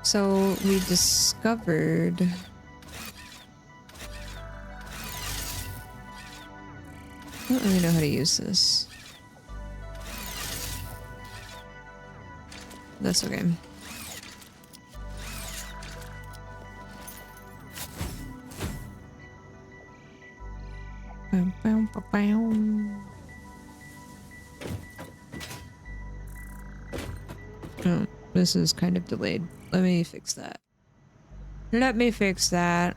So we discovered... I don't really know how to use this. That's okay. Oh, this is kind of delayed. Let me fix that. Let me fix that.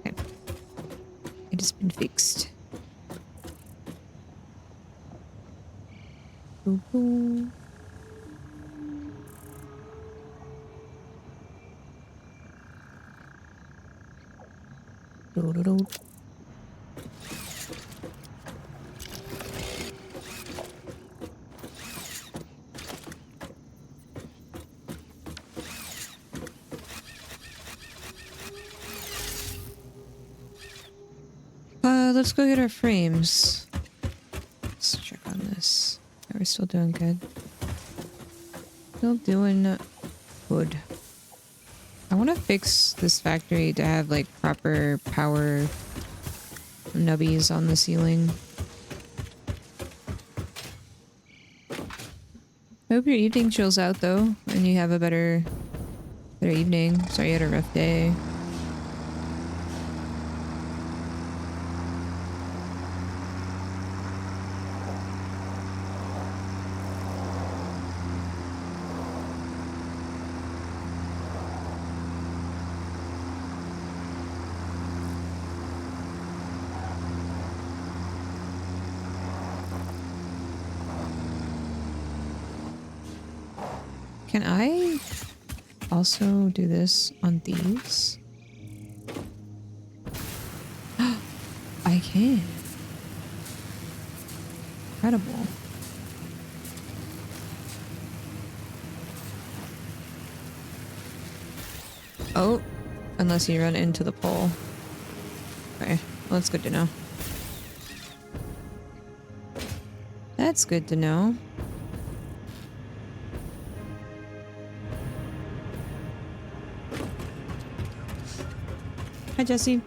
Okay. It has been fixed. Boo-boo. Do-do-do. Let's go get our frames. Let's check on this. Are we still doing good? Still doing good. I want to fix this factory to have like proper power nubbies on the ceiling. I hope your evening chills out though, and you have a better evening. Sorry you had a rough day. Can I also do this on these? I can. Incredible. Oh, unless you run into the pole. Okay, well, that's good to know. That's good to know. Hi, Jesse.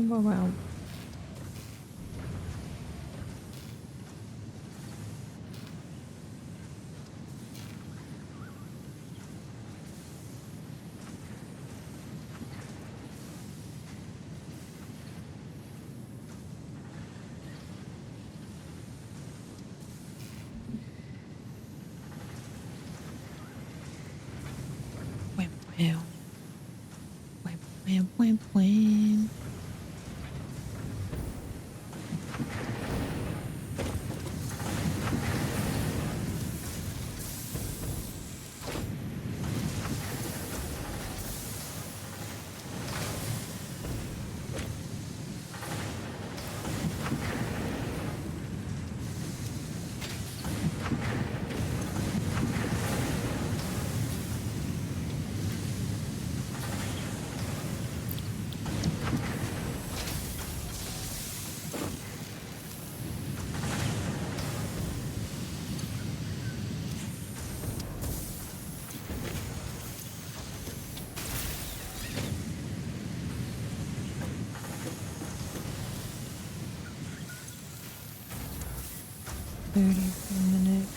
Wow. Wham, wham, wham, wham, wham. $30 per minute.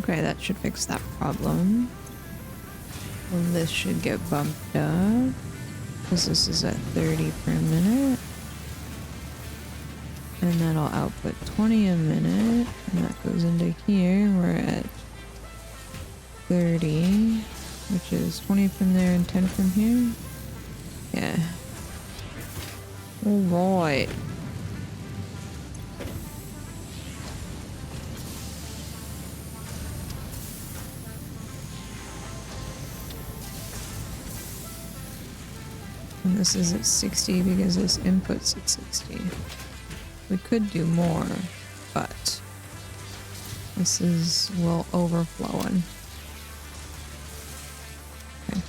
Okay, that should fix that problem. Well, this should get bumped up because this is at 30 per minute. And that'll output 20 a minute. And that goes into here. We're at 30, which is 20 from there and 10 from here. Yeah. All right. And this is at 60 because this input's at 60. We could do more, but this is, well, overflowing. Okay.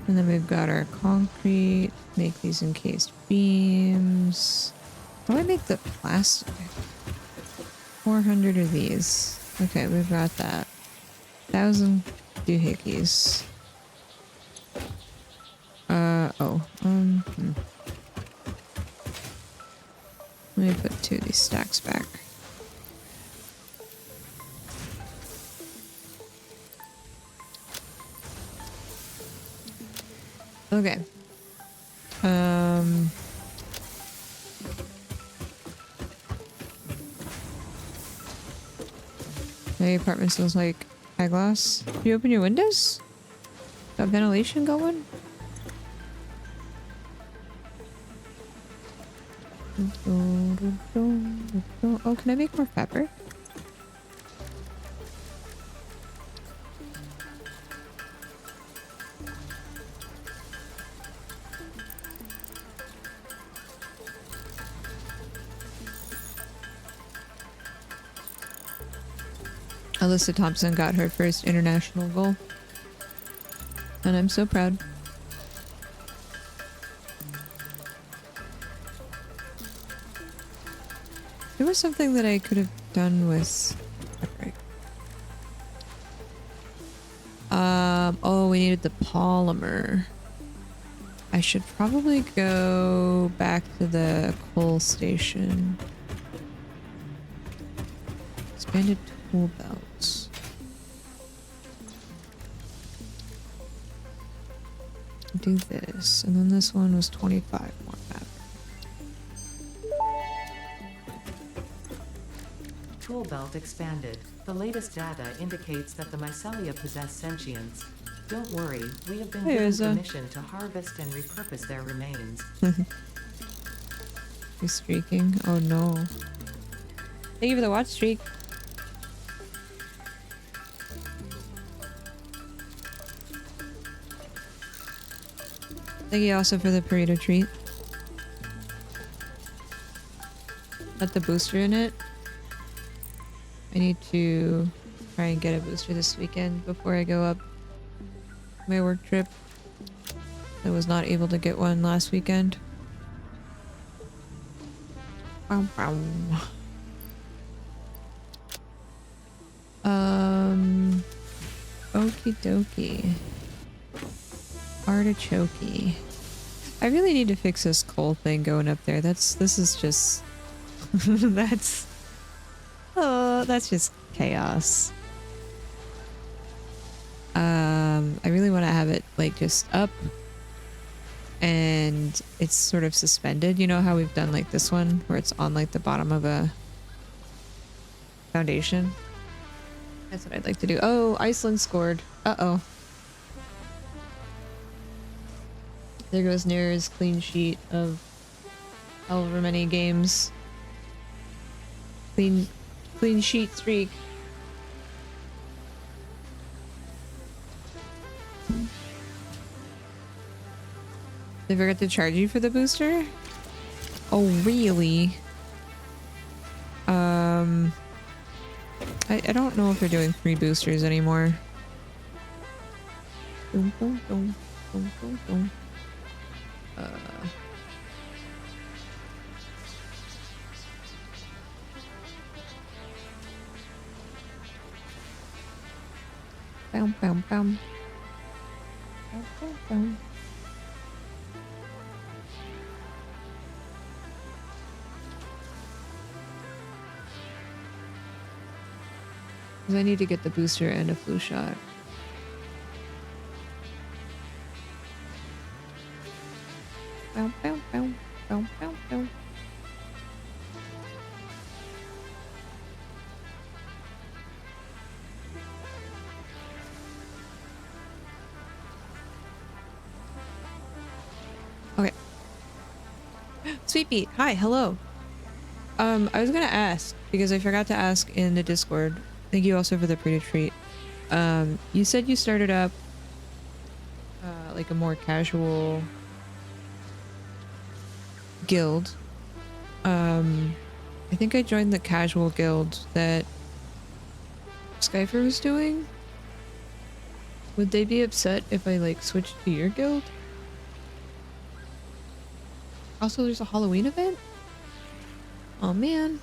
And then we've got our concrete, make these encased beams. How do I make the plastic? 400 of these. Okay, we've got that. 1,000 doohickeys. Let me put 2 of these stacks back. Okay. My apartment smells like high glass. You open your windows? Got ventilation going? Oh, can I make more fabric? Alyssa Thompson got her first international goal. And I'm so proud. There was something that I could have done with... oh, we needed the polymer. I should probably go back to the coal station. Expanded tool belts. Do this, and then this one was 25 more fabric. Tool belt expanded. The latest data indicates that the mycelia possess sentience. Don't worry, we have been given permission to harvest and repurpose their remains. He's streaking. Oh no. Thank you for the watch streak. Thank you also for the burrito treat. Got the booster in it. I need to try and get a booster this weekend before I go up my work trip. I was not able to get one last weekend. Okie dokie. Artichoke. I really need to fix this coal thing going up there. This is just that's just chaos. I really want to have it like just up and it's sort of suspended. You know how we've done like this one where it's on like the bottom of a foundation? That's what I'd like to do. Oh, Iceland scored. Uh-oh. There goes Nair's clean sheet of however many games. Clean sheet streak. They forgot to charge you for the booster? Oh, really? I don't know if they're doing free boosters anymore. Dum, dum, dum, dum, dum, dum. Bam, bam, bam. Bam, bam, bam. 'Cause I need to get the booster and a flu shot. Bow, bow, bow, bow, bow, bow. Okay. Sweet Beat, hi, hello. I was gonna ask because I forgot to ask in the Discord. Thank you also for the pre-treat. You said you started up like a more casual guild. I think I joined the casual guild that Skyfer was doing. Would they be upset if I like switched to your guild? Also, there's a Halloween event? Oh man.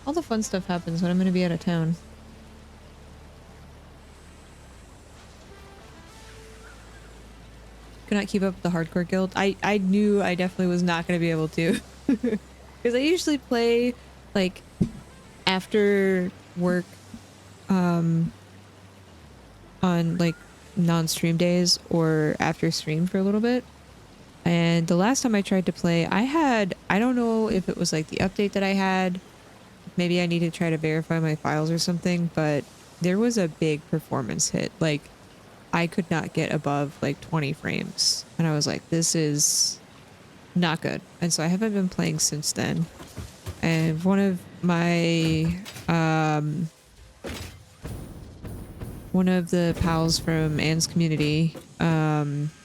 All the fun stuff happens when I'm gonna be out of town. Could not keep up with the hardcore guild. I knew I definitely was not gonna be able to. Because I usually play like after work on like non-stream days or after stream for a little bit. And the last time I tried to play, I don't know if it was like the update that I had. Maybe I need to try to verify my files or something, but there was a big performance hit. Like I could not get above like 20 frames. And I was like, this is not good. And so I haven't been playing since then. And one of my one of the pals from Anne's community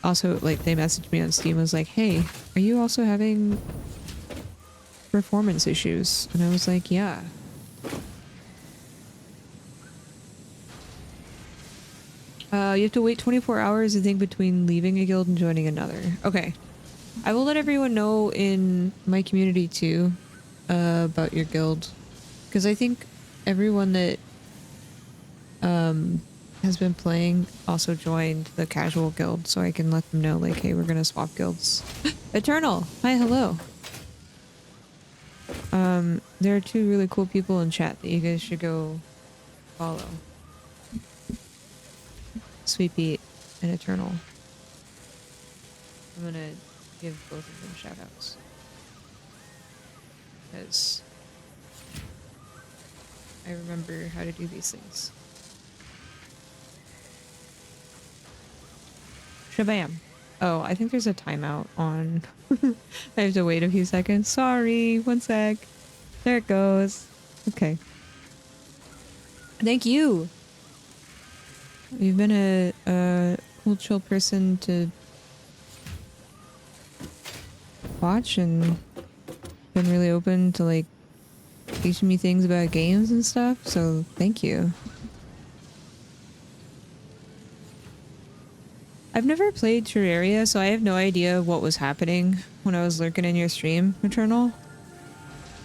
also like they messaged me on Steam, was like, hey, are you also having performance issues? And I was like, yeah. You have to wait 24 hours, I think, between leaving a guild and joining another. Okay. I will let everyone know in my community too about your guild, because I think everyone that has been playing also joined the casual guild, so I can let them know like, hey, we're gonna swap guilds. Eternal, hi, hello. There are two really cool people in chat that you guys should go follow. Sweet Beat and Eternal. I'm gonna give both of them shoutouts. Because I remember how to do these things. Shabam. Oh, I think there's a timeout on. I have to wait a few seconds. Sorry, one sec. There it goes. Okay. Thank you. You've been a cool, chill person to watch and been really open to like teaching me things about games and stuff. So thank you. I've never played Terraria, so I have no idea what was happening when I was lurking in your stream, Eternal.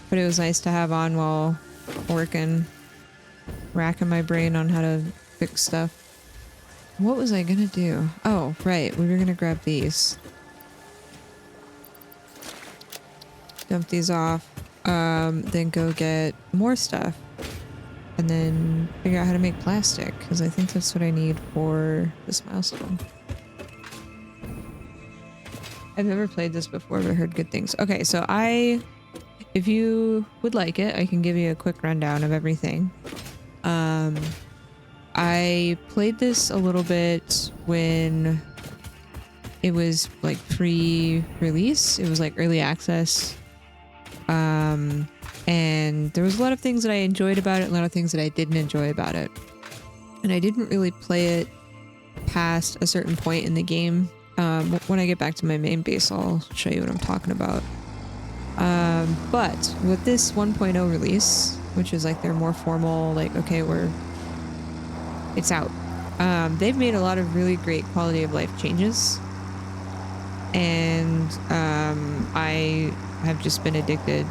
But it was nice to have on while working, racking my brain on how to fix stuff. What was I gonna do? Oh, right, we were gonna grab these. Dump these off, then go get more stuff. And then figure out how to make plastic, because I think that's what I need for this milestone. I've never played this before, but heard good things. Okay, so if you would like it, I can give you a quick rundown of everything. I played this a little bit when it was like pre-release. It was like early access. And there was a lot of things that I enjoyed about it, a lot of things that I didn't enjoy about it. And I didn't really play it past a certain point in the game. When I get back to my main base, I'll show you what I'm talking about. But with this 1.0 release, which is like their more formal, like, okay, it's out. They've made a lot of really great quality of life changes. And I have just been addicted.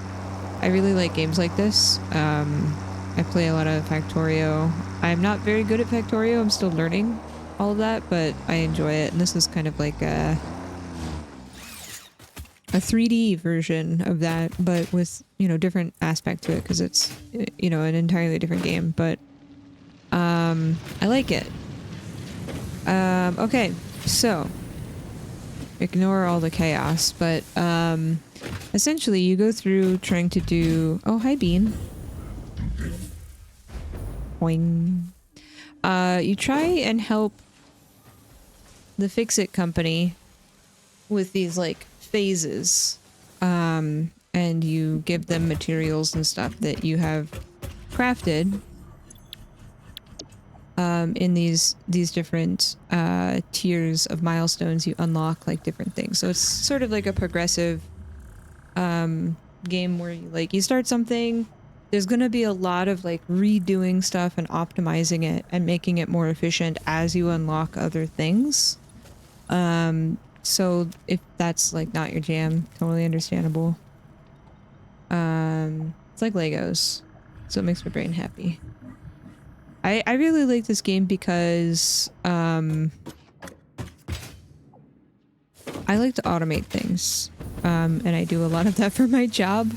I really like games like this. I play a lot of Factorio. I'm not very good at Factorio. I'm still learning all of that, but I enjoy it. And this is kind of like a 3D version of that, but with, you know, different aspect to it because it's, you know, an entirely different game. But I like it. Okay, so ignore all the chaos, but essentially you go through trying to do... Oh, hi, Bean. Boing. You try and help the Fix-It company with these, like, phases. And you give them materials and stuff that you have crafted in these different tiers of milestones. You unlock like different things, so it's sort of like a progressive game where you start something, there's gonna be a lot of like redoing stuff and optimizing it and making it more efficient as you unlock other things. So if that's like not your jam, totally understandable. It's like Legos, so it makes my brain happy. I really like this game because I like to automate things, and I do a lot of that for my job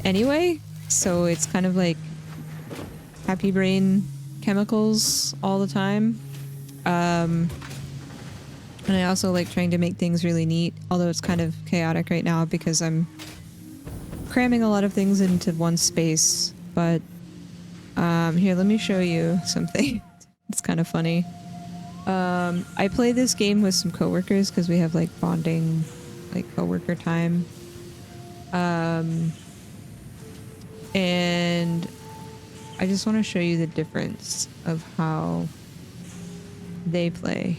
anyway, so it's kind of like happy brain chemicals all the time. And I also like trying to make things really neat, although it's kind of chaotic right now because I'm cramming a lot of things into one space. But here, let me show you something. It's kind of funny. I play this game with some coworkers because we have like bonding, like coworker time. And I just want to show you the difference of how they play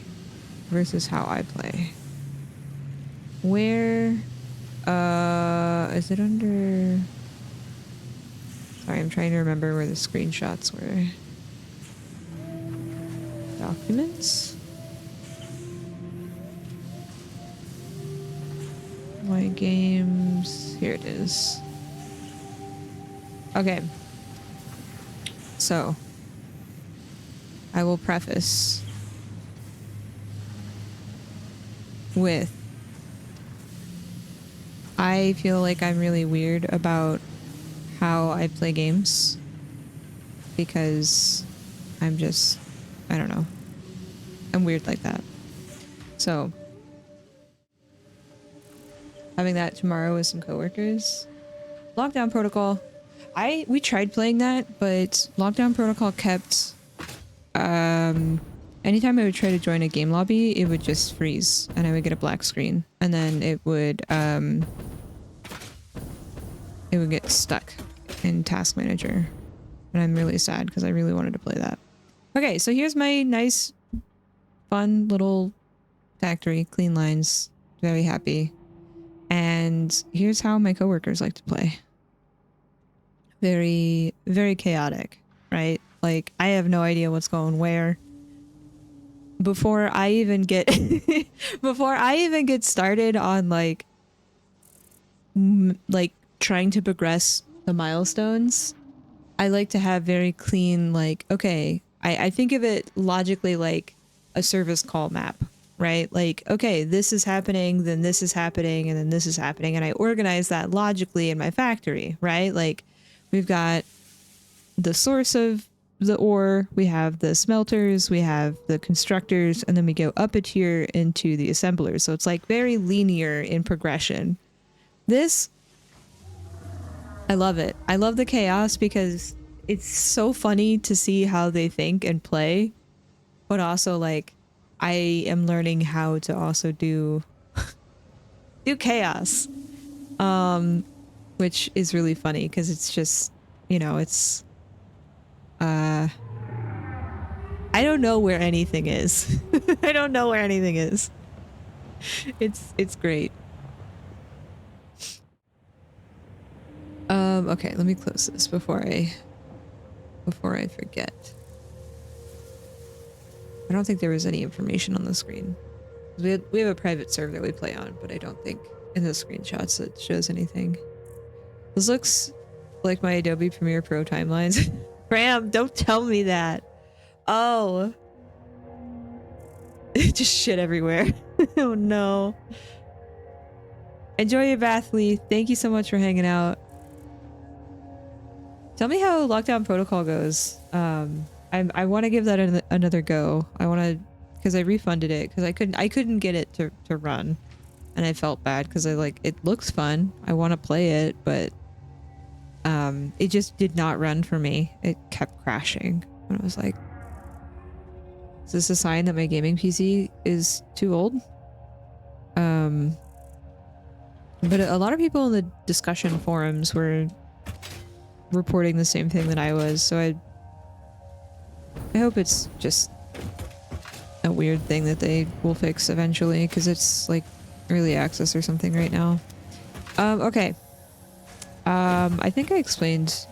versus how I play. Where, is it under... Sorry, I'm trying to remember where the screenshots were. Documents? My games... Here it is. Okay. So, I will preface with... I feel like I'm really weird about how I play games because I'm just, I don't know, I'm weird like that. So having that tomorrow with some coworkers. Lockdown Protocol, we tried playing that, but Lockdown Protocol kept anytime I would try to join a game lobby, it would just freeze and I would get a black screen, and then it would get stuck in Task Manager, and I'm really sad because I really wanted to play that. Okay, so here's my nice, fun little factory, clean lines, very happy. And here's how my coworkers like to play. Very, very chaotic, right? Like, I have no idea what's going where. Before I even get before I even get started on like trying to progress the milestones, I like to have very clean, like, okay, I think of it logically like a service call map, right? Like, okay, this is happening, then this is happening, and then this is happening, and I organize that logically in my factory, right? Like, we've got the source of the ore, we have the smelters, we have the constructors, and then we go up a tier into the assemblers. So it's like very linear in progression. This, I love it. I love the chaos because it's so funny to see how they think and play, but also like I am learning how to also do chaos, which is really funny because it's just, you know, it's I don't know where anything is. I don't know where anything is. It's great. Okay, let me close this before I forget. I don't think there was any information on the screen. We have a private server that we play on, but I don't think in the screenshots it shows anything. This looks like my Adobe Premiere Pro timelines. Ram, don't tell me that. Oh. Just shit everywhere. Oh no. Enjoy your bath, Lee. Thank you so much for hanging out. Tell me how Lockdown Protocol goes. I want to give that another go. I want to, because I refunded it because I couldn't get it to run, and I felt bad because it looks fun. I want to play it, but it just did not run for me. It kept crashing, and I was like, is this a sign that my gaming PC is too old? But a lot of people in the discussion forums were reporting the same thing that I was, so I hope it's just a weird thing that they will fix eventually, because it's like early access or something right now. Okay. I think I explained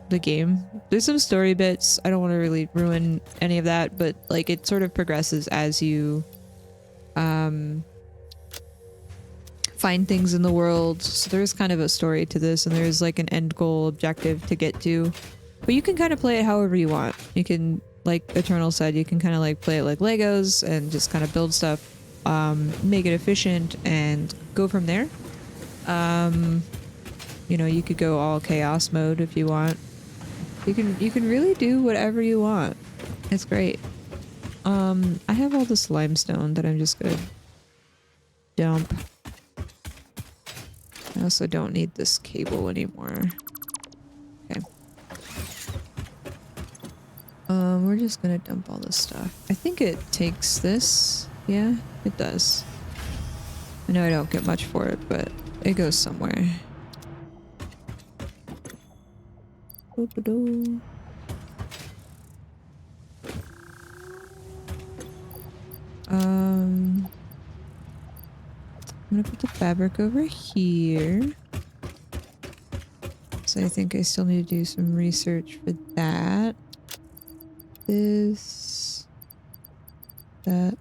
the game. There's some story bits. I don't want to really ruin any of that, but like it sort of progresses as you find things in the world. So there's kind of a story to this, and there's like an end goal objective to get to. But you can kind of play it however you want. You can, like Eternal said, you can kind of like play it like Legos and just kind of build stuff, make it efficient, and go from there. You know, you could go all chaos mode if you want. You can really do whatever you want. It's great. I have all this limestone that I'm just gonna dump. I also don't need this cable anymore. Okay. We're just gonna dump all this stuff. I think it takes this. Yeah, it does. I know I don't get much for it, but it goes somewhere. I'm gonna put the fabric over here. So I think I still need to do some research for that. This, that.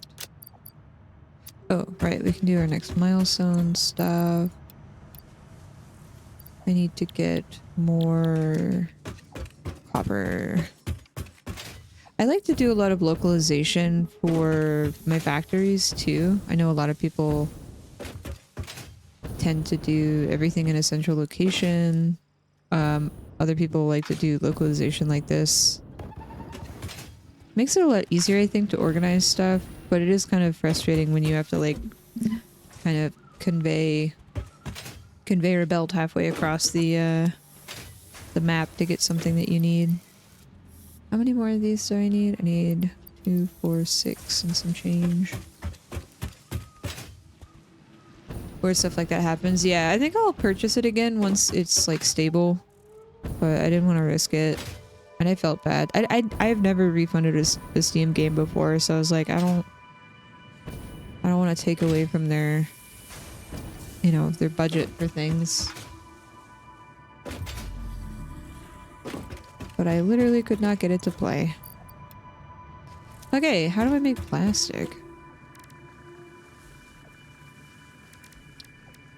Oh, right, we can do our next milestone stuff. I need to get more copper. I like to do a lot of localization for my factories too. I know a lot of people tend to do everything in a central location. Other people like to do localization like this. Makes it a lot easier, I think, to organize stuff, but it is kind of frustrating when you have to like kind of conveyor belt halfway across the map to get something that you need. How many more of these do I need? I need 2, 4, 6 and some change. Where stuff like that happens. Yeah, I think I'll purchase it again once it's like stable, but I didn't want to risk it, and I felt bad. I've never refunded a Steam game before, so I was like, I don't want to take away from their, you know, their budget for things. But I literally could not get it to play. Okay, how do I make plastic?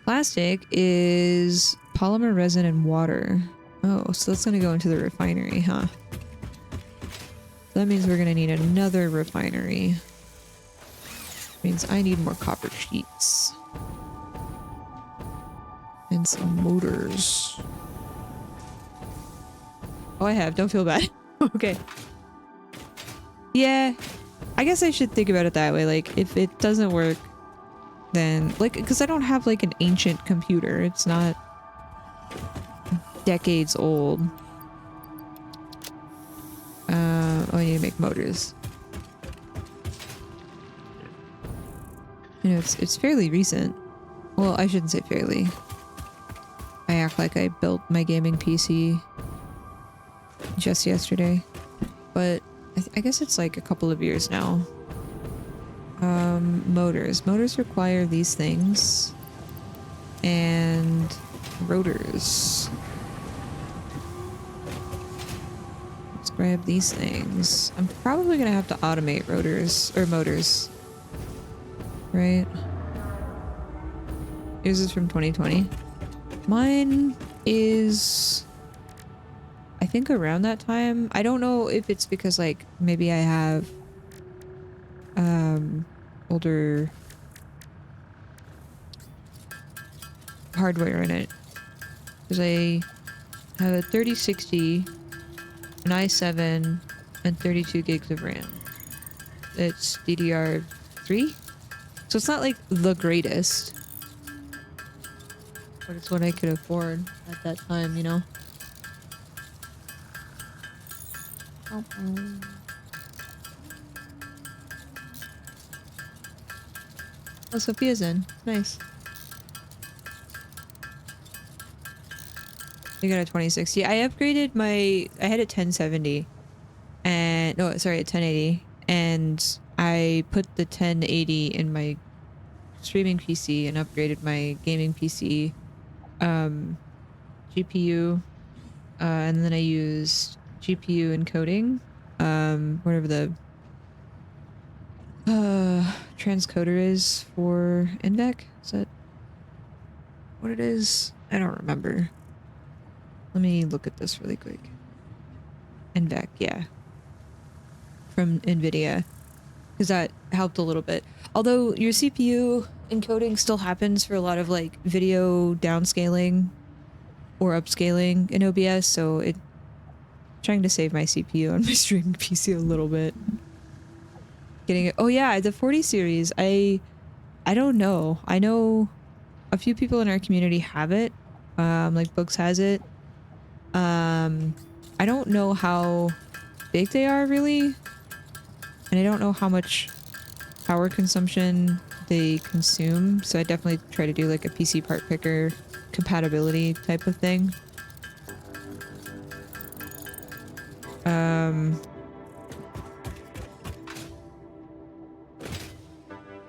Plastic is polymer resin and water. Oh, so that's gonna go into the refinery, huh? That means we're gonna need another refinery. Means I need more copper sheets. And some motors. Oh, I have. Don't feel bad. Okay. Yeah. I guess I should think about it that way. Like, if it doesn't work, then... Like, because I don't have, like, an ancient computer. It's not decades old. Oh, I need to make motors. You know, it's fairly recent. Well, I shouldn't say fairly. I act like I built my gaming PC just yesterday, but I guess it's like a couple of years now. Motors require these things and rotors. Let's grab these things. I'm probably gonna have to automate rotors or motors, right? Yours is from 2020. Mine is I think around that time. I don't know if it's because like maybe I have older hardware in it. Because I have a 3060, an i7, and 32 gigs of RAM. It's DDR3. So it's not like the greatest. But it's what I could afford at that time, you know? Oh, Sophia's in. Nice. You got a 2060. I upgraded my... I had a 1070. And... No, sorry, a 1080. And I put the 1080 in my streaming PC and upgraded my gaming PC GPU. And then I used GPU encoding. Whatever the transcoder is for NVEC. Is that what it is? I don't remember. Let me look at this really quick. NVEC, yeah. From NVIDIA. Because that helped a little bit. Although your CPU encoding still happens for a lot of like video downscaling or upscaling in OBS, so it trying to save my CPU on my streaming PC a little bit. Getting it. Oh yeah, the 40 series. I don't know. I know a few people in our community have it. Like Books has it. I don't know how big they are really. And I don't know how much power consumption they consume. So I definitely try to do like a PC part picker compatibility type of thing.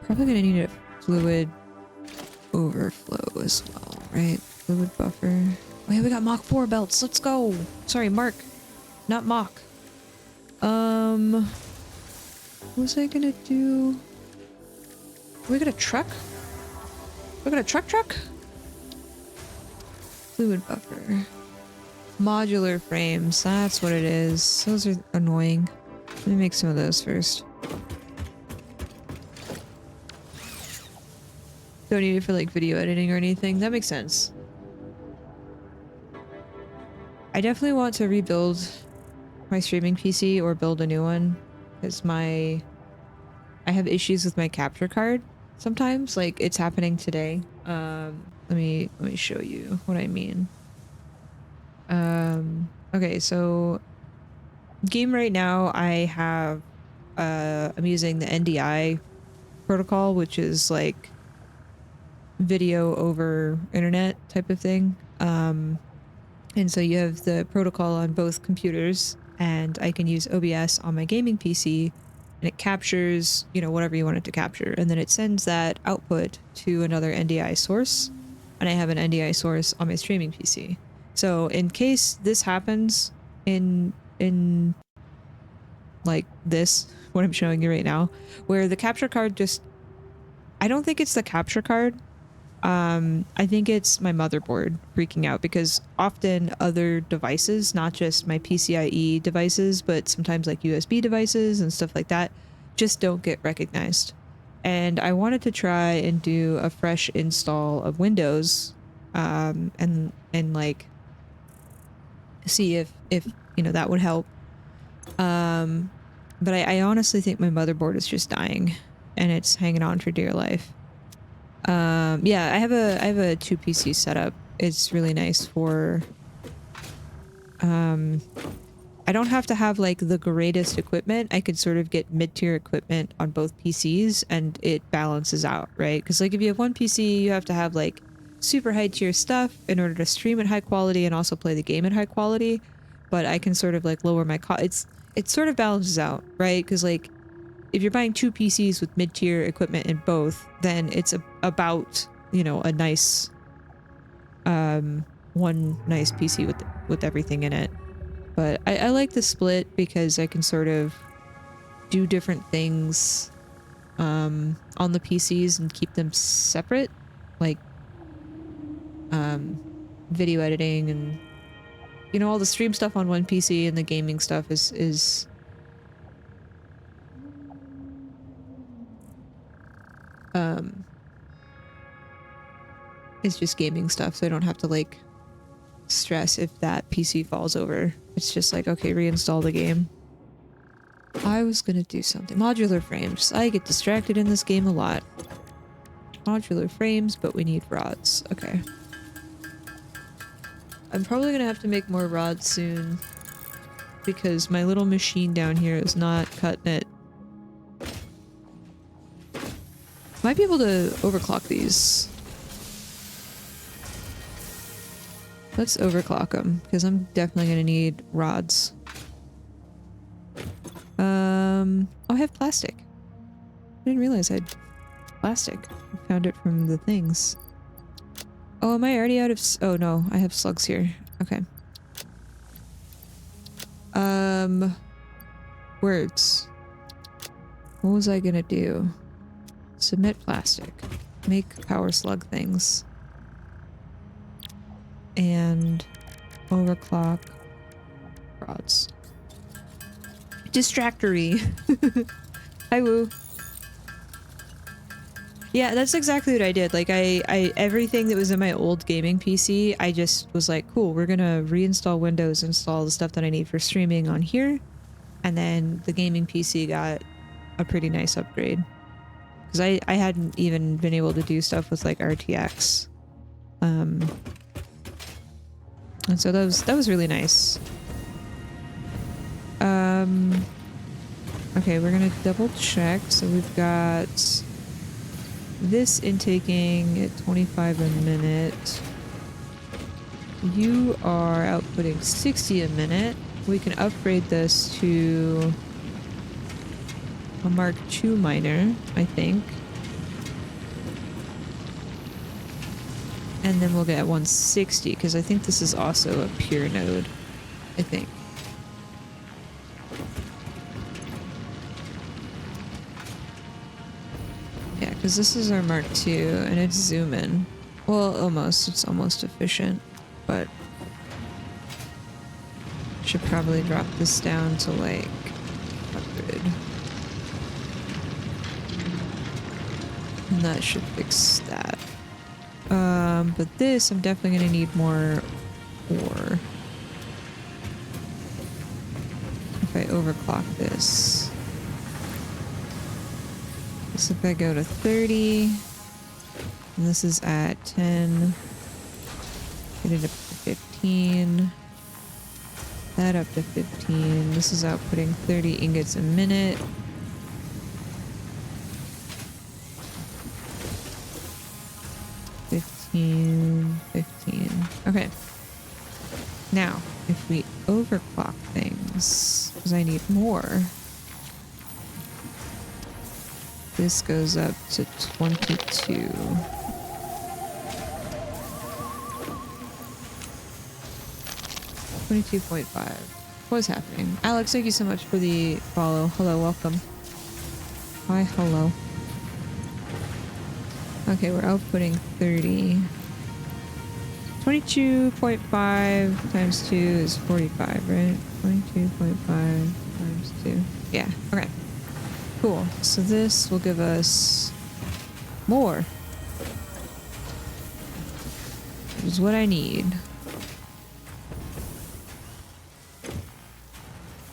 Probably gonna need a fluid overflow as well, right? Fluid buffer. Oh yeah, we got Mach 4 belts. Let's go. Sorry, Mark. Not Mach. What was I gonna do? We got a truck? We got a truck? Fluid buffer. Modular frames. That's what it is. Those are annoying. Let me make some of those first. Don't need it for like video editing or anything. That makes sense. I definitely want to rebuild my streaming PC or build a new one because I have issues with my capture card sometimes. Like it's happening today. Let me show you what I mean. Okay, so game right now I have I'm using the NDI protocol, which is like video over internet type of thing. And so you have the protocol on both computers, and I can use OBS on my gaming PC, and it captures, you know, whatever you want it to capture, and then it sends that output to another NDI source, and I have an NDI source on my streaming PC. So in case this happens in like this, what I'm showing you right now, where the capture card just, I don't think it's the capture card. I think it's my motherboard freaking out because often other devices, not just my PCIe devices, but sometimes like USB devices and stuff like that, just don't get recognized. And I wanted to try and do a fresh install of Windows, and like see if you know that would help. But I honestly think my motherboard is just dying and it's hanging on for dear life. Yeah, I have a 2 PC setup. It's really nice for I don't have to have like the greatest equipment. I could sort of get mid-tier equipment on both PCs and it balances out, right? Because like if you have one PC, you have to have like super high tier stuff in order to stream at high quality and also play the game at high quality. But I can sort of like lower my cost. It sort of balances out, right? Because like if you're buying 2 PCs with mid-tier equipment in both, then it's about, you know, a nice, one nice PC with everything in it. But I like the split because I can sort of do different things, on the PCs and keep them separate, like, video editing and you know, all the stream stuff on one PC and the gaming stuff is just gaming stuff, so I don't have to like stress if that PC falls over. It's just like, okay, reinstall the game. I was gonna do something. Modular frames. I get distracted in this game a lot. Modular frames, but we need rods. Okay. I'm probably gonna have to make more rods soon because my little machine down here is not cutting it. Might be able to overclock these. Let's overclock them because I'm definitely gonna need rods. Oh, I have plastic. I didn't realize I had plastic. I found it from the things. Oh, am I already out of oh no, I have slugs here. Okay. Words. What was I gonna do? Submit plastic. Make power slug things. And overclock rods. Distractory. Hi, woo. Yeah, that's exactly what I did. Like, I everything that was in my old gaming PC, I just was like, cool, we're gonna reinstall Windows, install the stuff that I need for streaming on here, and then the gaming PC got a pretty nice upgrade. Because I hadn't even been able to do stuff with, like, RTX. And so that was really nice. Okay, we're gonna double check. So we've got this intaking at 25 a minute. You are outputting 60 a minute. We can upgrade this to a Mark II miner, I think. And then we'll get 160, because I think this is also a pure node, I think. Yeah, because this is our Mark II, and it's zoom in. Well, almost. It's almost efficient, but should probably drop this down to like 100. And that should fix that. But this, I'm definitely going to need more ore. If I overclock this. So if I go to 30, and this is at 10, get it up to 15, that up to 15, this is outputting 30 ingots a minute. $15, $15. Okay. Now, if we overclock things, because I need more, this goes up to 22. 22.5. What is happening? Alex, thank you so much for the follow. Hello, welcome. Hi, hello. Okay, we're outputting 30. 22.5 times 2 is 45, right? 22.5 times 2. Yeah, okay. Cool. So this will give us more. Which is what I need.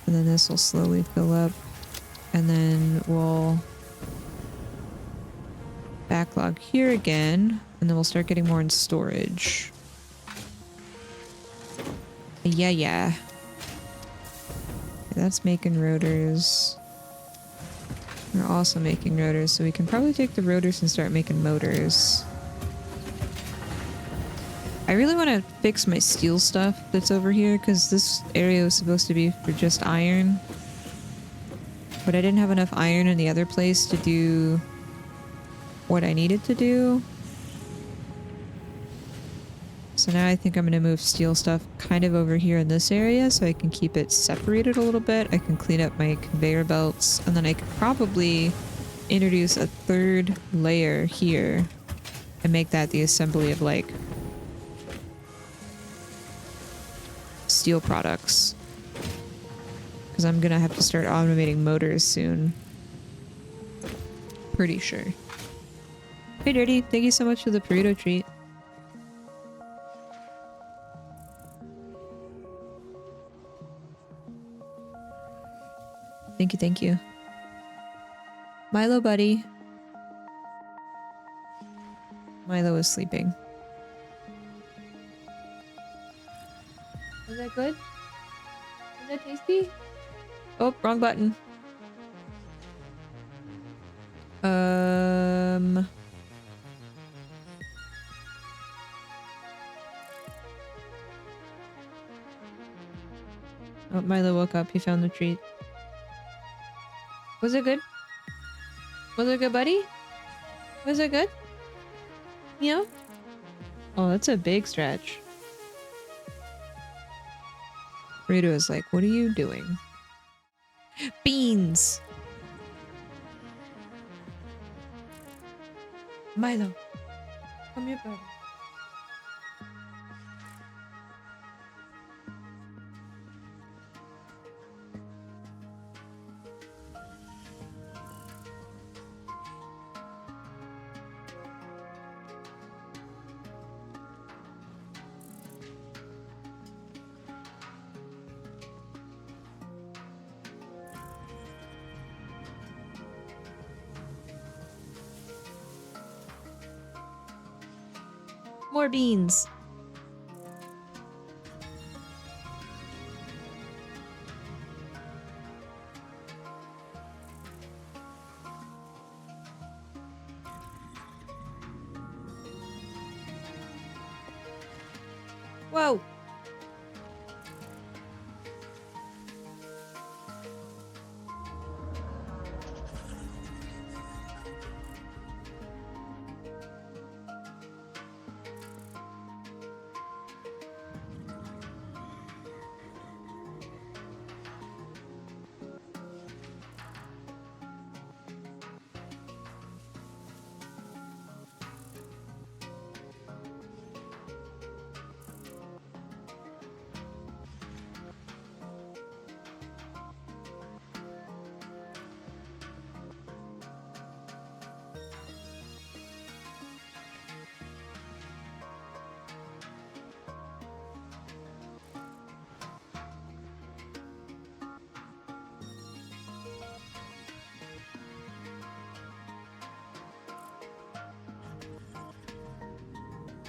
And then this will slowly fill up. And then we'll backlog here again. And then we'll start getting more in storage. Yeah. That's making rotors. We're also making rotors, so we can probably take the rotors and start making motors. I really want to fix my steel stuff that's over here, because this area was supposed to be for just iron. But I didn't have enough iron in the other place to do what I needed to do. So now I think I'm going to move steel stuff kind of over here in this area so I can keep it separated a little bit. I can clean up my conveyor belts, and then I could probably introduce a third layer here and make that the assembly of like steel products. Because I'm gonna have to start automating motors soon. Pretty sure. Hey Dirty, thank you so much for the burrito treat. Thank you, thank you. Milo, buddy. Milo is sleeping. Was that good? Was that tasty? Oh, wrong button. Oh, Milo woke up. He found the treat. Was it good? Was it good, buddy? Was it good? Yeah? Oh, that's a big stretch. Burrito is like, what are you doing? Beans! Milo. Come here, buddy. More beans. Whoa.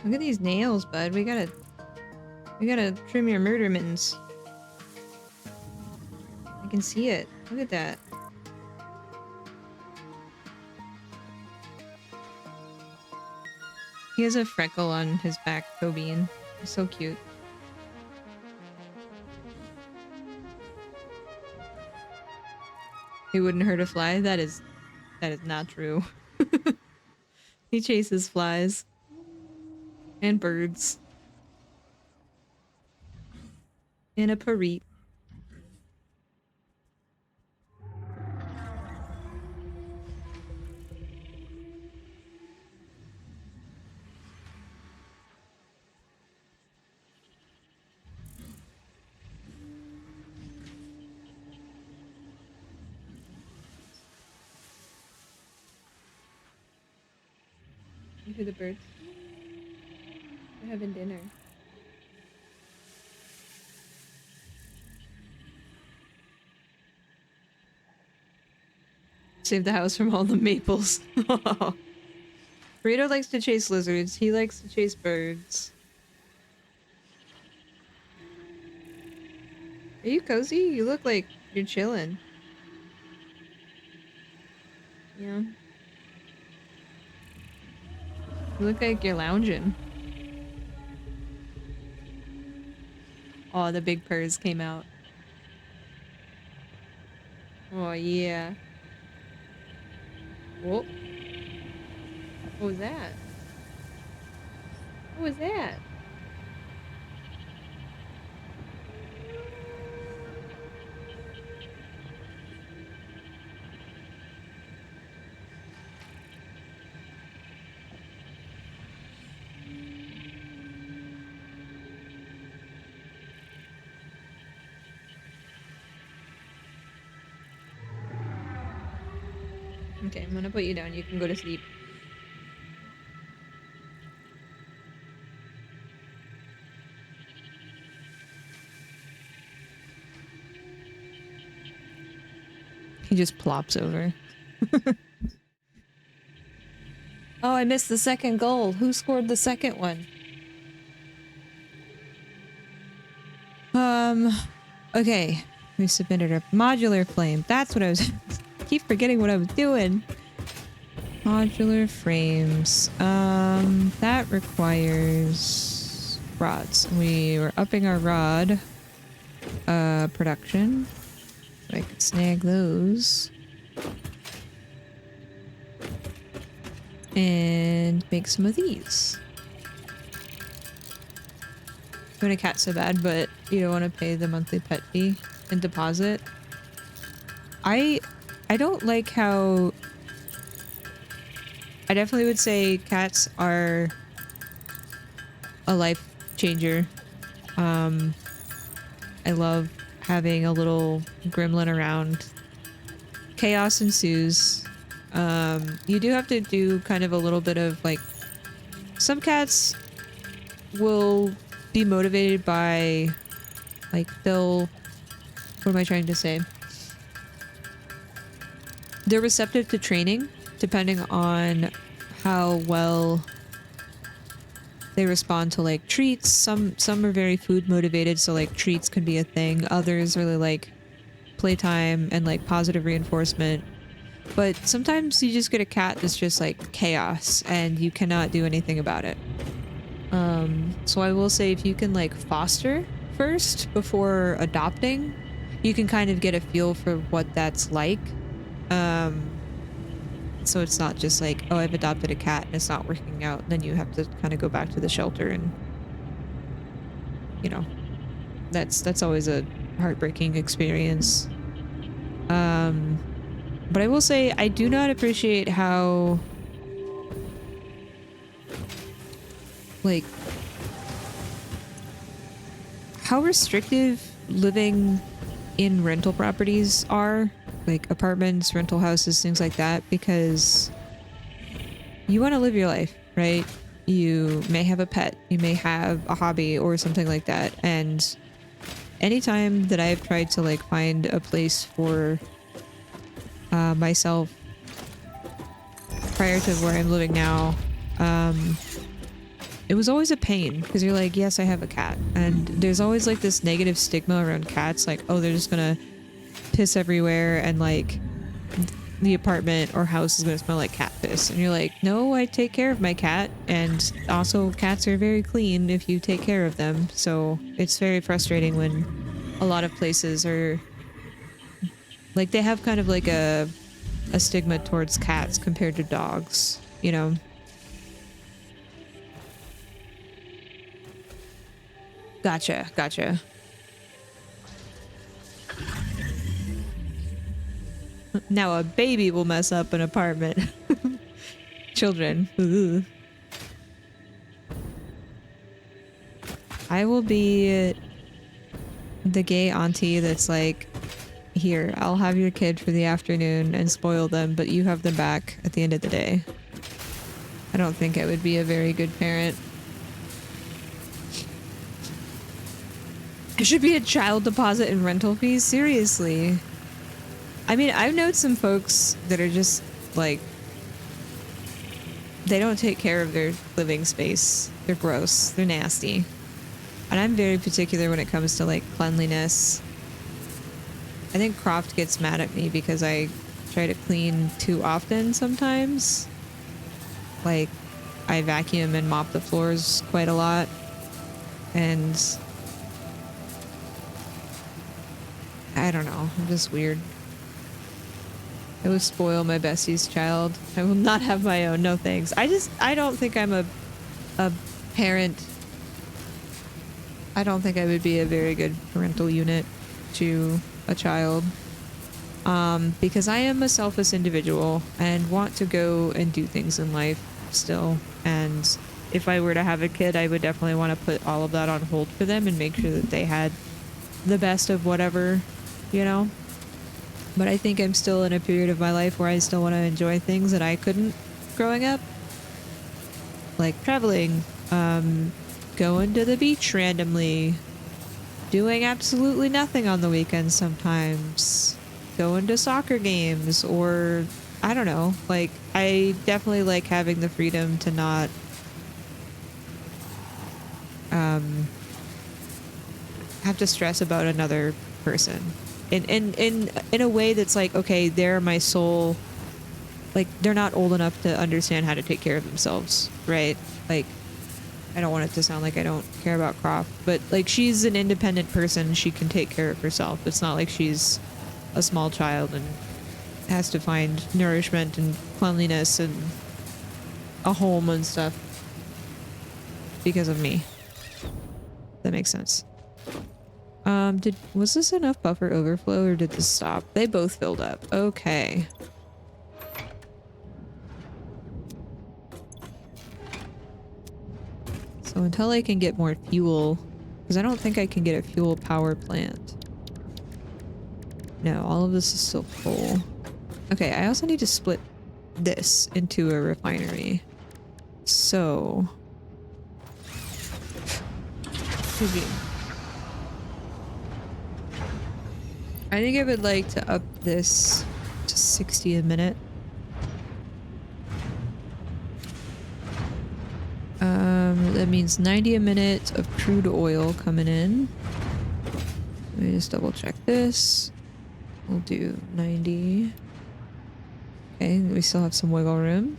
Look at these nails, bud. We gotta trim your murder mittens. I can see it. Look at that. He has a freckle on his back, Tobin. He's so cute. He wouldn't hurt a fly? That is not true. He chases flies. And birds. And a parrot. You hear the birds? They're having dinner. Save the house from all the maples. Burrito likes to chase lizards. He likes to chase birds. Are you cozy? You look like you're chilling. Yeah. You look like you're lounging. Oh, the big purrs came out. Oh, yeah. Whoa. What was that? What was that? Okay, I'm gonna put you down. You can go to sleep. He just plops over. Oh, I missed the second goal. Who scored the second one? Okay. We submitted a modular flame. That's what I was... keep forgetting what I was doing. Modular frames. That requires rods. We were upping our rod production. So I could snag those. And make some of these. You want a cat so bad, but you don't want to pay the monthly pet fee and deposit. I don't like how... I definitely would say cats are a life changer. I love having a little gremlin around. Chaos ensues. You do have to do kind of a little bit of like... Some cats will be motivated by like they'll... What am I trying to say? They're receptive to training depending on how well they respond to like treats. Some are very food motivated, so like treats can be a thing. Others really like playtime and like positive reinforcement. But sometimes you just get a cat that's just like chaos and you cannot do anything about it. So I will say if you can like foster first before adopting, you can kind of get a feel for what that's like. So it's not just like, oh, I've adopted a cat and it's not working out. Then you have to kind of go back to the shelter and, you know, that's always a heartbreaking experience. But I will say I do not appreciate how like how restrictive living in rental properties are, like apartments, rental houses, things like that, because you want to live your life, right? You may have a pet, you may have a hobby or something like that, and anytime that I've tried to like find a place for myself prior to where I'm living now, it was always a pain because you're like, yes, I have a cat, and there's always like this negative stigma around cats, like, oh, they're just gonna piss everywhere and like the apartment or house is gonna smell like cat piss, and you're like, no, I take care of my cat, and also cats are very clean if you take care of them. So it's very frustrating when a lot of places are like, they have kind of like a stigma towards cats compared to dogs, you know? Gotcha. Now a baby will mess up an apartment. Children. Ugh. I will be the gay auntie that's like, here, I'll have your kid for the afternoon and spoil them, but you have them back at the end of the day. I don't think I would be a very good parent. It should be a child deposit and rental fees? Seriously. I mean, I've known some folks that are just, like, they don't take care of their living space. They're gross. They're nasty. And I'm very particular when it comes to, like, cleanliness. I think Croft gets mad at me because I try to clean too often sometimes. Like, I vacuum and mop the floors quite a lot. And I don't know. I'm just weird. I will spoil my bestie's child. I will not have my own. No thanks. I don't think I'm a parent. I don't think I would be a very good parental unit to a child. Because I am a selfish individual and want to go and do things in life still. And if I were to have a kid, I would definitely want to put all of that on hold for them and make sure that they had the best of whatever, you know? But I think I'm still in a period of my life where I still want to enjoy things that I couldn't growing up. Like traveling, going to the beach randomly, doing absolutely nothing on the weekends sometimes, going to soccer games, or I don't know. Like, I definitely like having the freedom to not have to stress about another person in a way that's like, okay, they're my sole, like they're not old enough to understand how to take care of themselves, right? Like, I don't want it to sound like I don't care about Croft, but like she's an independent person. She can take care of herself. It's not like she's a small child and has to find nourishment and cleanliness and a home and stuff because of me. That makes sense. Was this enough buffer overflow or did this stop? They both filled up. Okay. So until I can get more fuel, because I don't think I can get a fuel power plant. No, all of this is still full. Okay, I also need to split this into a refinery. So... excuse me. I think I would like to up this to 60 a minute. That means 90 a minute of crude oil coming in. Let me just double check this. We'll do 90. Okay, we still have some wiggle room.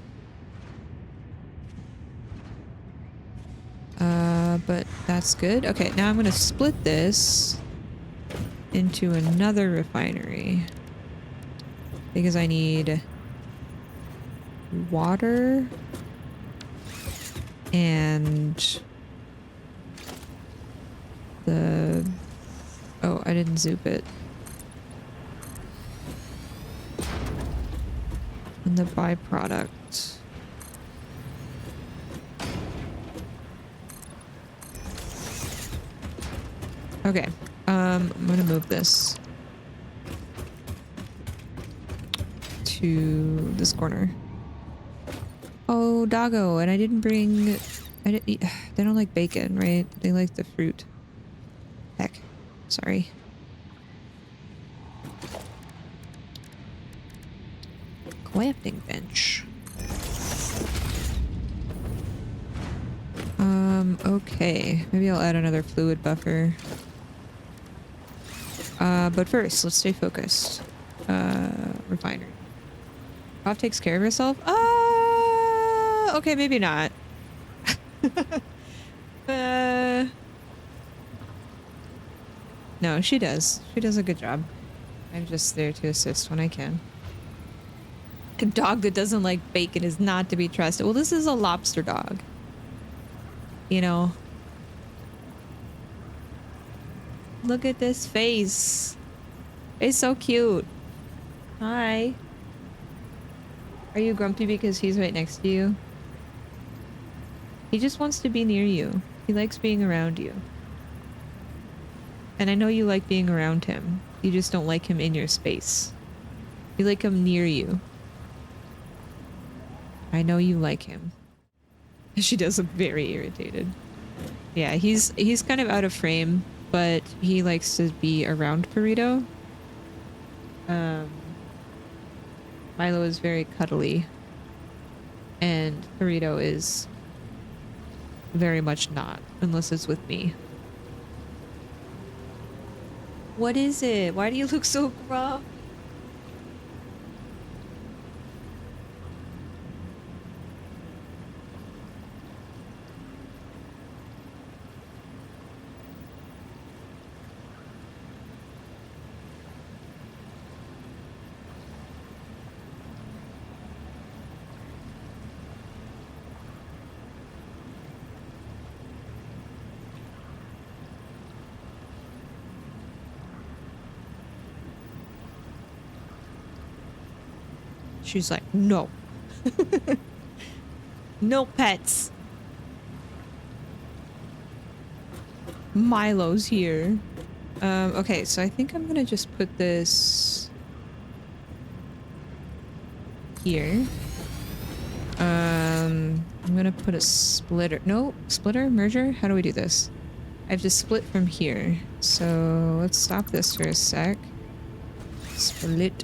But that's good. Okay, now I'm gonna split this into another refinery because I need water and the... oh, I didn't zoop it. And the byproduct. Okay, I'm gonna move this to this corner. Oh, doggo, and I didn't bring... I didn't eat... they don't like bacon, right? They like the fruit. Heck. Sorry. Crafting bench. Okay. Maybe I'll add another fluid buffer. But first, let's stay focused. Refinery. Rob takes care of herself? Okay, maybe not. No, she does. She does a good job. I'm just there to assist when I can. A dog that doesn't like bacon is not to be trusted. Well, this is a lobster dog. You know. Look at this face. It's so cute. Hi. Are you grumpy because he's right next to you? He just wants to be near you. He likes being around you. And I know you like being around him. You just don't like him in your space. You like him near you. I know you like him. She does look very irritated. Yeah, he's kind of out of frame, but he likes to be around Burrito. Milo is very cuddly. And Burrito is very much not, unless it's with me. What is it? Why do you look so gruff? She's like, no. No pets. Milo's here. Okay, so I think I'm gonna just put this here. I'm gonna put a splitter. No, splitter? Merger? How do we do this? I have to split from here. So let's stop this for a sec. Split.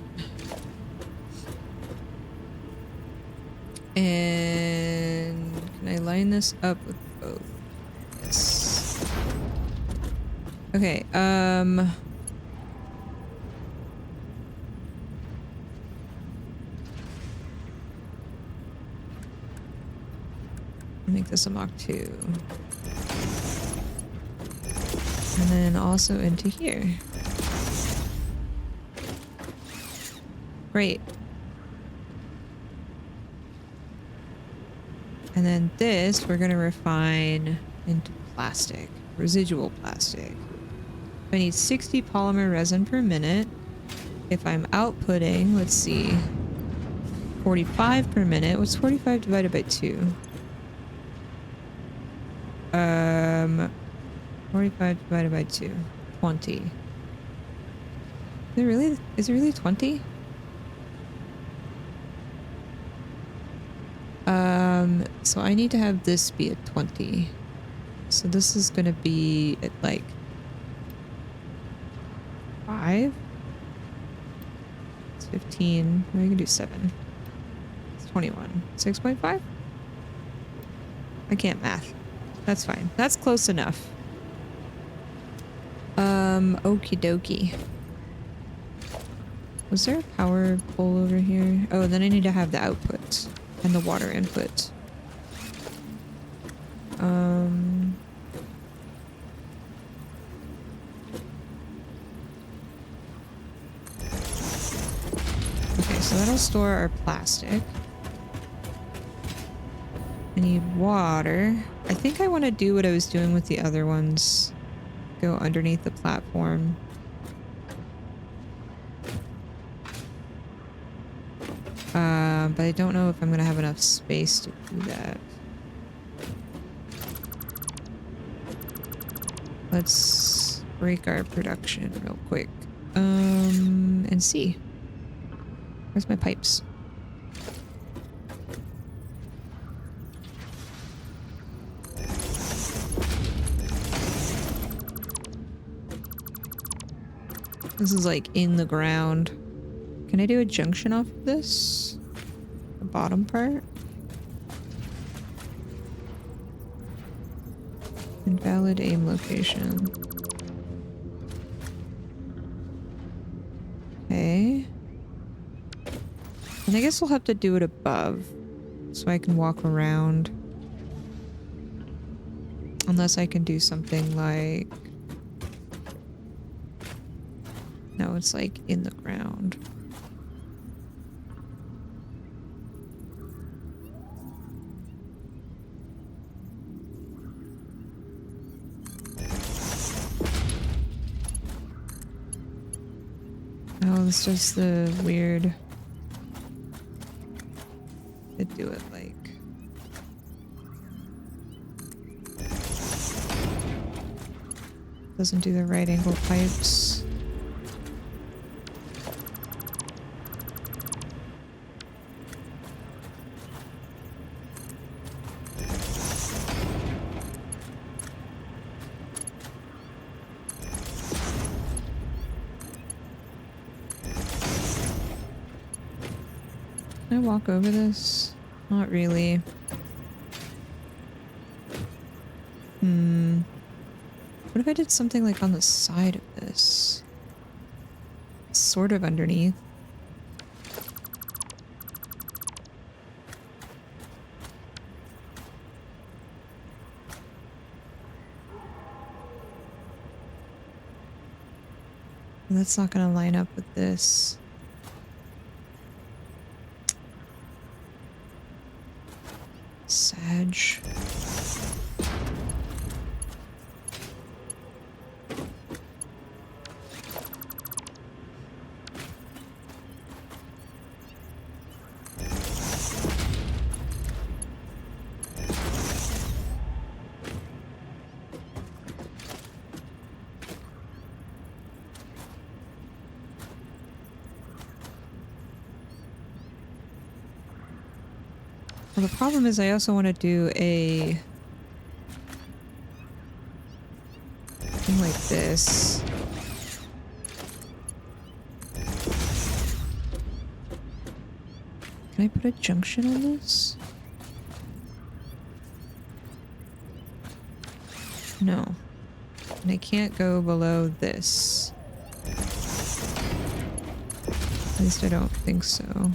And can I line this up with both? Yes. Okay, make this a Mach 2. And then also into here. Great. And then this we're gonna refine into plastic, residual plastic. I need 60 polymer resin per minute. If I'm outputting, let's see, 45 per minute. What's 45 divided by 2? 45 divided by 2. 20. Is it really 20? So I need to have this be at 20. So this is gonna be at like 5? It's 15. We can do 7. It's 21. 6.5? I can't math. That's fine. That's close enough. Okie dokie. Was there a power pole over here? Oh, then I need to have the output and the water input. Okay, so that'll store our plastic. I need water. I think I want to do what I was doing with the other ones. Go underneath the platform. But I don't know if I'm going to have enough space to do that. Let's break our production real quick. And see. Where's my pipes? This is like in the ground. Can I do a junction off of this? The bottom part? Invalid aim location. Okay. And I guess we'll have to do it above so I can walk around. Unless I can do something like... No, it's like in the ground. Oh, it's just the weird... to do it like... Doesn't do the right angle pipes. Can I walk over this? Not really. What if I did something like on the side of this? Sort of underneath. That's not gonna line up with this. Sag. Well, the problem is I also want to do a thing like this. Can I put a junction on this? No. And I can't go below this. At least I don't think so.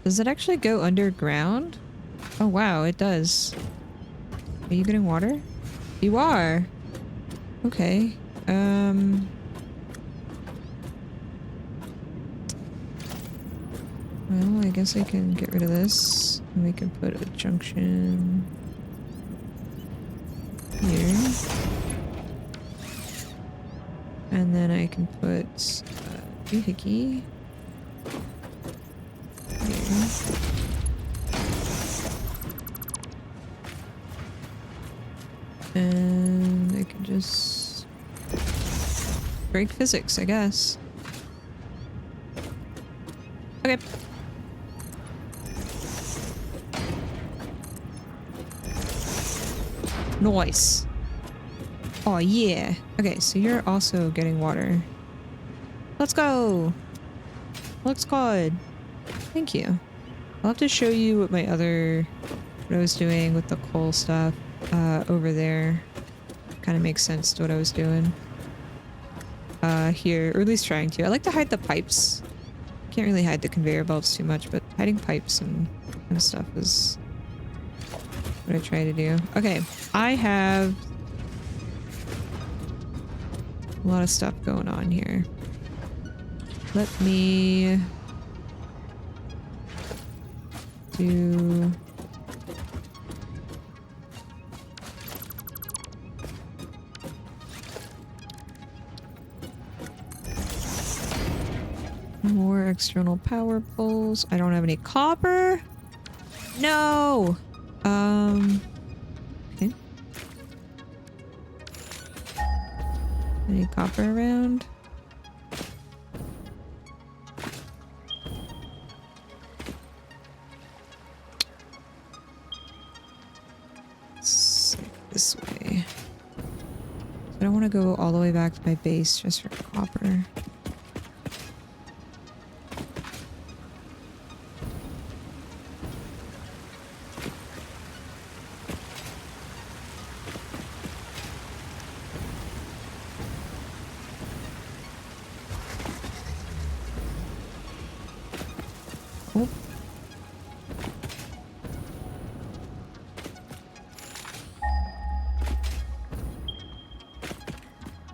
Does it actually go underground? Oh wow, it does. Are you getting water? You are! Okay. Well, I guess I can get rid of this. And we can put a junction here. And then I can put a doohickey here. And I can just break physics, I guess. Okay. Nice. Oh yeah. Okay, so you're also getting water. Let's go. Looks good. Thank you. I'll have to show you what what I was doing with the coal stuff over there. Kind of makes sense to what I was doing here, or at least trying to. I like to hide the pipes. Can't really hide the conveyor belts too much, but hiding pipes and kind of stuff is what I try to do. Okay, I have a lot of stuff going on here. Let me do more external power poles. I don't have any copper. No. Okay. Any copper around? Let's this way. I don't want to go all the way back to my base just for copper. Oh.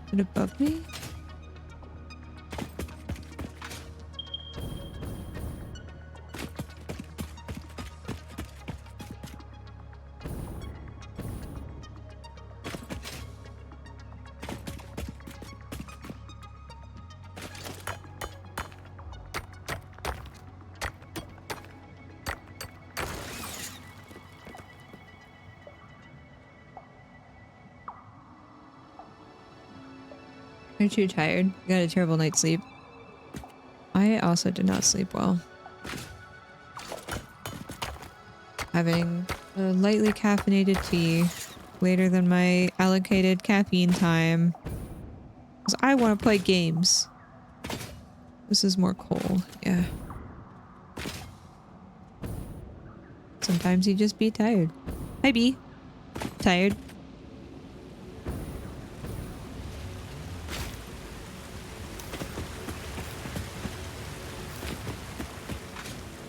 Is it above me? You're too tired. You got a terrible night's sleep. I also did not sleep well. Having a lightly caffeinated tea later than my allocated caffeine time. Because I want to play games. This is more coal, yeah. Sometimes you just be tired. Hi, B. Tired.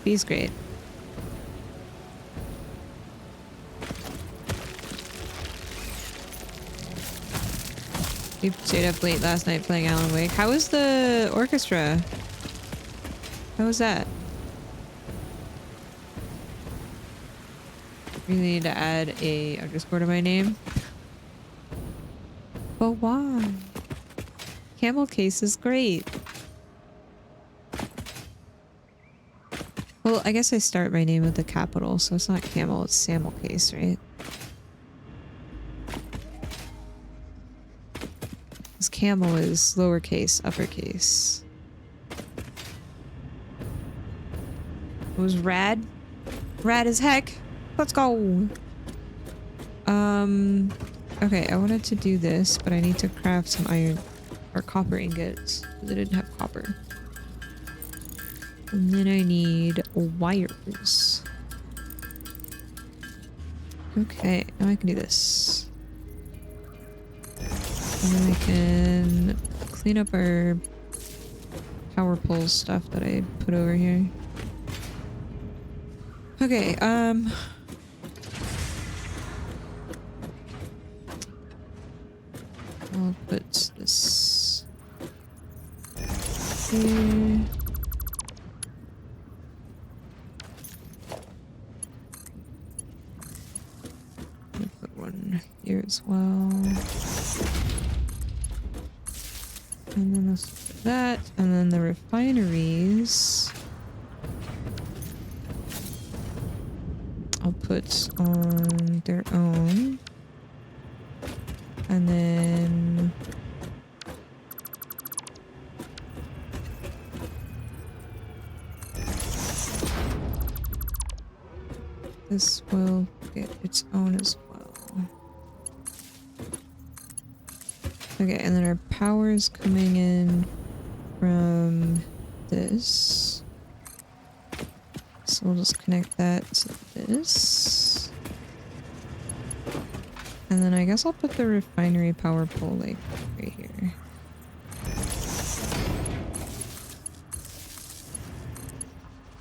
B's great. We stayed up late last night playing Alan Wake. How was the orchestra? How was that? Really need to add a underscore to my name. But why? Camel case is great. Well, I guess I start my name with a capital, so it's not camel, it's Samel case, right? Because camel is lowercase, uppercase. It was rad. Rad as heck. Let's go. Okay, I wanted to do this, but I need to craft some iron or copper ingots because I didn't have copper. And then I need wires. Okay, now I can do this. And then we can clean up our power pole stuff that I put over here. Okay, I'll put this here. I'll put one here as well. And then let's put that. And then the refineries I'll put on their own. And then this will get its own as well. Okay, and then our power is coming in from this. So we'll just connect that to this. And then I guess I'll put the refinery power pole like right here.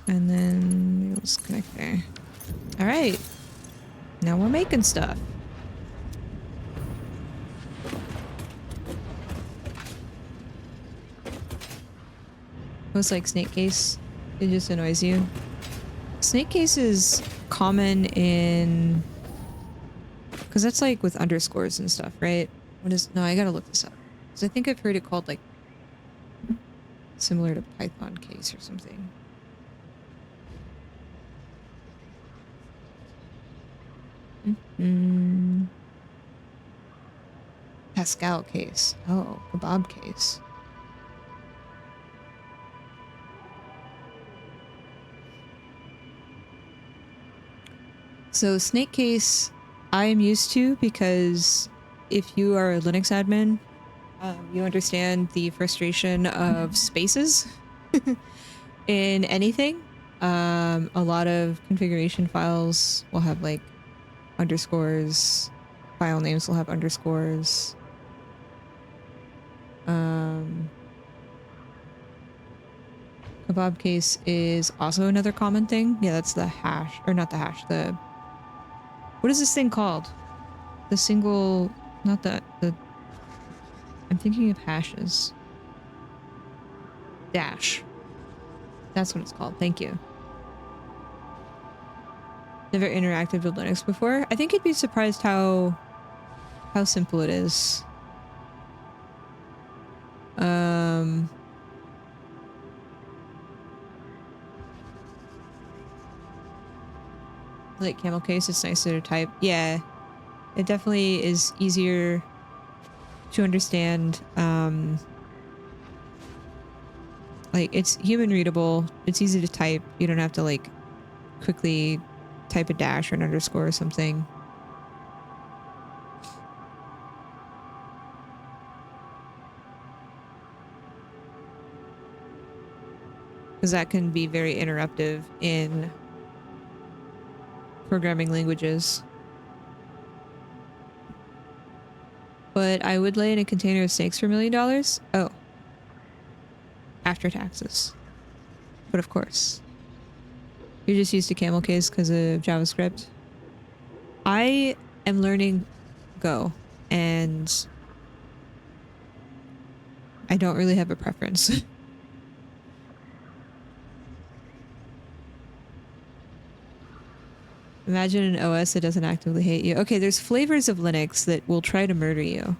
And then we'll just connect there. All right. Now we're making stuff. Most like snake case. It just annoys you. Snake case is common in... Because that's like with underscores and stuff, right? What is... No, I gotta look this up. Because I think I've heard it called like... similar to Python case or something. Pascal case. Oh, kebab case. So snake case I am used to because if you are a Linux admin, you understand the frustration of spaces in anything. A lot of configuration files will have like underscores. File names will have underscores. Kebab case is also another common thing. Yeah, that's the hash, or not the hash, the... What is this thing called? The single... Not the... I'm thinking of hashes. Dash. That's what it's called. Thank you. Never interacted with Linux before. I think you'd be surprised how simple it is. Like camel case, it's nicer to type. Yeah, it definitely is easier to understand. Like it's human readable. It's easy to type. You don't have to like quickly type a dash or an underscore or something. Because that can be very interruptive in programming languages. But I would lay in a container of snakes for $1 million. Oh. After taxes. But of course. You're just used to camel case because of JavaScript. I am learning Go, and I don't really have a preference. Imagine an OS that doesn't actively hate you. Okay, there's flavors of Linux that will try to murder you.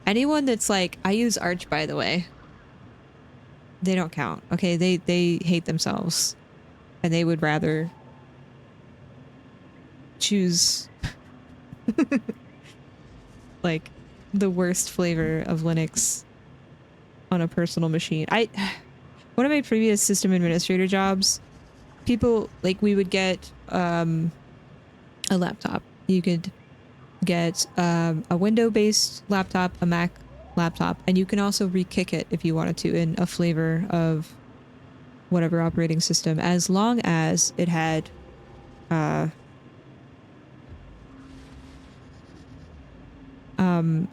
Anyone that's like, I use Arch, by the way. They don't count. Okay, they hate themselves. And they would rather choose like the worst flavor of Linux on a personal machine. One of my previous system administrator jobs, people, like, we would get a laptop. You could get a window-based laptop, a Mac laptop, and you can also re-kick it if you wanted to in a flavor of whatever operating system, as long as it had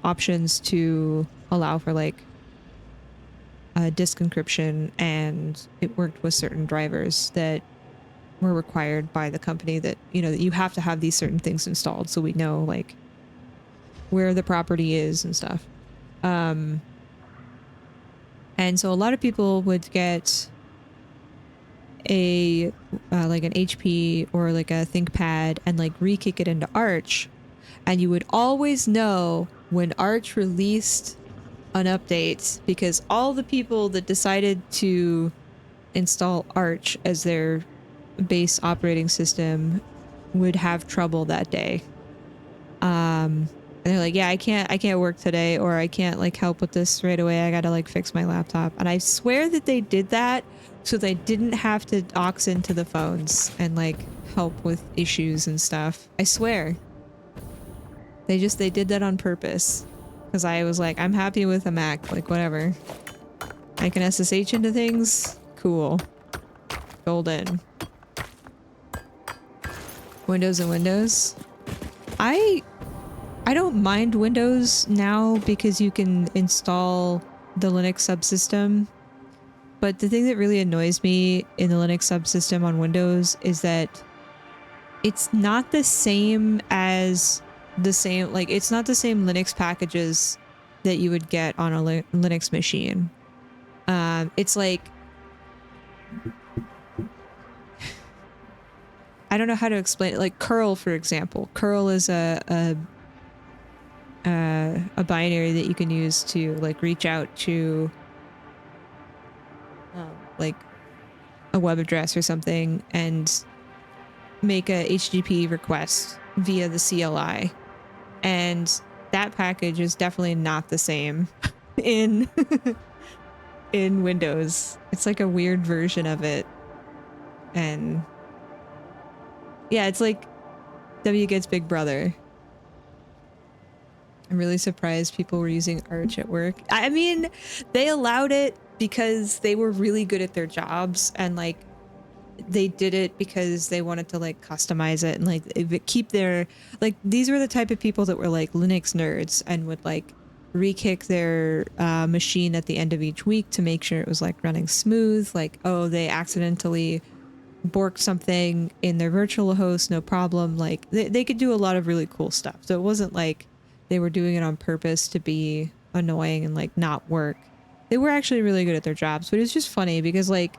options to allow for like disk encryption, and it worked with certain drivers that were required by the company, that, you know, that you have to have these certain things installed so we know like where the property is and stuff. And so a lot of people would get a like an HP or like a ThinkPad and like re-kick it into Arch, and you would always know when Arch released an update, because all the people that decided to install Arch as their base operating system would have trouble that day. And they're like, yeah, I can't work today, or I can't like help with this right away. I gotta like fix my laptop. And I swear that they did that so they didn't have to aux into the phones and like help with issues and stuff. I swear. They did that on purpose. Because I was like, I'm happy with a Mac, like whatever. I can SSH into things. Cool. Golden. Windows and Windows. I don't mind Windows now because you can install the Linux subsystem. But the thing that really annoys me in the Linux subsystem on Windows is that it's not the same as it's not the same Linux packages that you would get on a Linux machine. It's like, I don't know how to explain it. Like curl, for example. Curl is a binary that you can use to like reach out to like a web address or something and make a HTTP request via the CLI. And that package is definitely not the same in in Windows. It's like a weird version of it. And yeah, it's like W gets Big Brother. I'm really surprised people were using Arch at work. I mean, they allowed it because they were really good at their jobs, and like they did it because they wanted to like customize it and like keep their, like, these were the type of people that were like Linux nerds and would like re-kick their machine at the end of each week to make sure it was like running smooth. Like, oh, they accidentally borked something in their virtual host, no problem. Like they could do a lot of really cool stuff. So it wasn't like they were doing it on purpose to be annoying and like not work. They were actually really good at their jobs, but it's just funny because like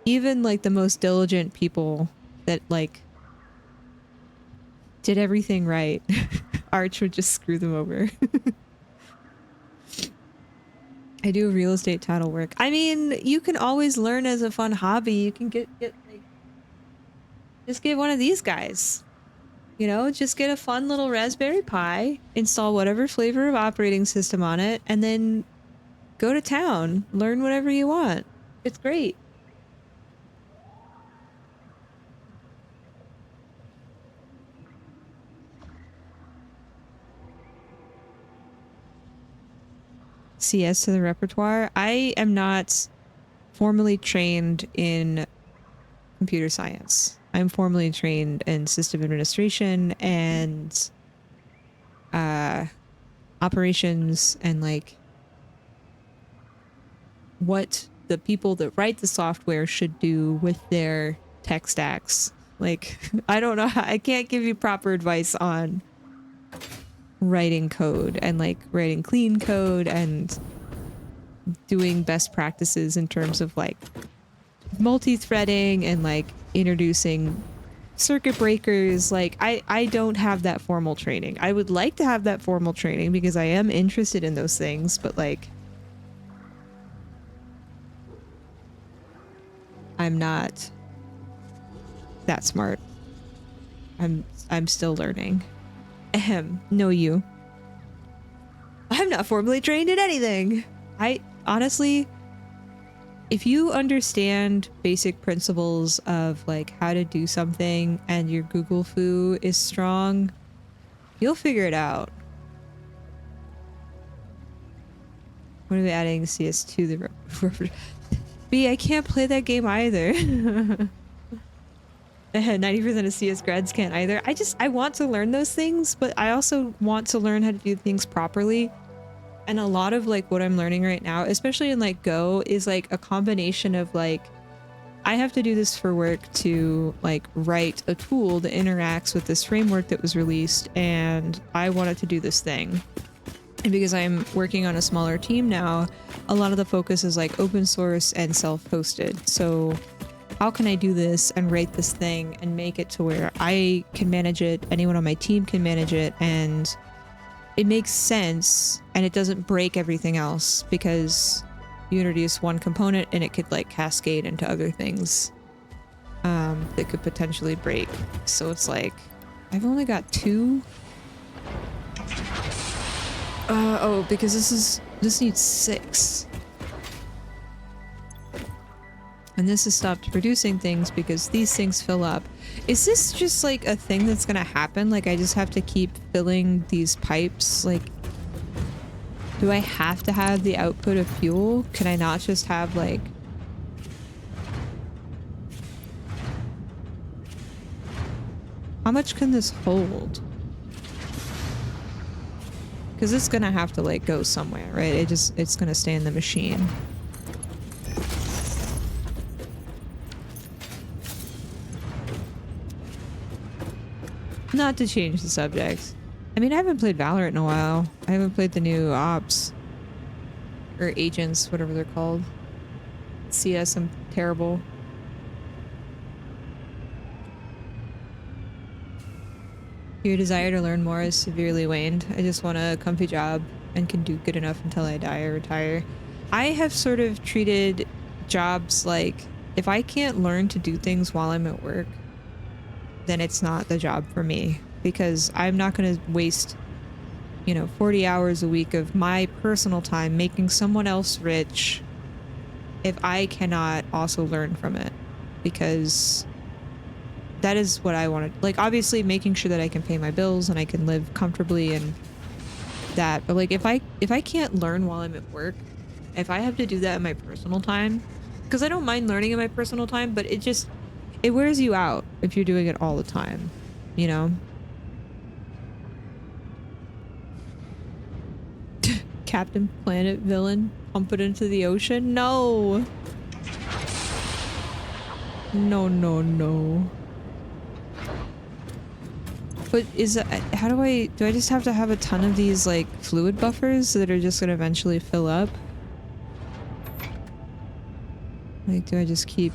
even like the most diligent people that like did everything right, Arch would just screw them over. I do real estate title work. I mean, you can always learn as a fun hobby. You can get like, just get one of these guys. You know, just get a fun little Raspberry Pi, install whatever flavor of operating system on it, and then go to town. Learn whatever you want. It's great. CS to the repertoire. I am not formally trained in computer science. I'm formally trained in system administration and operations and like what the people that write the software should do with their tech stacks. Like, I don't know I can't give you proper advice on writing code and like writing clean code and doing best practices in terms of like multi-threading and like introducing circuit breakers. Like I don't have that formal training. I would like to have that formal training because I am interested in those things, but like I'm not that smart. I'm still learning. Ahem. No, you. I'm not formally trained in anything. I honestly, if you understand basic principles of like how to do something and your Google foo is strong, you'll figure it out. What are we adding CS to the B, I can't play that game either. 90% of CS grads can't either. I want to learn those things, but I also want to learn how to do things properly. And a lot of like what I'm learning right now, especially in like Go, is like a combination of like, I have to do this for work to like write a tool that interacts with this framework that was released, and I wanted to do this thing. And because I'm working on a smaller team now, a lot of the focus is like open source and self-hosted. So how can I do this and write this thing and make it to where I can manage it, anyone on my team can manage it, and it makes sense and it doesn't break everything else, because you introduce one component and it could like cascade into other things that could potentially break. So it's like, I've only got 2. Oh, because this needs 6. And this has stopped producing things because these things fill up. Is this just like a thing that's gonna happen? Like I just have to keep filling these pipes? Like, do I have to have the output of fuel? Can I not just have like... How much can this hold? Because it's gonna have to like go somewhere, right? It's gonna stay in the machine. Not to change the subject. I mean, I haven't played Valorant in a while. I haven't played the new Ops. Or Agents, whatever they're called. CS, I'm terrible. Your desire to learn more is severely waned. I just want a comfy job and can do good enough until I die or retire. I have sort of treated jobs like, if I can't learn to do things while I'm at work, then it's not the job for me, because I'm not going to waste, 40 hours a week of my personal time making someone else rich if I cannot also learn from it, because that is what I wanted. Like, obviously making sure that I can pay my bills and I can live comfortably and that, but like if I can't learn while I'm at work, if I have to do that in my personal time, because I don't mind learning in my personal time, but it wears you out if you're doing it all the time, Captain Planet villain, pump it into the ocean? No! No, no, no. But how do I just have to have a ton of these like fluid buffers that are just gonna eventually fill up? Like, do I just keep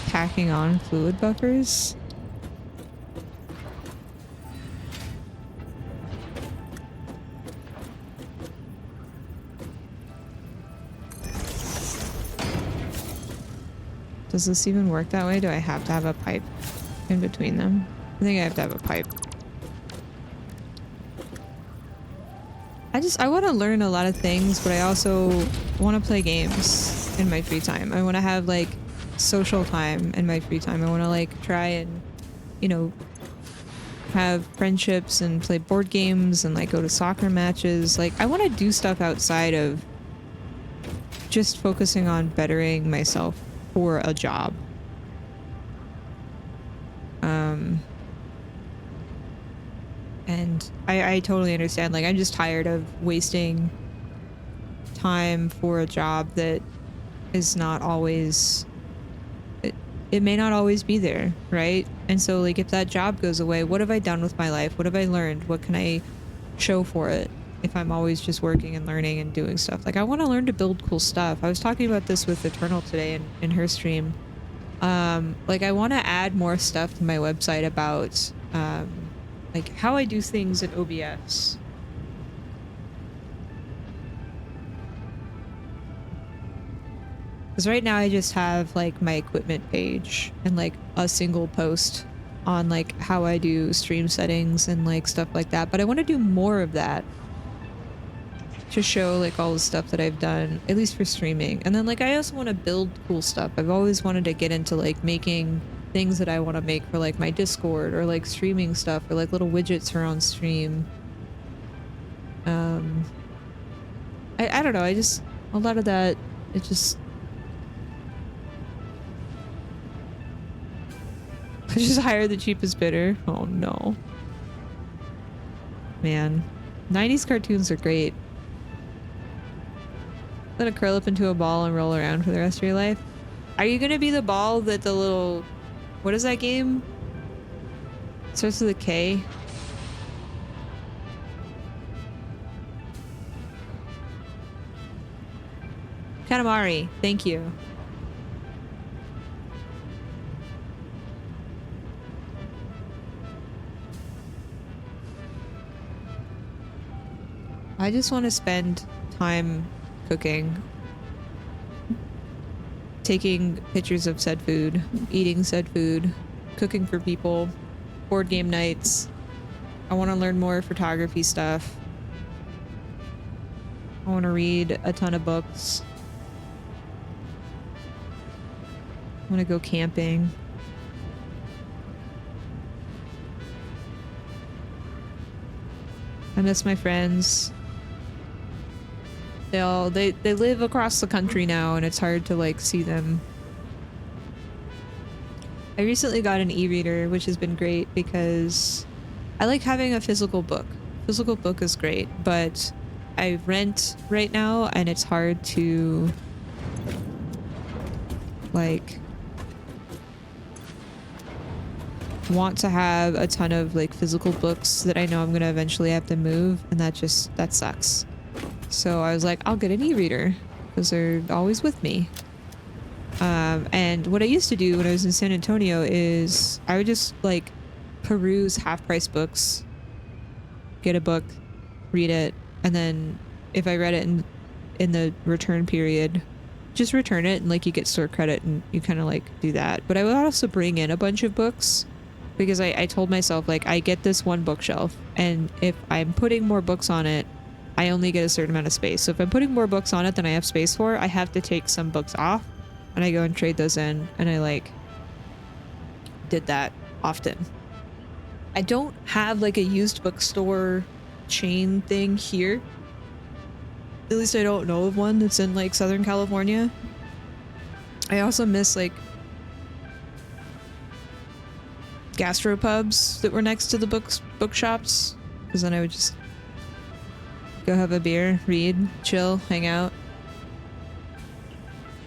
tacking on fluid buffers? Does this even work that way? Do I have to have a pipe in between them? I think I have to have a pipe. I want to learn a lot of things, but I also want to play games in my free time. I want to have like social time in my free time. I want to like try and, have friendships and play board games and like go to soccer matches. Like, I want to do stuff outside of just focusing on bettering myself for a job. And I totally understand. Like, I'm just tired of wasting time for a job that is not always, it may not always be there, right? And so like, if that job goes away, what have I done with my life? What have I learned? What can I show for it if I'm always just working and learning and doing stuff? Like, I want to learn to build cool stuff. I was talking about this with Eternal today in her stream. Like, I want to add more stuff to my website about like how I do things in OBS. Because right now I just have like my equipment page and like a single post on like how I do stream settings and like stuff like that. But I want to do more of that. to show like all the stuff that I've done, at least for streaming. And then like I also want to build cool stuff. I've always wanted to get into like making things that I want to make for like my Discord or like streaming stuff or like little widgets for on stream. I don't know, I just, a lot of that, it just, I just hire the cheapest bidder. Oh no. Man, 90s cartoons are great. Gonna curl up into a ball and roll around for the rest of your life. Are you gonna be the ball that the little, what is that game? It starts with a K. Katamari, thank you. I just want to spend time cooking, taking pictures of said food, eating said food, cooking for people, board game nights. I want to learn more photography stuff. I want to read a ton of books. I want to go camping. I miss my friends. They live across the country now and it's hard to like see them. I recently got an e-reader, which has been great because I like having a physical book. Physical book is great, but I rent right now and it's hard to like want to have a ton of like physical books that I know I'm gonna eventually have to move, and that sucks. So I was like, I'll get an e-reader because they're always with me. And what I used to do when I was in San Antonio is I would just like peruse half-price books, get a book, read it, and then if I read it in the return period, just return it, and like you get store credit and you kind of like do that. But I would also bring in a bunch of books because I told myself like I get this one bookshelf, and if I'm putting more books on it, I only get a certain amount of space. So if I'm putting more books on it than I have space for, I have to take some books off and I go and trade those in, and I like did that often. I don't have like a used bookstore chain thing here. At least I don't know of one that's in like Southern California. I also miss like gastropubs that were next to the bookshops, because then I would just go have a beer, read, chill, hang out.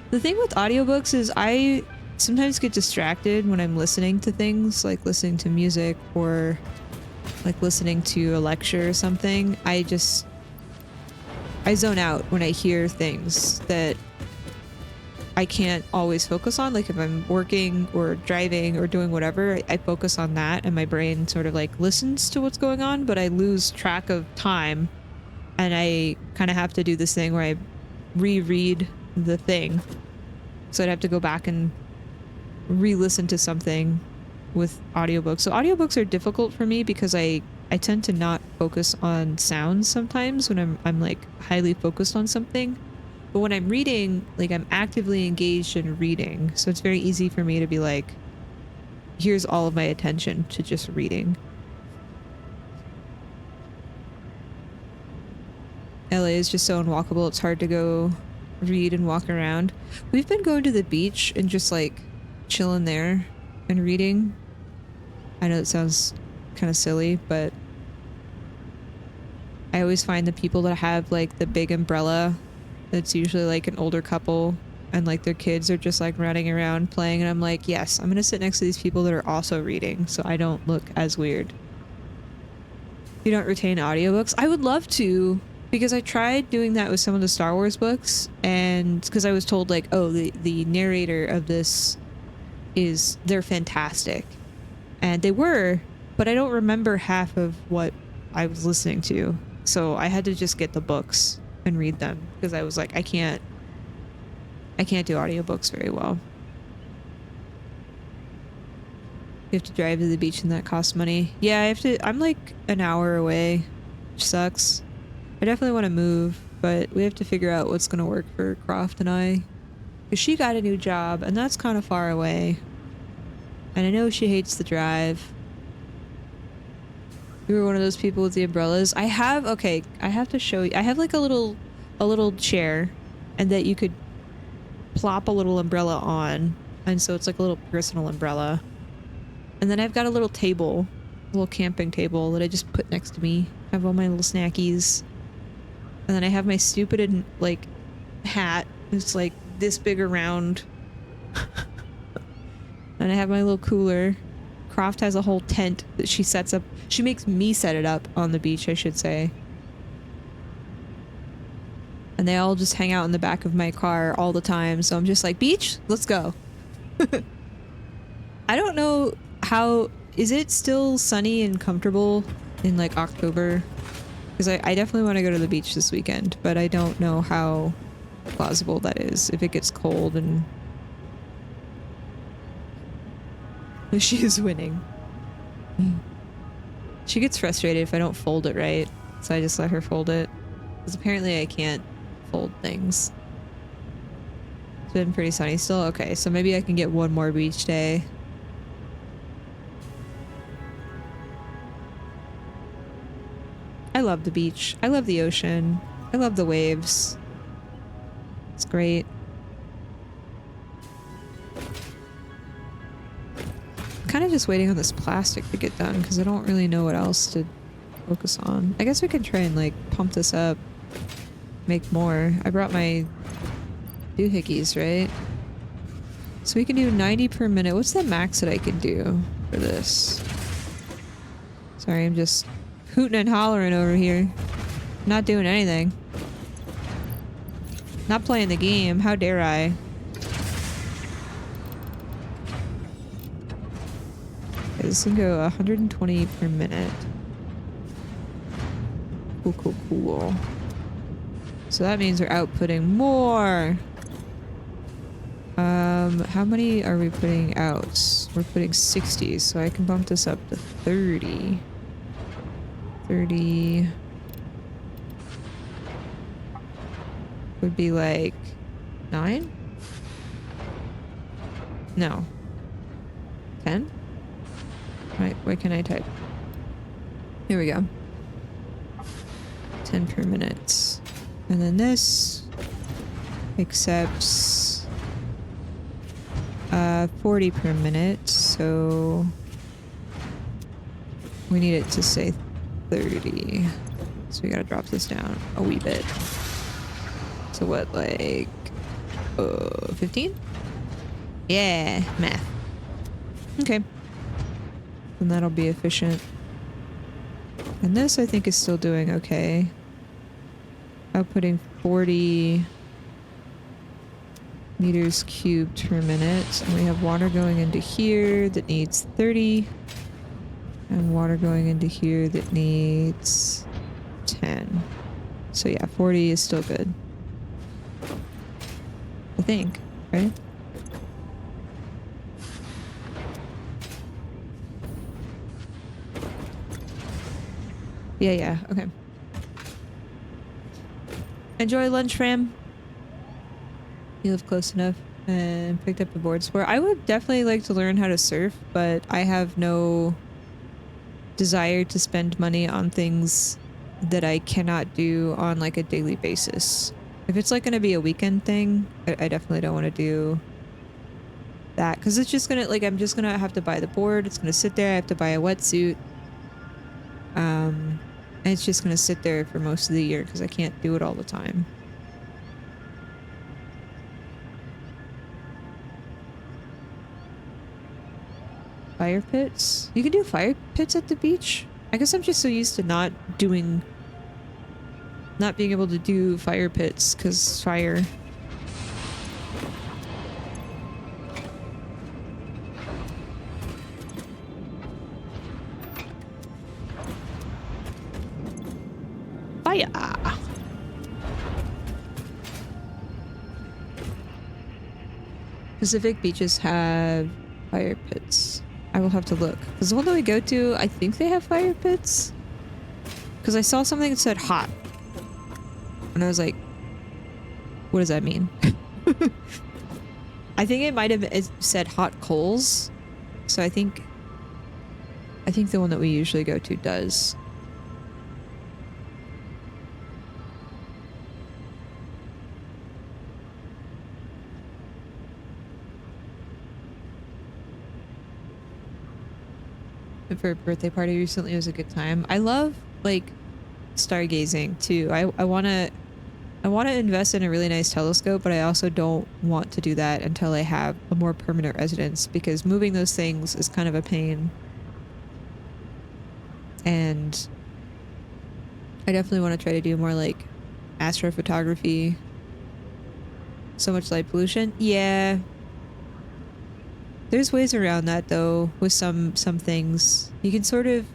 The thing with audiobooks is I sometimes get distracted when I'm listening to things, like listening to music or like listening to a lecture or something. I zone out when I hear things that I can't always focus on. Like if I'm working or driving or doing whatever, I focus on that and my brain sort of like listens to what's going on, but I lose track of time, and I kind of have to do this thing where I reread the thing. So I'd have to go back and re-listen to something with audiobooks. So audiobooks are difficult for me because I tend to not focus on sounds sometimes when I'm like highly focused on something. But when I'm reading, like I'm actively engaged in reading. So it's very easy for me to be like, here's all of my attention to just reading. LA is just so unwalkable. It's hard to go read and walk around. We've been going to the beach and just like chilling there and reading. I know it sounds kind of silly, but I always find the people that have like the big umbrella, it's usually like an older couple, and like their kids are just like running around playing, and I'm like, yes, I'm gonna sit next to these people that are also reading so I don't look as weird. You don't retain audiobooks? I would love to, because I tried doing that with some of the Star Wars books, and because I was told like, oh, the narrator of this they're fantastic, and they were, but I don't remember half of what I was listening to, so I had to just get the books and read them because I was like, I can't do audiobooks very well. You have to drive to the beach and that costs money. Yeah, I'm like an hour away, which sucks. I definitely want to move. but we have to figure out what's gonna work for Croft and I. Because she got a new job, and that's kind of far away. And I know she hates the drive. You were one of those people with the umbrellas. I have, okay, I have to show you. I have like a little chair, and that you could plop a little umbrella on. And so it's like a little personal umbrella. And then I've got a little table, a little camping table that I just put next to me. I have all my little snackies. And then I have my stupid, like, hat. It's like this big around. And I have my little cooler. Croft has a whole tent that she sets up. She makes me set it up on the beach, I should say. And they all just hang out in the back of my car all the time. So I'm just like, beach? Let's go. I don't know how... Is it still sunny and comfortable in like October? Because I definitely want to go to the beach this weekend, but I don't know how plausible that is. If it gets cold and... She is winning. She gets frustrated if I don't fold it right, so I just let her fold it. Because apparently I can't fold things. It's been pretty sunny still. Okay, so maybe I can get one more beach day. I love the beach. I love the ocean. I love the waves. It's great. Kind of just waiting on this plastic to get done because I don't really know what else to focus on. I guess we can try and like pump this up, make more. I brought my doohickeys, right? So we can do 90 per minute. What's the max that I can do for this? Sorry, I'm just hooting and hollering over here. Not doing anything. Not playing the game. How dare I? Okay, this can go 120 per minute. Cool, cool, cool. So that means we're outputting more. How many are we putting out? We're putting 60, so I can bump this up to 30. 30 would be like 9? No. 10? Why can't I type? Here we go. 10 per minute. And then this accepts 40 per minute, so we need it to say 30. So we gotta drop this down a wee bit. So what, like 15? Yeah, math. Okay. And that'll be efficient. And this I think is still doing okay. Outputting 40 meters cubed per minute. And we have water going into here that needs 30. And water going into here that needs 10. So yeah, 40 is still good. I think, right? Yeah, okay. Enjoy lunch, fam. You live close enough and picked up a board sport. I would definitely like to learn how to surf, but I have no desire to spend money on things that I cannot do on like a daily basis. If it's like going to be a weekend thing, I definitely don't want to do that because it's just gonna like I'm just gonna have to buy the board. It's gonna sit there. I have to buy a wetsuit. And it's just gonna sit there for most of the year because I can't do it all the time. Fire pits? You can do fire pits at the beach? I guess I'm just so used to not being able to do fire pits because fire. Fire! Pacific beaches have fire pits. I will have to look. Because the one that we go to, I think they have fire pits. Because I saw something that said hot. And I was like, what does that mean? I think it might have said hot coals. So I think the one that we usually go to does. For a birthday party recently, it was a good time. I love like stargazing too. I want to invest in a really nice telescope, but I also don't want to do that until I have a more permanent residence, because moving those things is kind of a pain. And I definitely want to try to do more like astrophotography. So much light pollution. Yeah. There's ways around that though with some things. You can sort of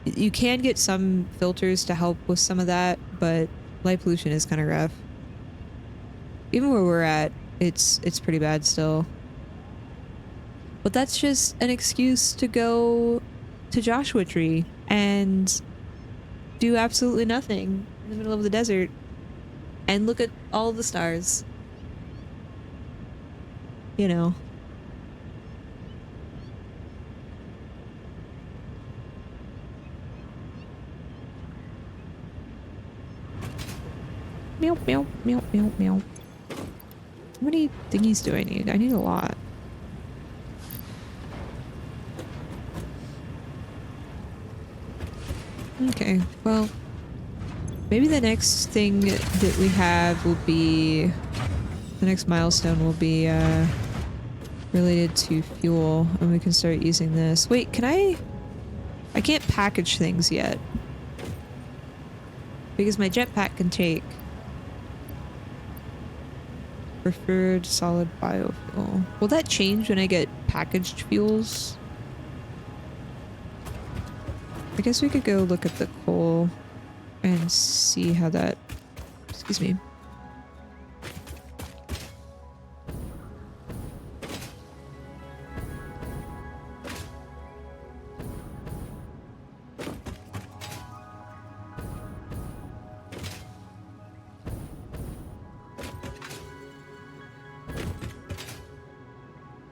you can get some filters to help with some of that, but light pollution is kind of rough. Even where we're at, it's pretty bad still. But that's just an excuse to go to Joshua Tree and do absolutely nothing in the middle of the desert and look at all the stars. You know. Meow, meow, meow, meow, meow. How many thingies do I need? I need a lot. Okay, well, maybe the next thing that we have will be... The next milestone will be, related to fuel, and we can start using this. Wait, can I can't package things yet. Because my jetpack can take... Preferred solid biofuel. Will that change when I get packaged fuels? I guess we could go look at the coal and see how that... Excuse me.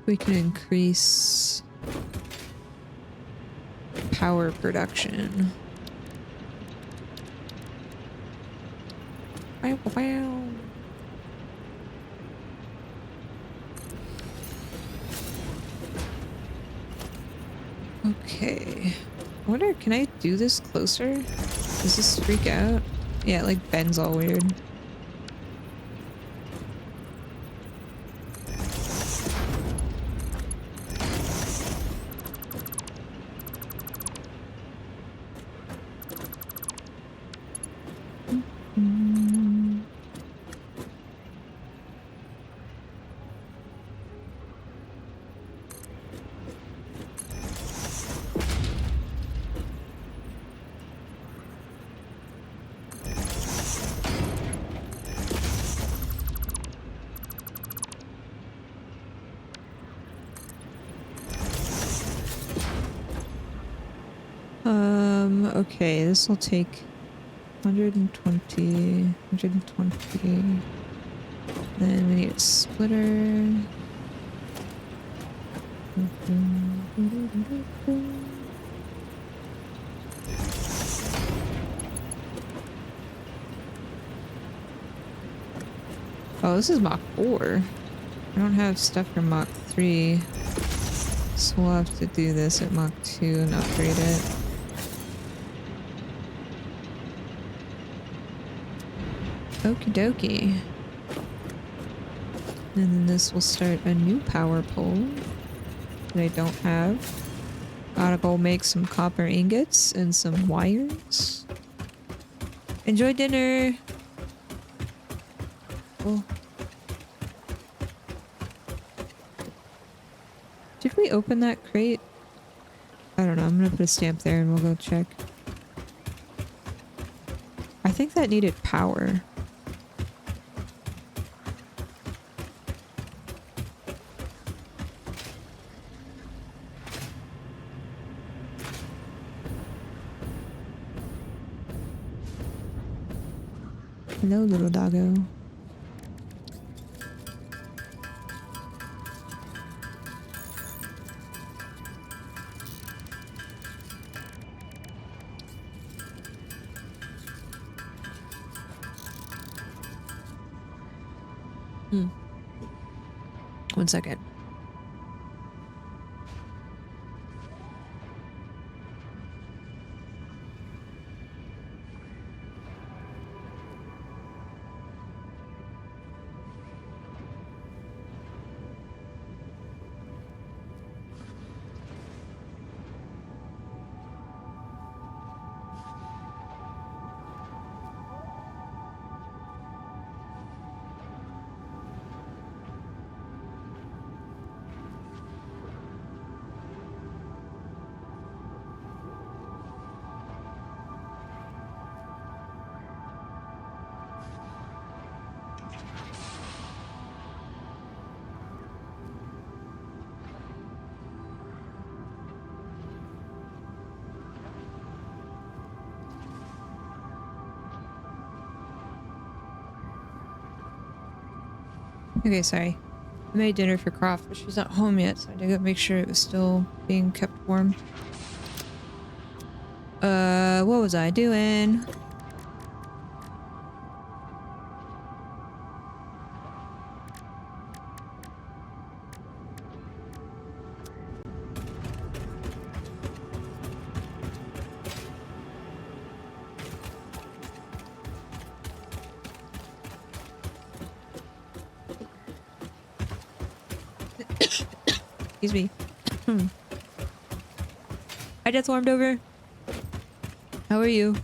We can increase power production. Wow, wow. Okay. I wonder, can I do this closer? Does this freak out? Yeah, it like bends all weird. Okay, this will take 120, 120. Then we need a splitter. Oh, this is Mach 4. I don't have stuff for Mach 3. So we'll have to do this at Mach 2 and upgrade it. Okie dokie. And then this will start a new power pole that I don't have. Gotta go make some copper ingots and some wires. Enjoy dinner! Oh. Did we open that crate? I don't know. I'm gonna put a stamp there and we'll go check. I think that needed power. Hello, little doggo. Hmm. 1 second. Okay, sorry. I made dinner for Croft, but she's not home yet, so I had to go make sure it was still being kept warm. What was I doing? Excuse me. Hi, Death Warmed Over. How are you?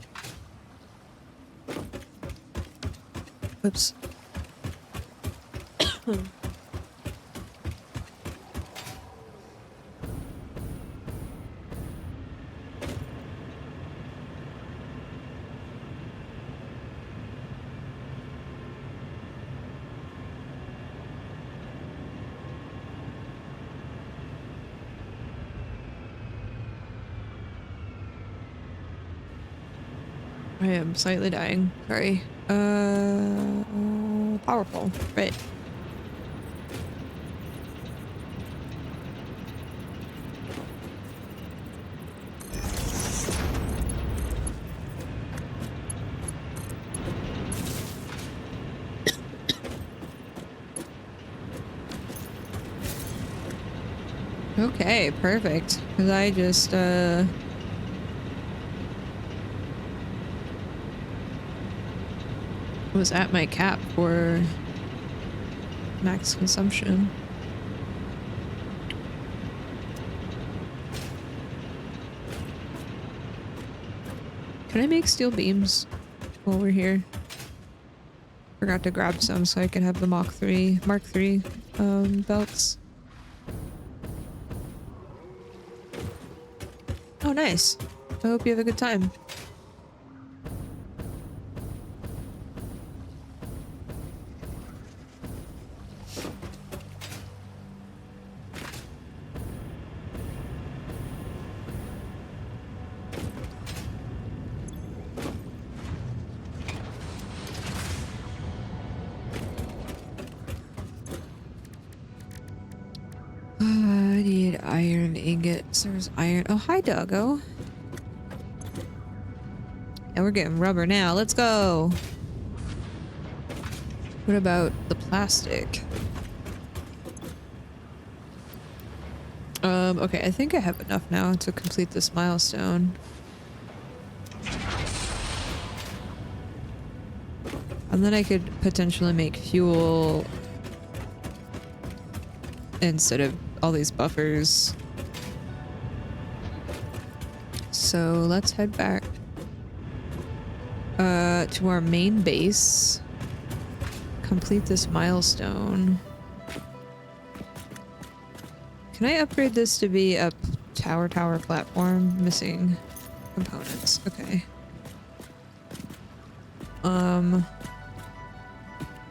Oops. I am slightly dying. Sorry. Powerful. Right. Okay, perfect. Because I just, was at my cap for max consumption. Can I make steel beams while we're here? Forgot to grab some so I can have the Mark 3 belts. Oh, nice. I hope you have a good time. I need iron ingots. There's iron. Oh, hi, doggo. And we're getting rubber now. Let's go. What about the plastic? Okay, I think I have enough now to complete this milestone. And then I could potentially make fuel instead of all these buffers. So let's head back to our main base. Complete this milestone. Can I upgrade this to be a tower platform? Missing components. Okay.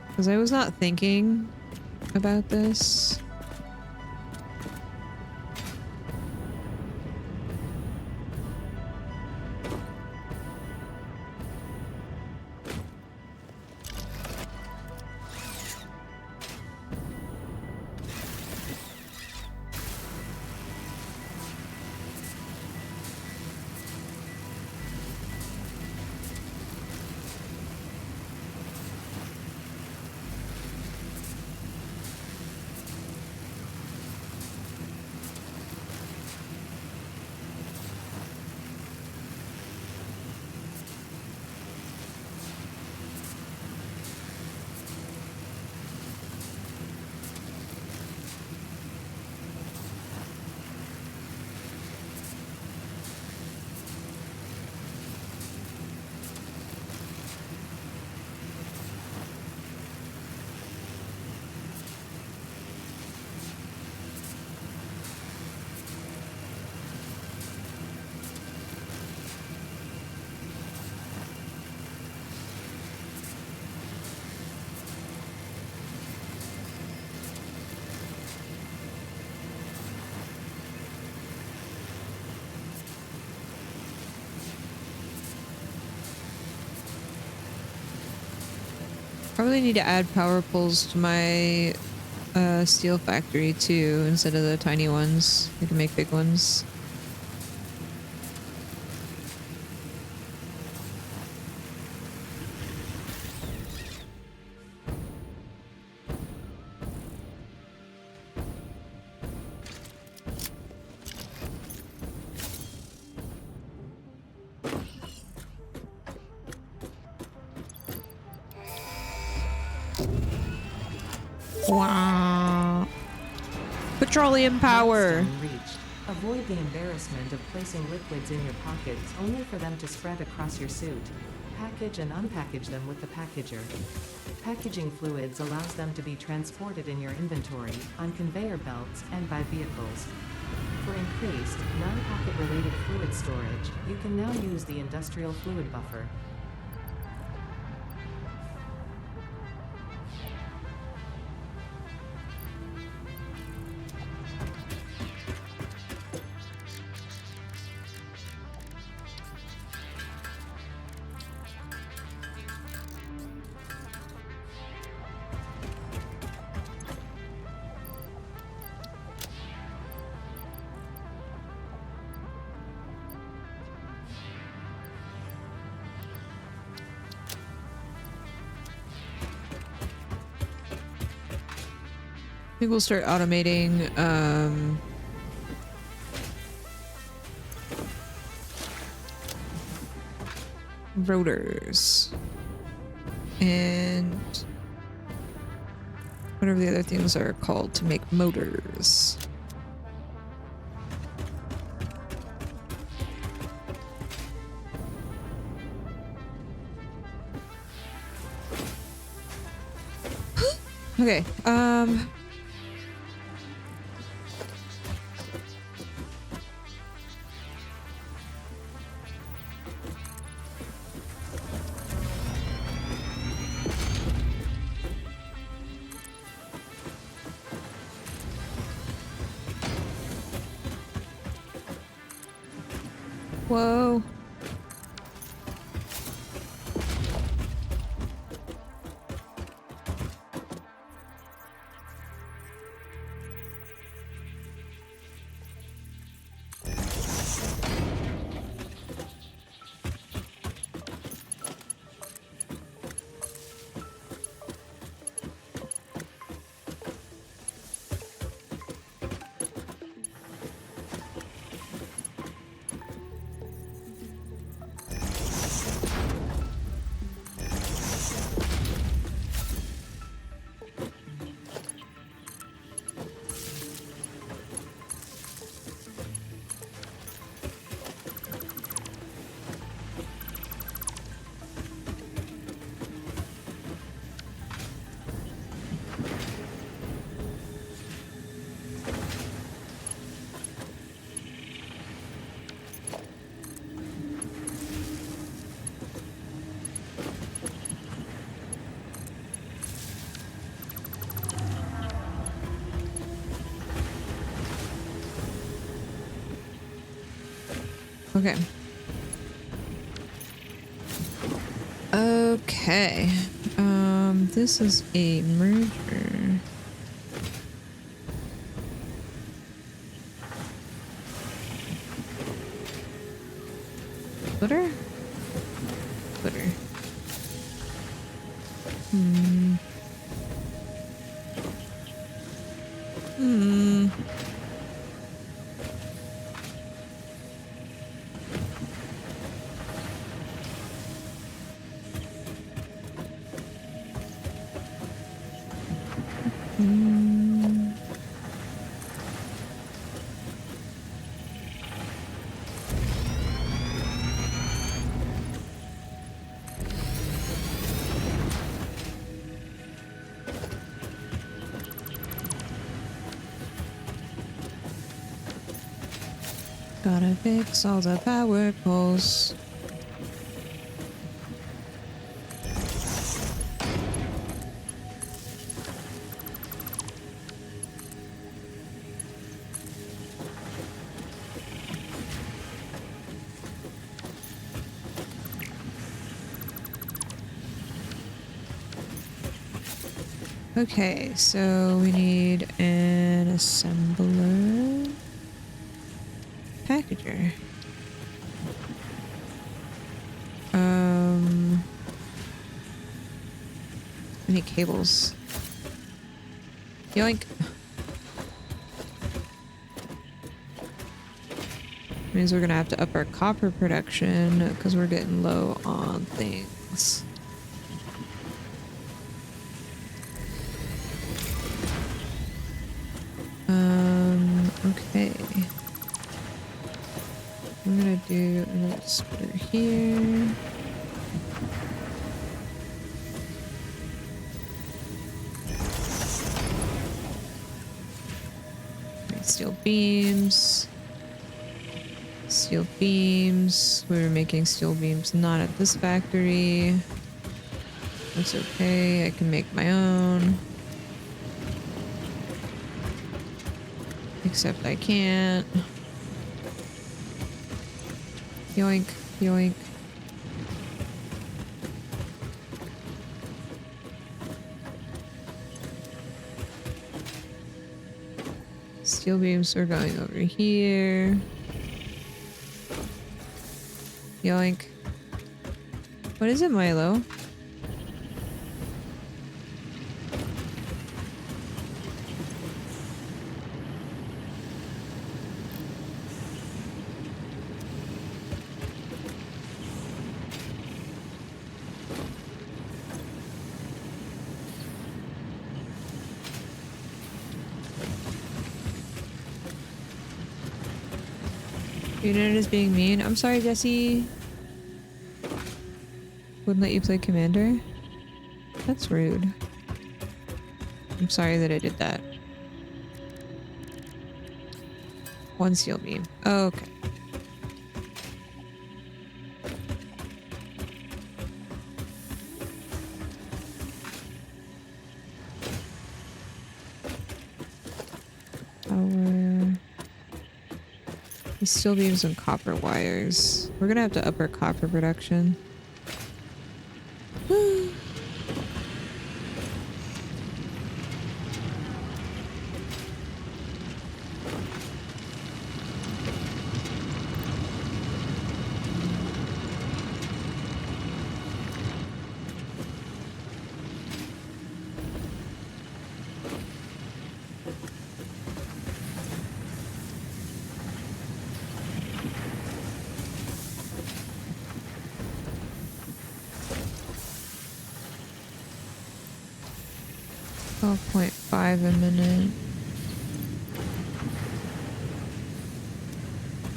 Because I was not thinking about this. Probably need to add power poles to my steel factory too, instead of the tiny ones. I can make big ones. Wow. Petroleum power. Milestone reached. Avoid the embarrassment of placing liquids in your pockets only for them to spread across your suit. Package and unpackage them with the packager. Packaging fluids allows them to be transported in your inventory, on conveyor belts, and by vehicles. For increased, non-packet related fluid storage, you can now use the industrial fluid buffer. I think we'll start automating rotors and whatever the other things are called to make motors. Okay, whoa. Okay. Okay. This is a merger. Footer? Footer. Hmm. Gotta fix all the power poles. Okay, so we need an assembler. Packager. I need cables. Yoink. Means we're gonna have to up our copper production because we're getting low on things. Okay. I'm gonna do another splitter here. Make steel beams. Steel beams. We were making steel beams not at this factory. That's okay. I can make my own. Except I can't. Yoink, yoink. Steel beams are going over here. Yoink. What is it, Milo? Unit is being mean. I'm sorry, Jesse. Wouldn't let you play commander? That's rude. I'm sorry that I did that. One steel beam. Oh, okay. Power. These steel beams and copper wires. We're gonna have to up our copper production. Woo. .5 a minute.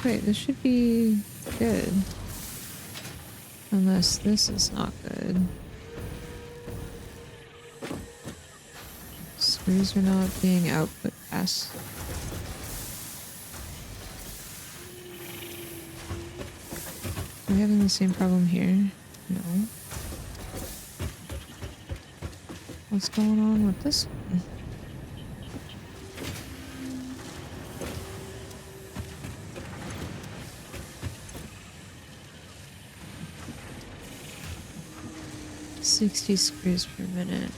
Wait, this should be good. Unless this is not good. Screws are not being output fast. Are we having the same problem here? No. What's going on with this one? $60 screws per minute.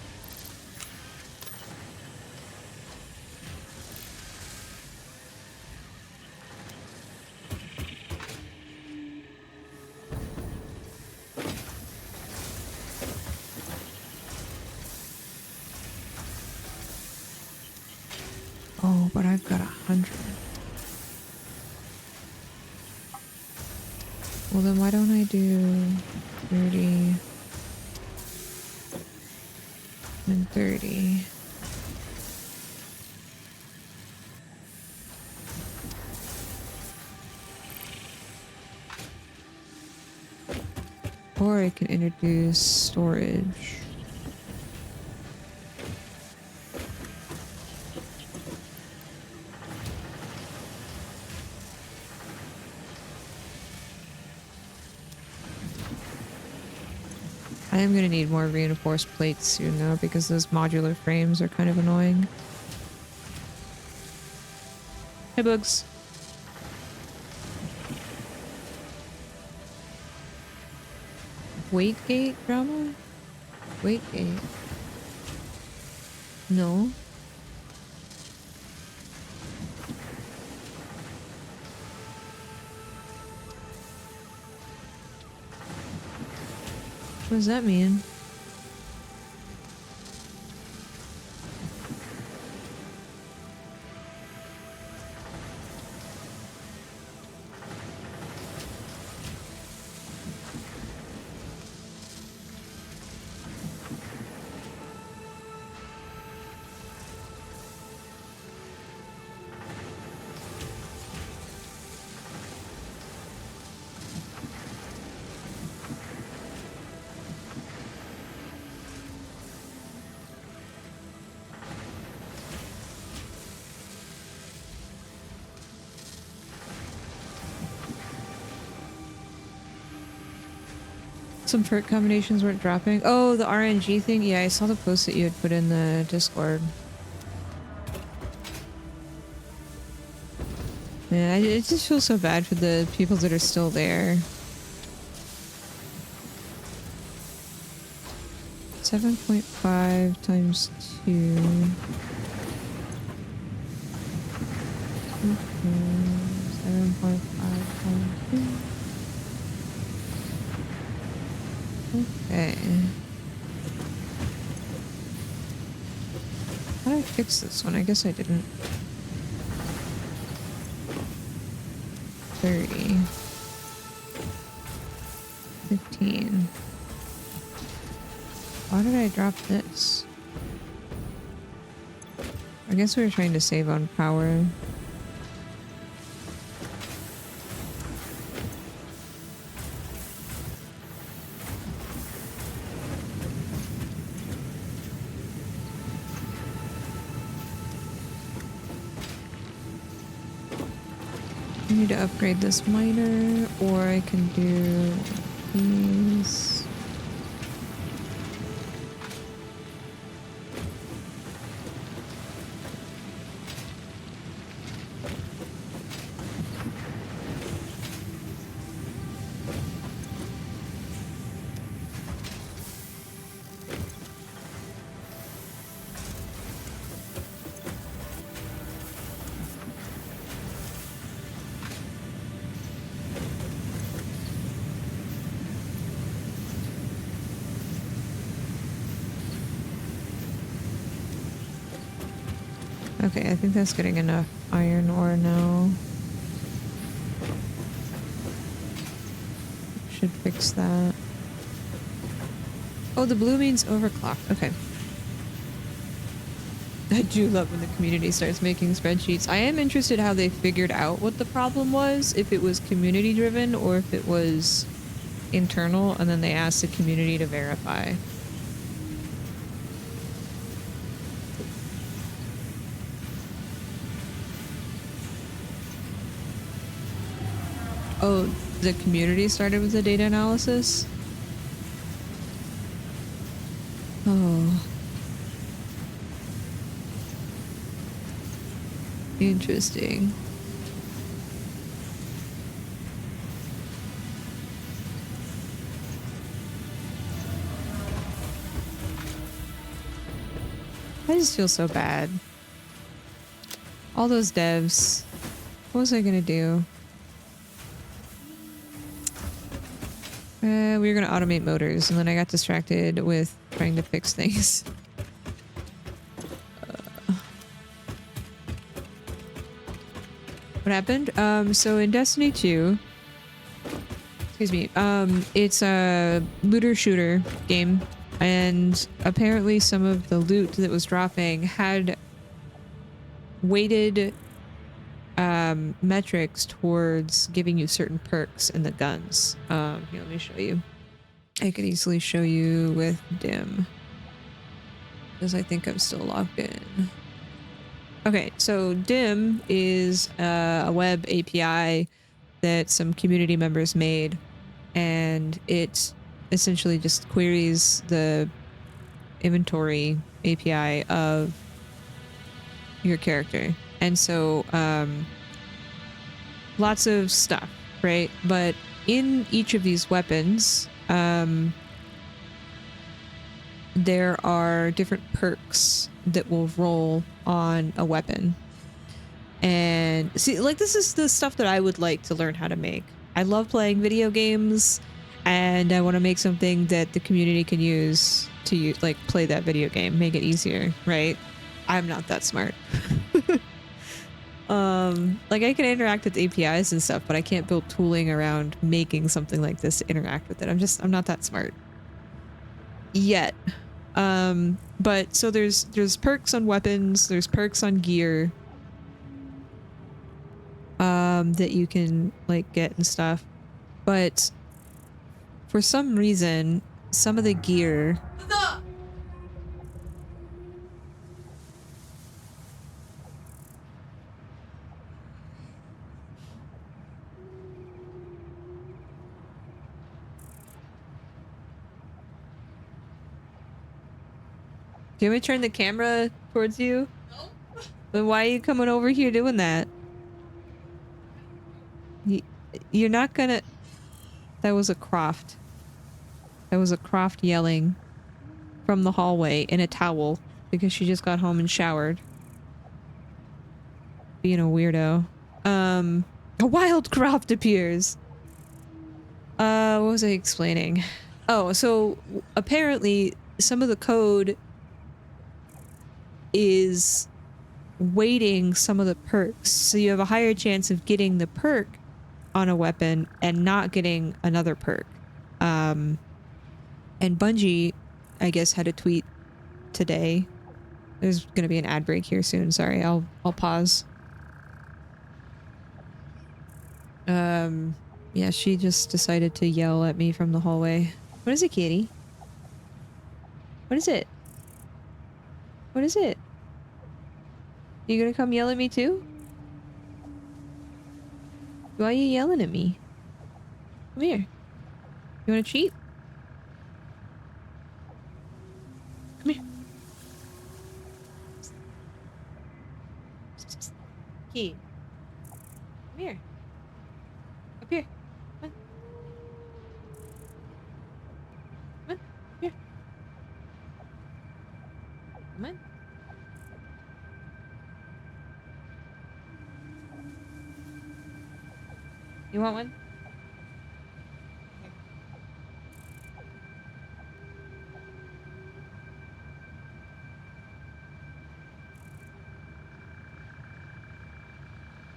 Oh, but I've got 100. Well, then why don't I do 30 and 30? Or I can introduce storage. I am going to need more reinforced plates soon though, because those modular frames are kind of annoying. Hey bugs. Weight gate drama? Weight gate. No. What does that mean? Some perk combinations weren't dropping. Oh, the RNG thing? Yeah, I saw the post that you had put in the Discord. Yeah, it just feels so bad for the people that are still there. 7.5 times 2. 7.5 times 2. Okay. How do I fix this one? I guess I didn't. 30. 15. Why did I drop this? I guess we were trying to save on power. I need to upgrade this miner, or I can do these. Okay, I think that's getting enough iron ore now. Should fix that. Oh, the blue means overclocked. Okay. I do love when the community starts making spreadsheets. I am interested how they figured out what the problem was, if it was community driven or if it was internal, and then they asked the community to verify. Oh, the community started with the data analysis? Oh. Interesting. I just feel so bad. All those devs. What was I gonna do? We were gonna automate motors, and then I got distracted with trying to fix things. What happened? So in Destiny 2, excuse me, it's a looter shooter game, and apparently some of the loot that was dropping had weighted metrics towards giving you certain perks in the guns. Here, let me show you. I could easily show you with dim, because I think I'm still logged in. Okay, so dim is a web API that some community members made, and it essentially just queries the inventory API of your character. And so lots of stuff, right? But in each of these weapons, there are different perks that will roll on a weapon. And see, like, this is the stuff that I would like to learn how to make. I love playing video games, and I want to make something that the community can use to like play that video game, make it easier, right? I'm not that smart. Like, I can interact with APIs and stuff, but I can't build tooling around making something like this to interact with it. I'm not that smart yet. But so there's perks on weapons, there's perks on gear, that you can like get and stuff. But for some reason, some of the gear Can we turn the camera towards you? No. Then why are you coming over here doing that? You're not gonna... That was a Croft. That was a Croft yelling from the hallway in a towel because she just got home and showered. Being a weirdo. A wild Croft appears. What was I explaining? Oh, so apparently some of the code is weighting some of the perks, so you have a higher chance of getting the perk on a weapon and not getting another perk. And Bungie, I guess, had a tweet today. There's gonna be an ad break here soon. Sorry, I'll pause. Yeah, she just decided to yell at me from the hallway. What is it, kitty? What is it? What is it? You gonna come yell at me too? Why are you yelling at me? Come here. You wanna cheat? Come here. Key. Come here. Up here. Come on. Come on. Here. Come on. You want one?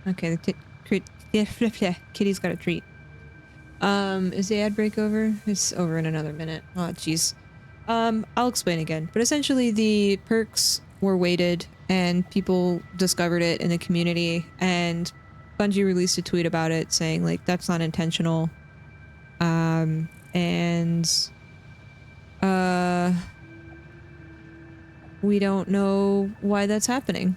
Okay, the kitty's got a treat. Is the ad break over? It's over in another minute. Oh, jeez. I'll explain again. But essentially, the perks were weighted, and people discovered it in the community, and Bungie released a tweet about it saying, like, that's not intentional. We don't know why that's happening.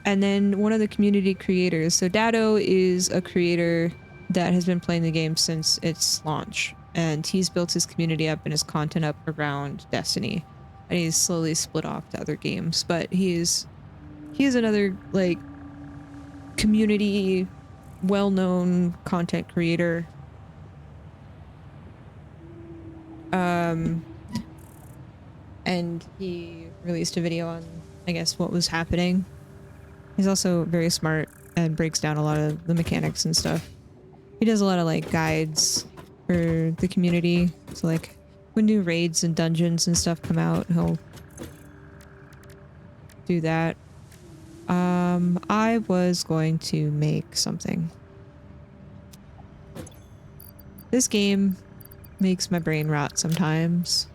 And then one of the community creators, so Dado is a creator that has been playing the game since its launch, and he's built his community up and his content up around Destiny, and he's slowly split off to other games, but he is another, like, community well-known content creator. And he released a video on, I guess, what was happening. He's also very smart and breaks down a lot of the mechanics and stuff. He does a lot of, like, guides for the community. So, like, when new raids and dungeons and stuff come out, he'll do that. I was going to make something. This game makes my brain rot sometimes.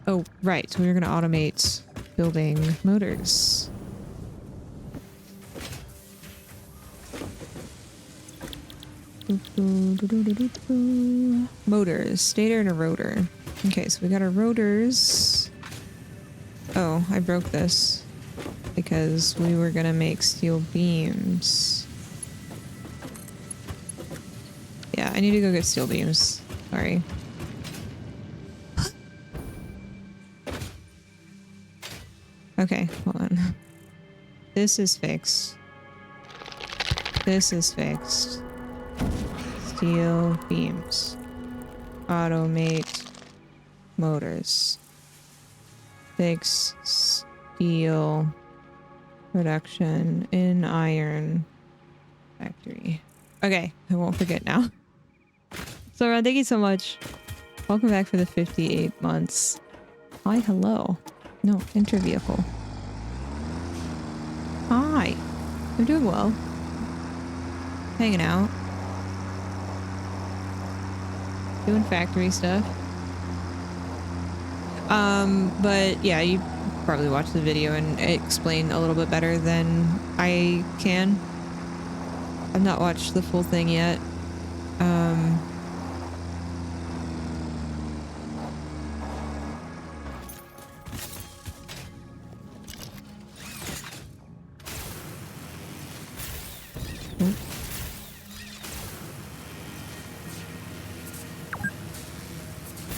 Oh, right. So we're going to automate building motors. Motors. Stator and a rotor. Okay, so we got our rotors. Oh, I broke this because we were gonna make steel beams. Yeah, I need to go get steel beams. Sorry. Okay, hold on. This is fixed. This is fixed. Steel beams. automate motors. Fix steel production in iron factory. Okay, I won't forget now. So thank you so much. Welcome back for the 58 months. Hi, hello. No, enter vehicle. Hi. I'm doing well. Hanging out. Doing factory stuff. But yeah, you probably watch the video and explain a little bit better than I can. I've not watched the full thing yet.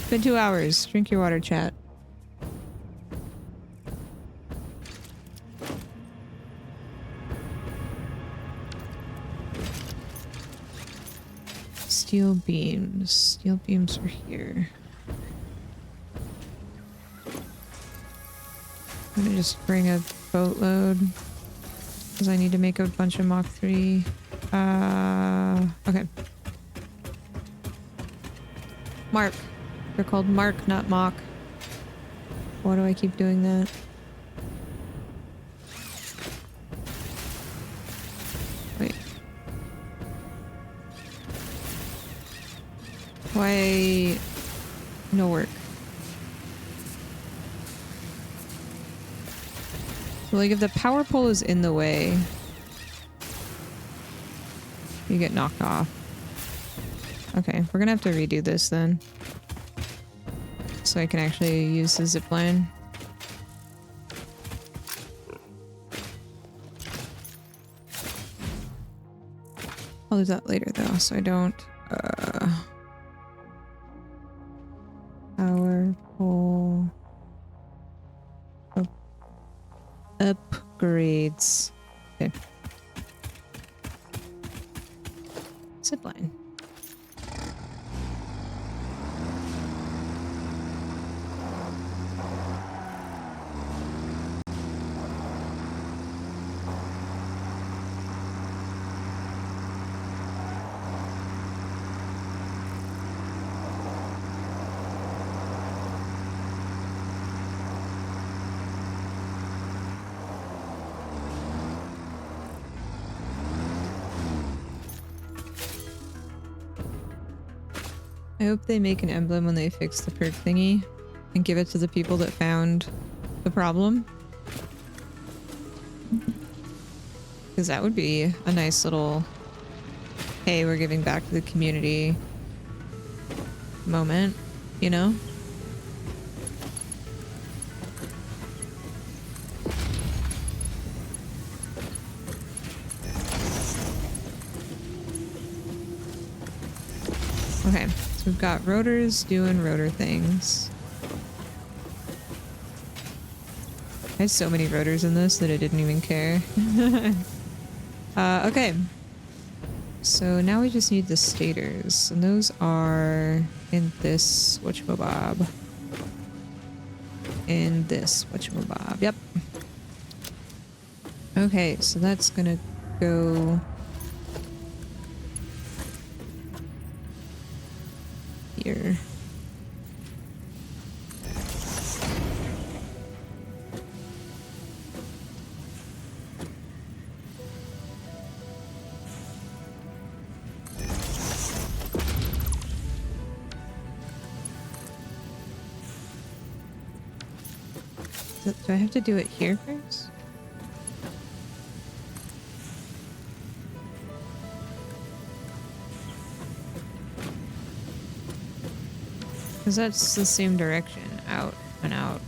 It's been 2 hours. Drink your water, chat. Steel beams. Steel beams are here. I'm gonna just bring a boatload because I need to make a bunch of Mach 3. Okay. Mark. They're called Mark, not Mach. Why do I keep doing that? Wait. Why no work? Like, if the power pole is in the way, you get knocked off. Okay, we're gonna have to redo this then. So I can actually use the zipline. I'll do that later though, so I don't power pole upgrades. Okay. Zipline. I hope they make an emblem when they fix the perk thingy and give it to the people that found the problem. Because that would be a nice little, hey, we're giving back to the community moment, you know? Okay. So we've got rotors doing rotor things. I had so many rotors in this that I didn't even care. Okay. So now we just need the stators. And those are in this whatchamabob. In this whatchamabob. Yep. Okay, so that's gonna go here. Do I have to do it here first? Because that's the same direction, out and out.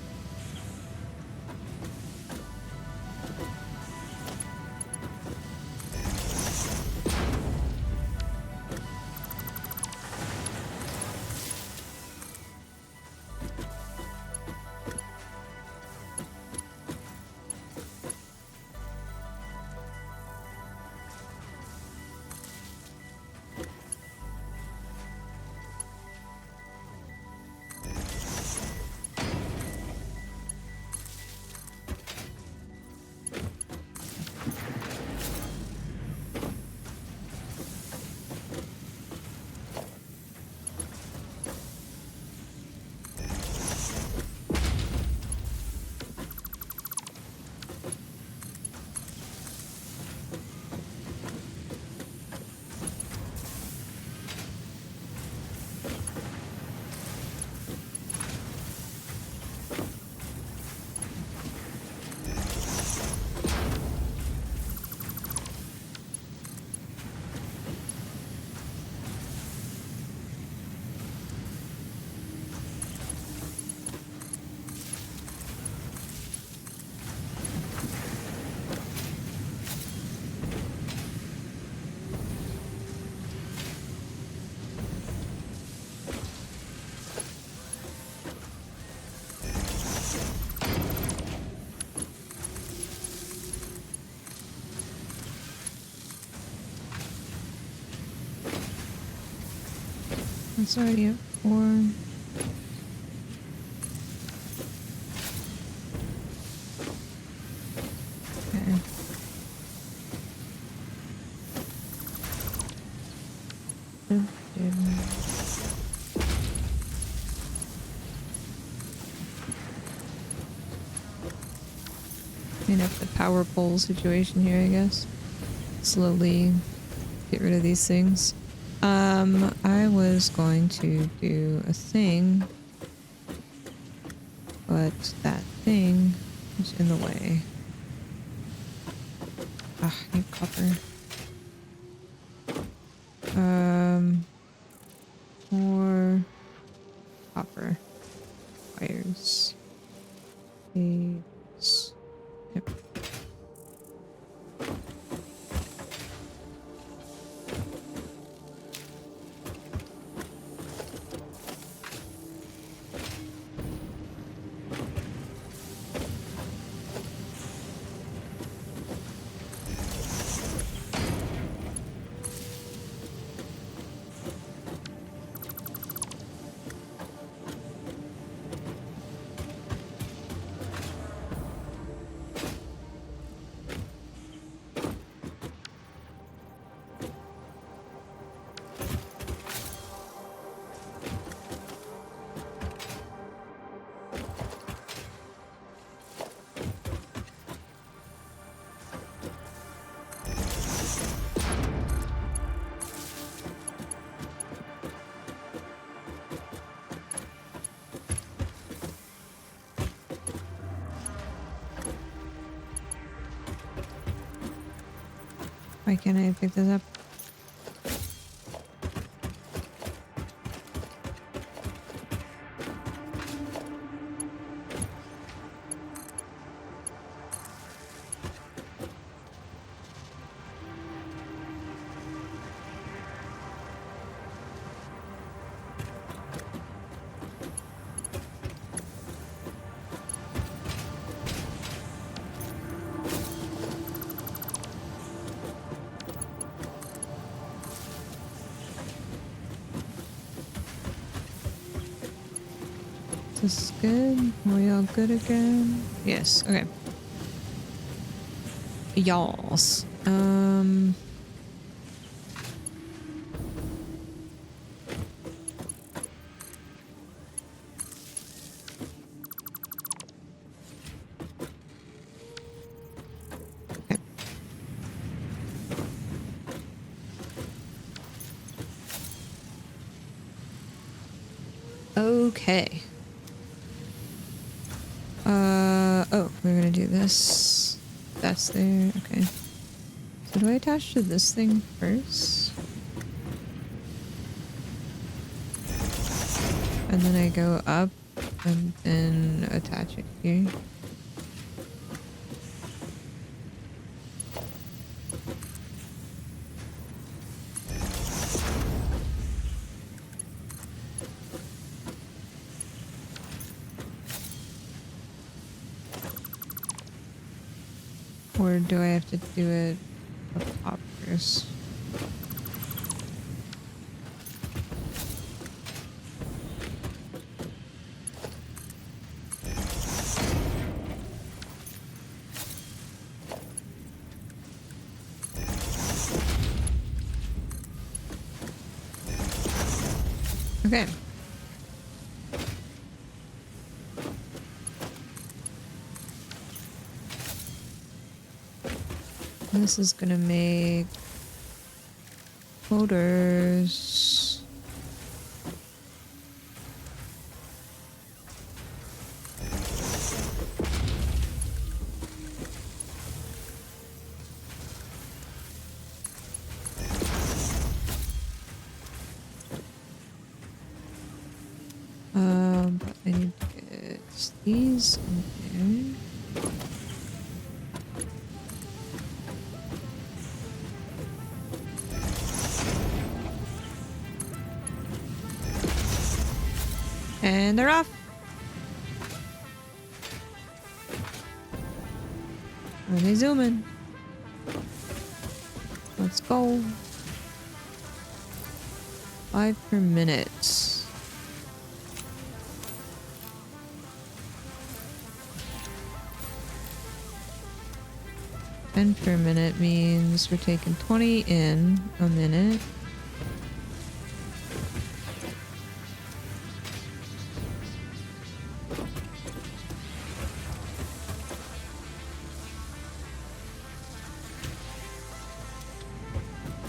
It's already at 4. Okay. Clean up the power pole situation here, I guess. Slowly get rid of these things. I was going to do a thing, but that thing is in the way. Ah, I need copper. More copper wires. Cables. Yep. Why can't I pick this up? This is good. Are we all good again? Yes. Okay. Y'alls. Okay. Okay. Oh, we're gonna do this. That's there. Okay. So do I attach to this thing first? And then I go up and then attach it here. Or do I have to do it up top first? Okay. This is gonna make motors. But I need to get these in there. And they're off. Are they zooming? Let's go. 5 per minute. 10 per minute means we're taking 20 in a minute.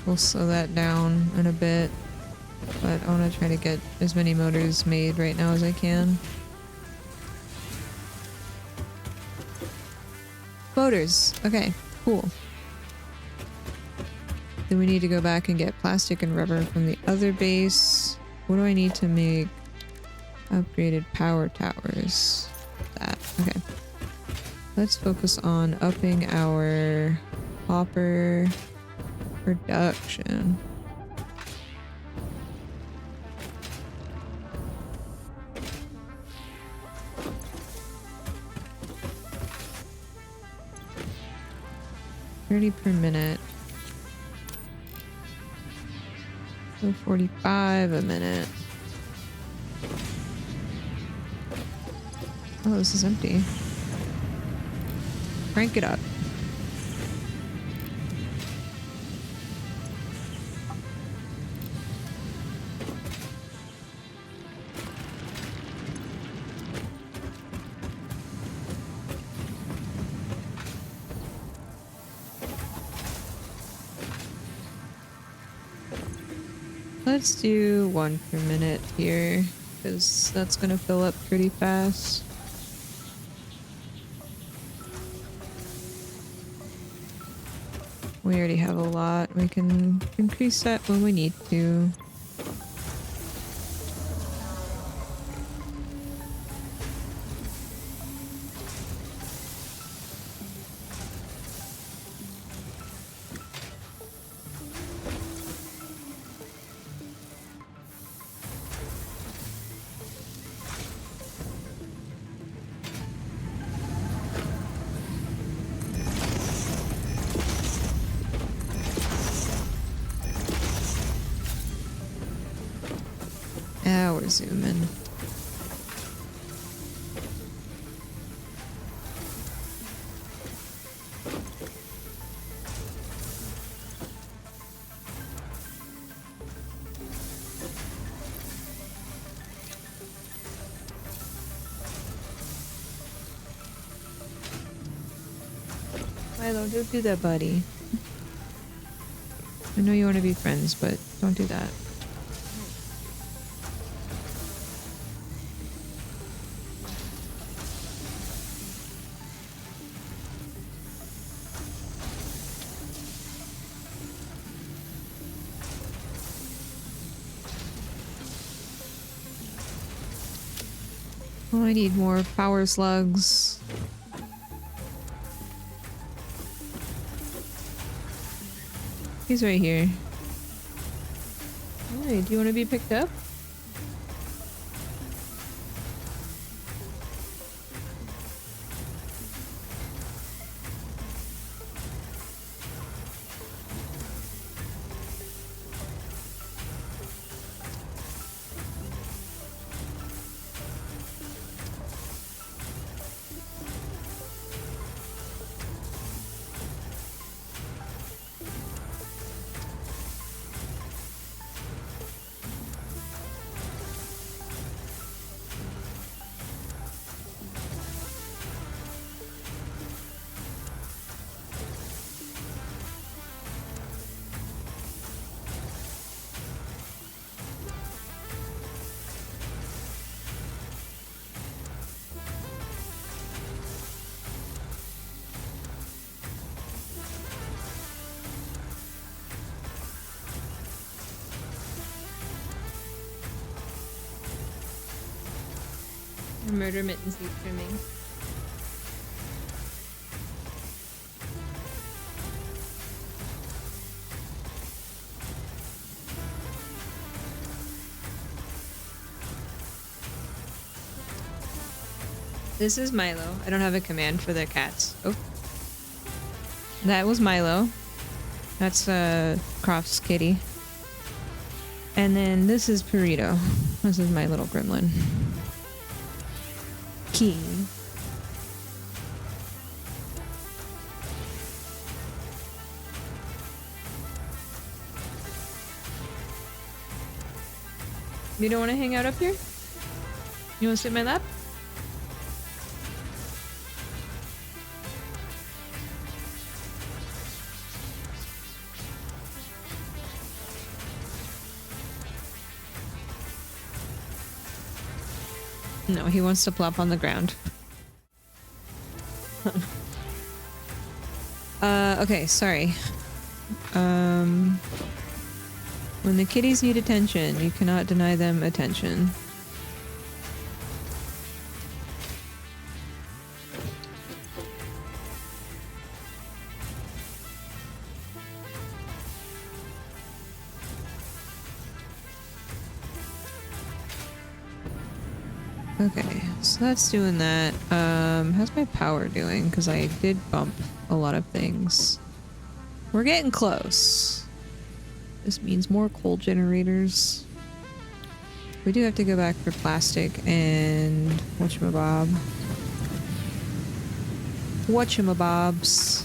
We'll slow that down in a bit, but I want to try to get as many motors made right now as I can. Motors! Okay, cool. Then we need to go back and get plastic and rubber from the other base. What do I need to make upgraded power towers? That. Okay. Let's focus on upping our copper production. $30 per minute. So 45 a minute. Oh, this is empty. Crank it up. Let's do 1 per minute here, because that's gonna fill up pretty fast. We already have a lot. We can increase that when we need to. Ah, we're zooming. Milo, don't do that, buddy. I know you want to be friends, but don't do that. Oh, I need more power slugs. He's right here. Hey, do you want to be picked up? Murder mittens need trimming. This is Milo. I don't have a command for the cats. Oh. That was Milo. That's Croft's kitty. And then this is Burrito. This is my little gremlin. Key. You don't want to hang out up here? You want to sit in my lap? No, he wants to plop on the ground. Okay, sorry. When the kitties need attention, you cannot deny them attention. Okay, so that's doing that. How's my power doing? Because I did bump a lot of things. We're getting close. This means more coal generators. We do have to go back for plastic and whatchamabob. Whatchamabobs.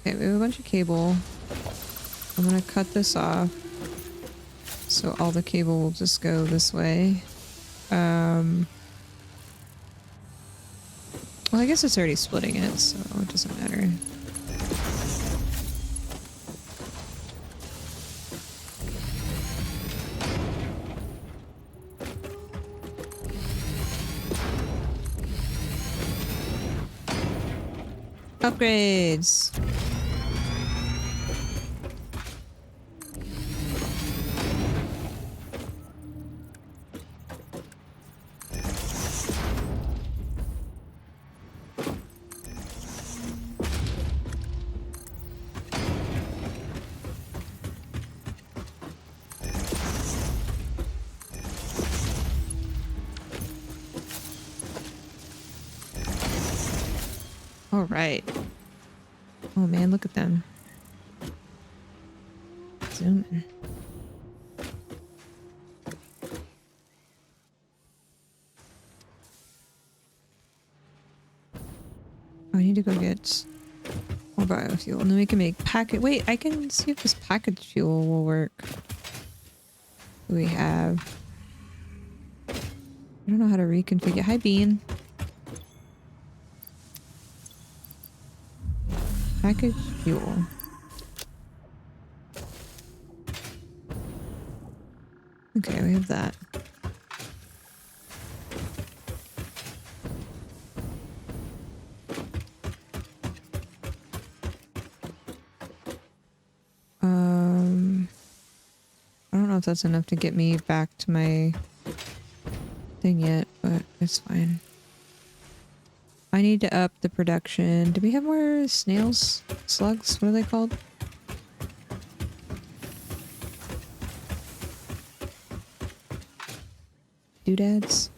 Okay, we have a bunch of cable. I'm gonna cut this off. So all the cable will just go this way. Well, I guess it's already splitting it, so it doesn't matter. Upgrades! All right. Oh man, look at them. Zoom in. Oh, I need to go get more biofuel, and then we can make packet. Wait, I can see if this package fuel will work. What do we have? I don't know how to reconfigure. Hi, Bean. Package fuel. Okay, we have that. I don't know if that's enough to get me back to my thing yet, but it's fine. I need to up the production. Do we have more snails? Slugs? What are they called? Doodads?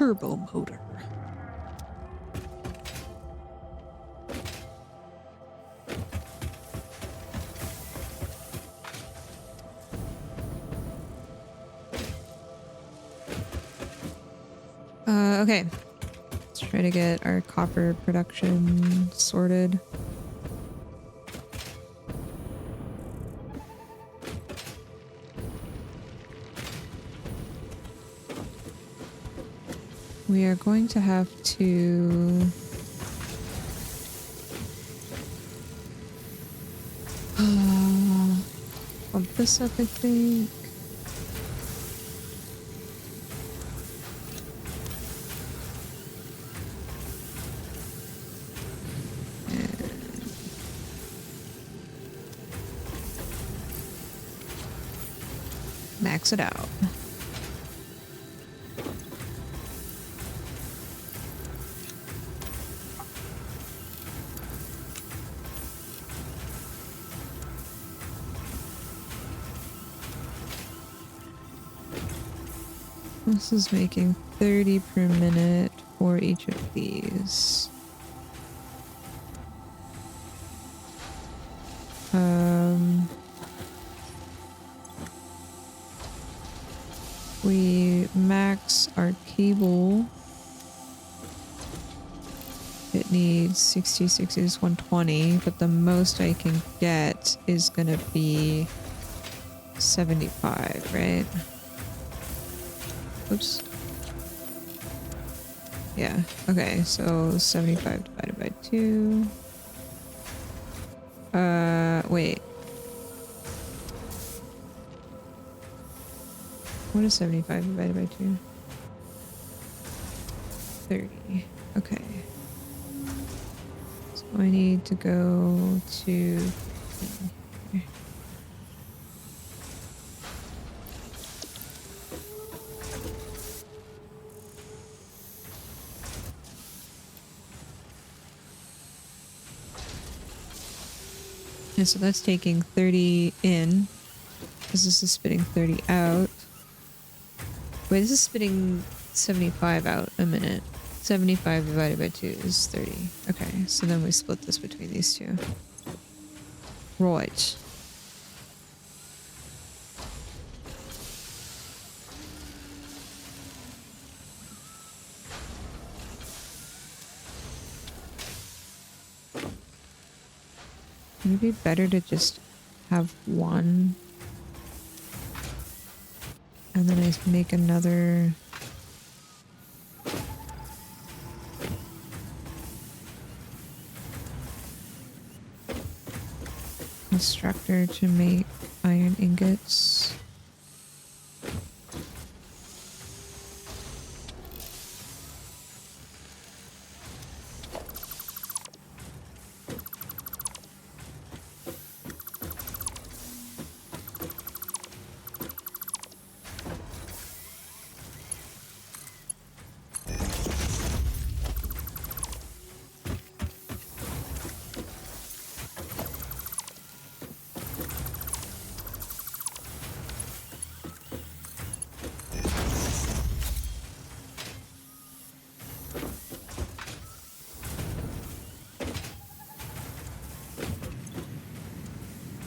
turbo motor. Okay. Let's try to get our copper production sorted. We are going to have to bump this up, I think. Max it out. This is making 30 per minute for each of these. We max our cable. It needs 60, 60 is 120, but the most I can get is gonna be 75, right? Oops. Yeah, okay, so 75 divided by 2. Wait. What is 75 divided by 2? 30. Okay. So I need to go to... Yeah, so that's taking 30 in, because this is spitting 30 out. Wait, this is spitting 75 out a minute. 75 divided by 2 is 30. Okay, so then we split this between these two. Right. Maybe better to just have one. And then I make another. Extractor to make iron ingots.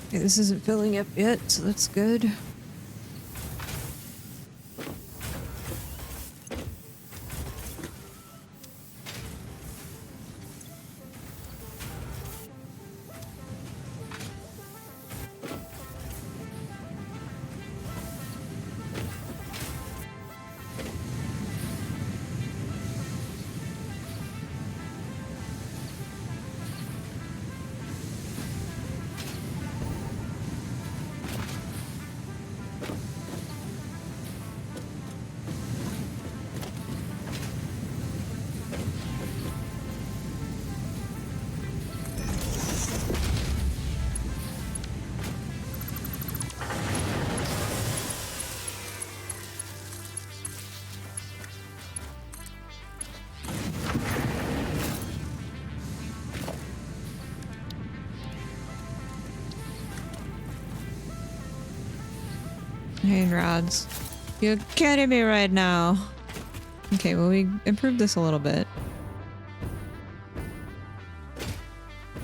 Okay, this isn't filling up yet, so that's good. Hey, rods. You're kidding me right now. Okay, well, we improved this a little bit.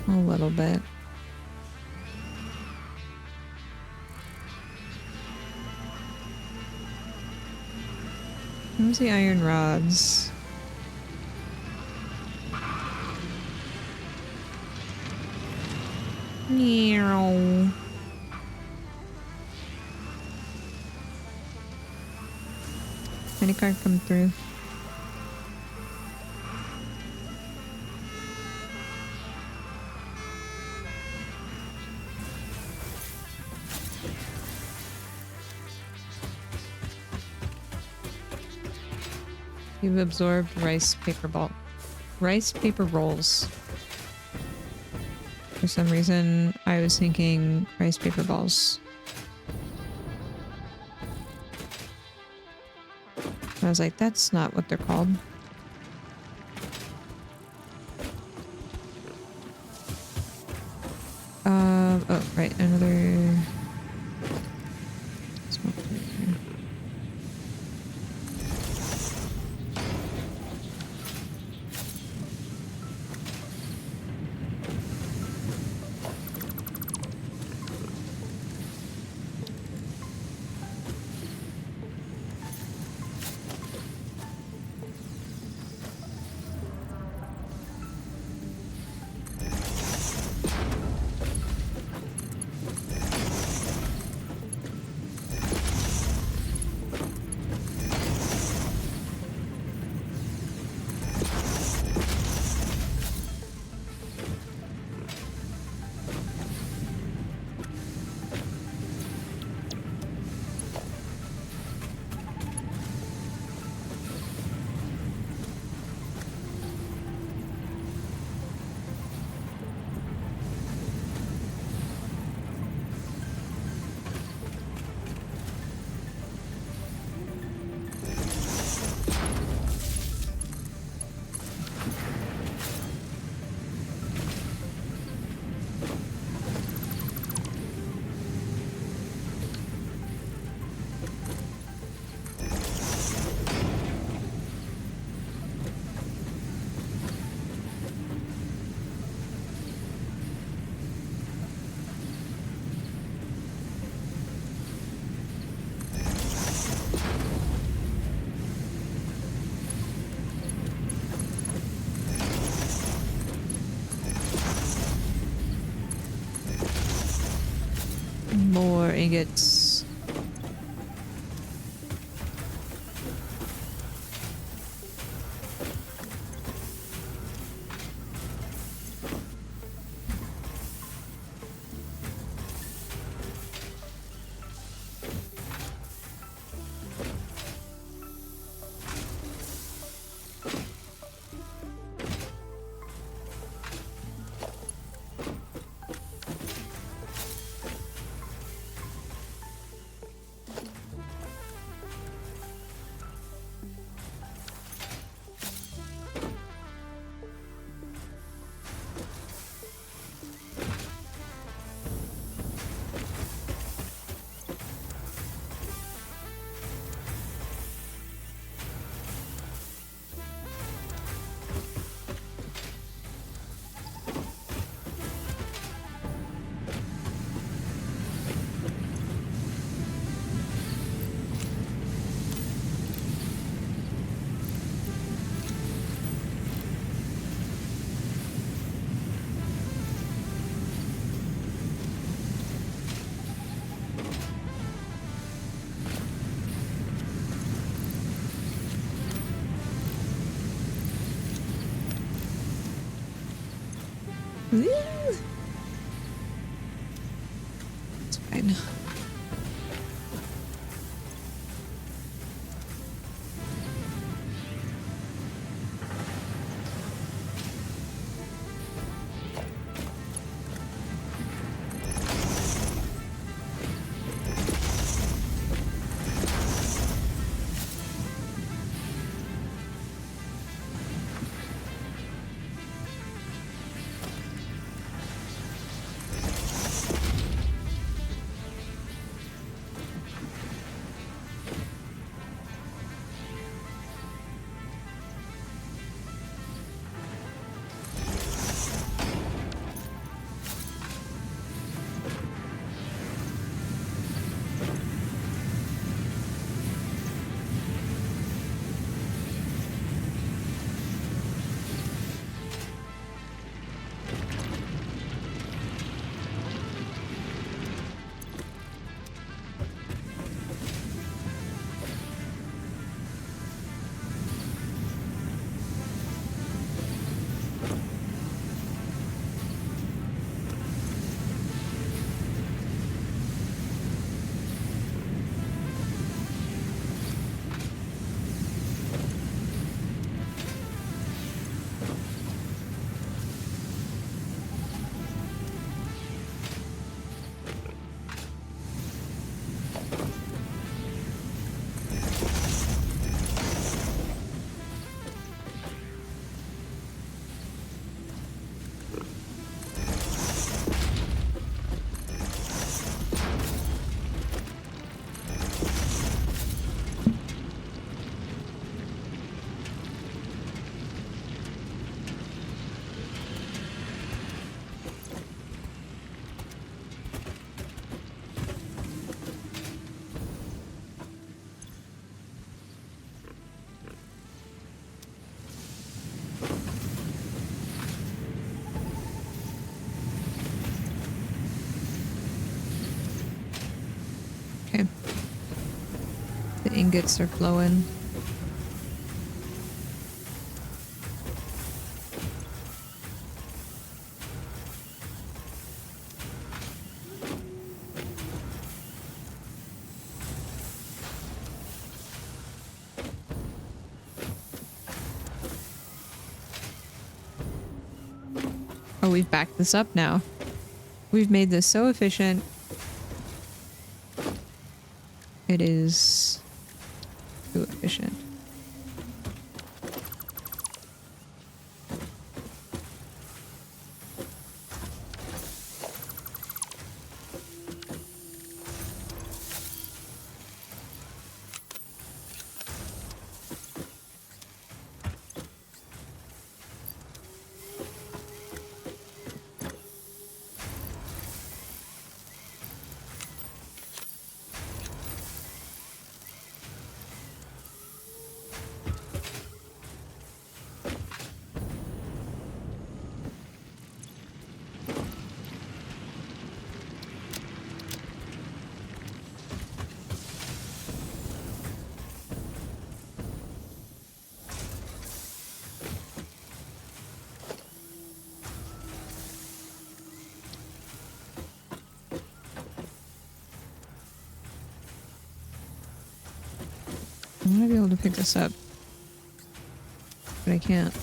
A little bit. Where's the iron rods? Meow. Any card come through? You've absorbed rice paper rolls. For some reason, I was thinking rice paper balls. I was like, that's not what they're called. Oh, right, another smoke right here. More ingots. Woo! It's fine. The ingots are flowing. Oh, we've backed this up now. We've made this so efficient. It is too efficient. I want to be able to pick this up, but I can't.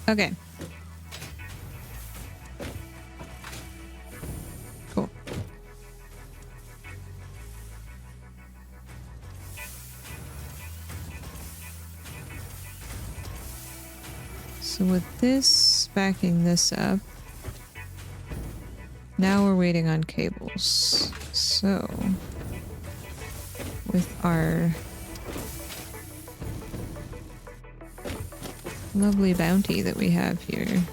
Okay. Cool. So with this, backing this up, now we're waiting on cables. So with our lovely bounty that we have here,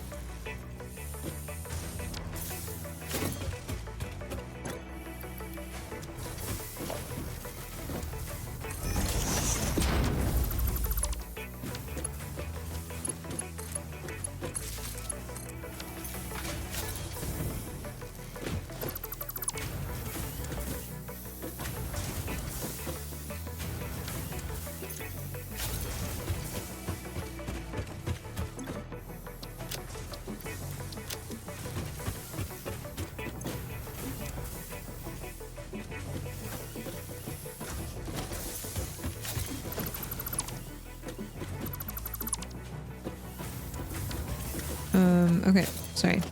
okay, sorry.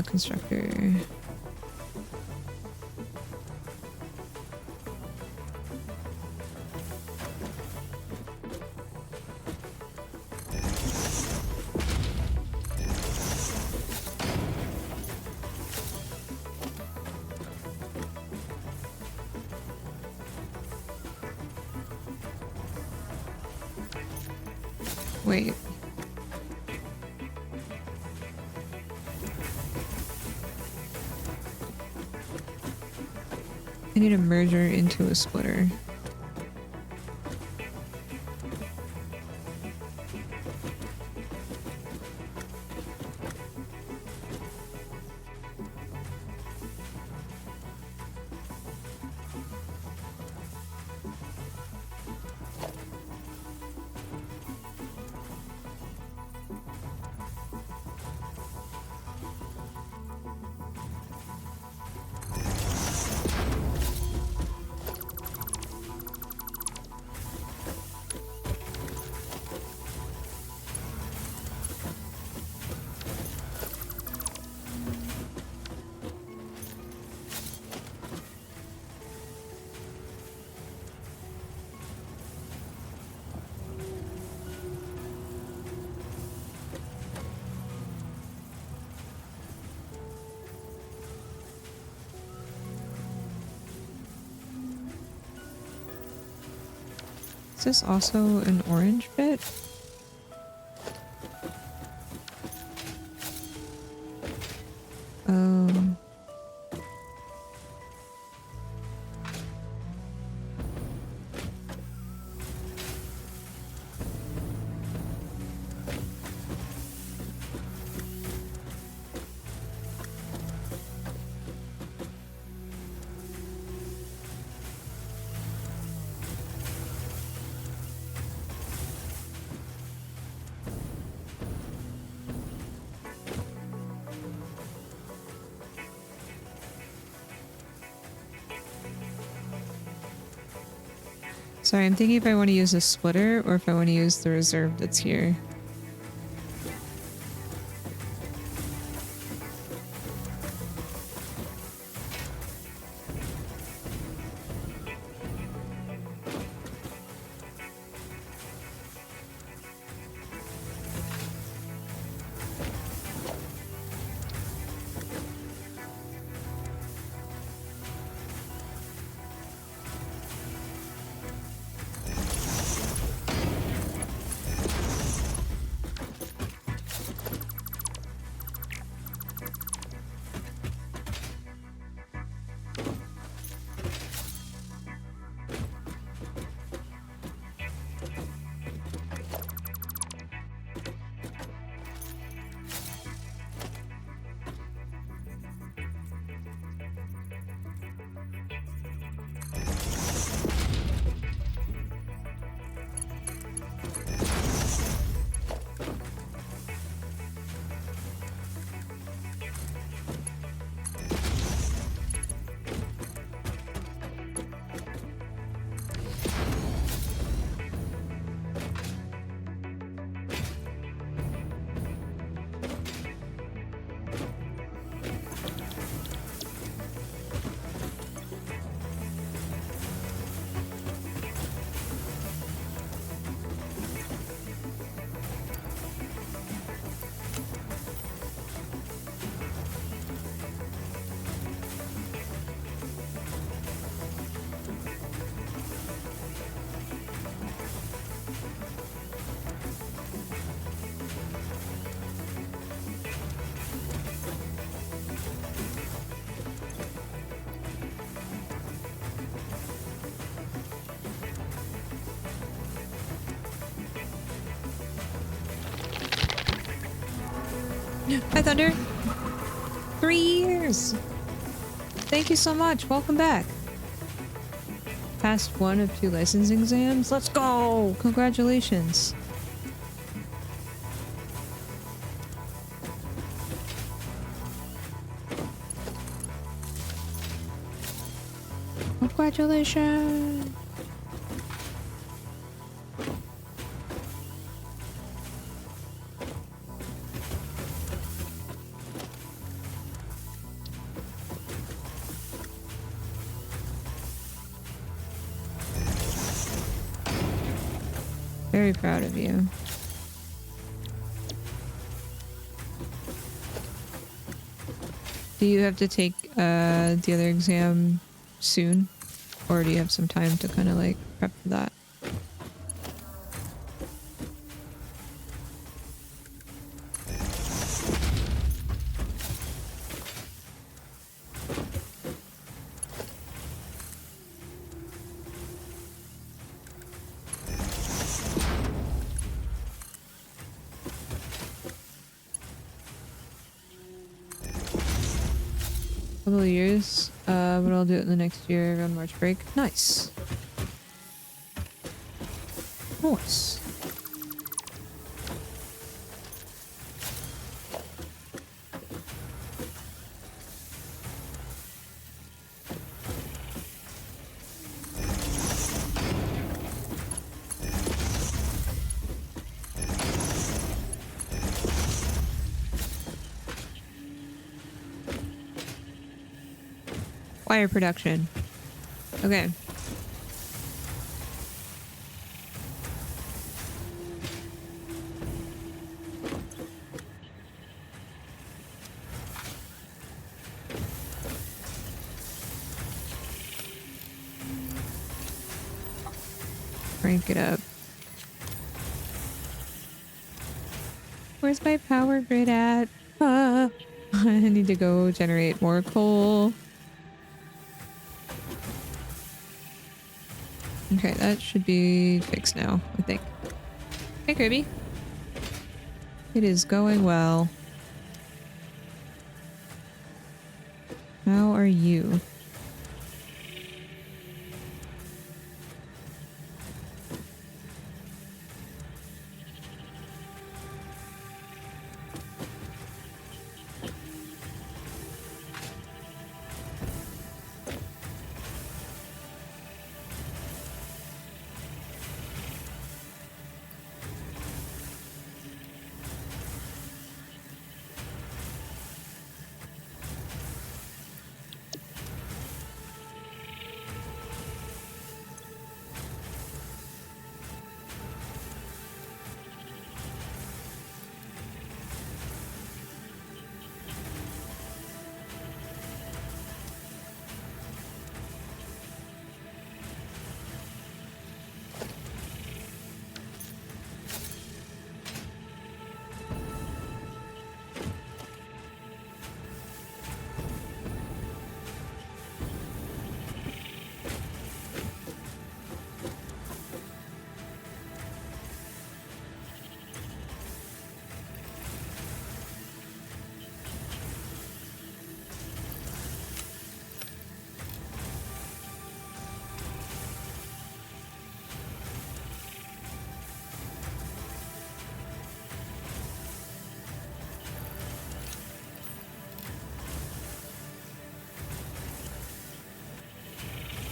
Constructor. Wait. I need a merger into a splitter. this also an orange bit? Um... Sorry, I'm thinking if I want to use a splitter or if I want to use the reserve that's here. Hi, Thunder. 3 years. Thank you so much. Welcome back. Passed 1 of 2 licensing exams. Let's go. Congratulations. Congratulations. Very proud of you. Do you have to take the other exam soon? Or do you have some time to kind of like prep for that? Couple of years, but I'll do it in the next year around March break. Nice. Nice. Wire production. Okay. crank it up. Where's my power grid at? I need to go generate more coal. Okay, that should be fixed now, I think. Hey, Kirby. It is going well. How are you?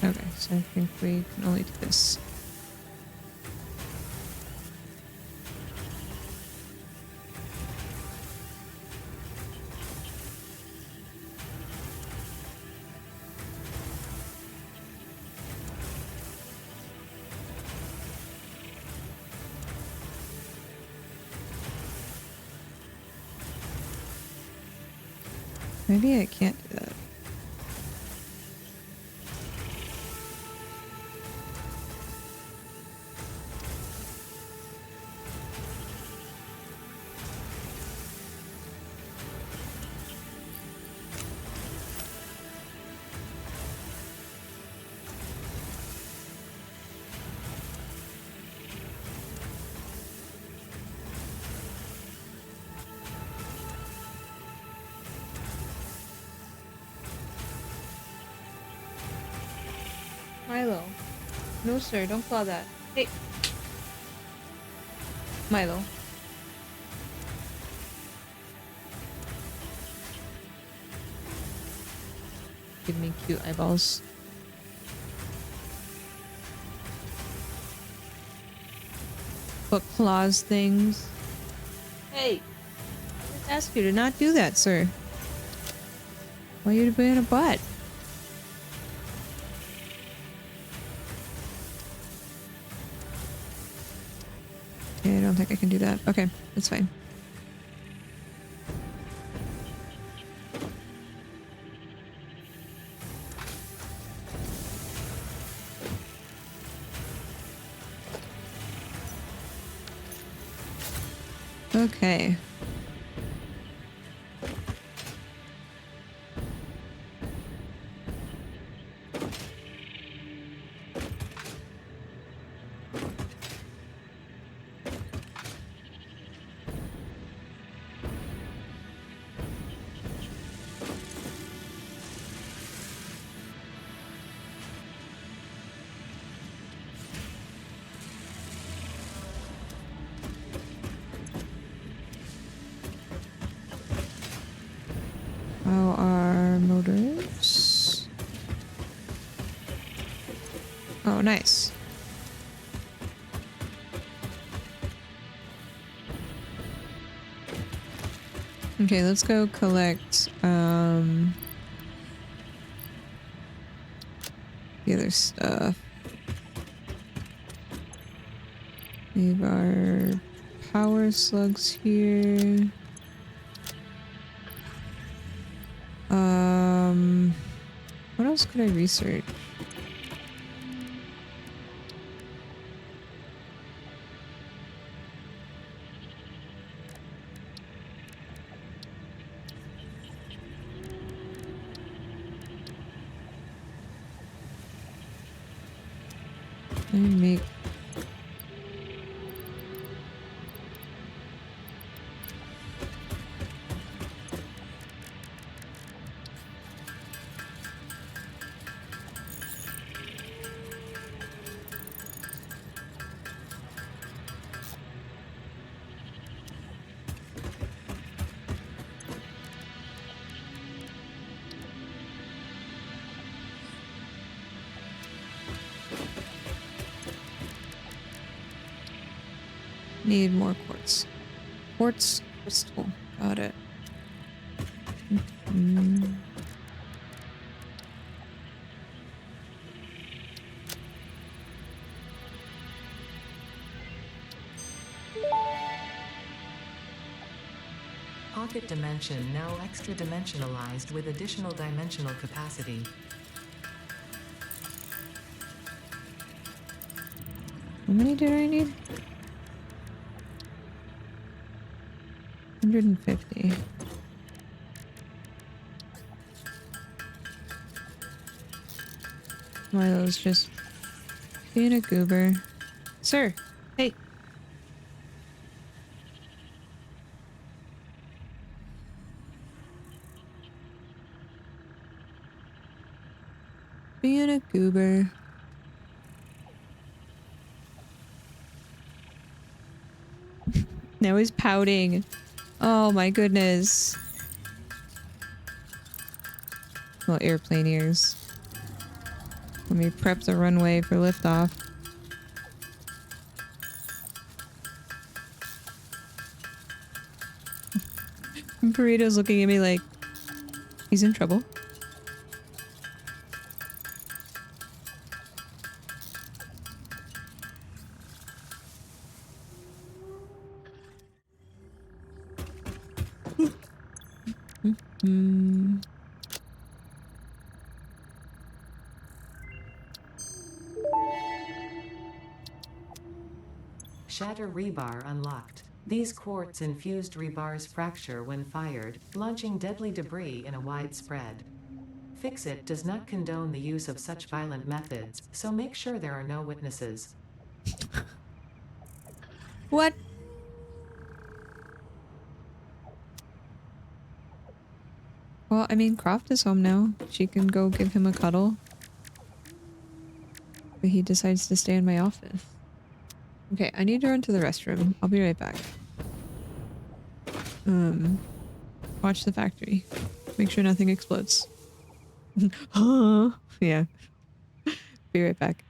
Okay, so I think we can only do this. Maybe I can't do that. Milo. No, sir, don't claw that. Hey. Milo. Give me cute eyeballs. But claws things. Hey! I just asked you to not do that, sir. Why are you being a butt? Yeah, I don't think I can do that. Okay, that's fine. Okay. How are motors? Oh, nice. Okay, let's go collect the other stuff. Leave our power slugs here. What else could I research? Let me make... Need more quartz. Quartz crystal. Got it. Mm. Pocket dimension now extra dimensionalized with additional dimensional capacity. How many did I need? 150. Milo's just being a goober. Sir, hey. Being a goober. Now he's pouting. Oh my goodness. Well, airplane ears. Let me prep the runway for liftoff. Burrito's looking at me like he's in trouble. Hmm. Shatter rebar unlocked. These quartz-infused rebars fracture when fired, launching deadly debris in a wide spread. Fix-It does not condone the use of such violent methods, so make sure there are no witnesses. What? Well, I mean, Croft is home now. She can go give him a cuddle. But he decides to stay in my office. Okay, I need to run to the restroom. I'll be right back. Watch the factory. Make sure nothing explodes. Yeah. Be right back.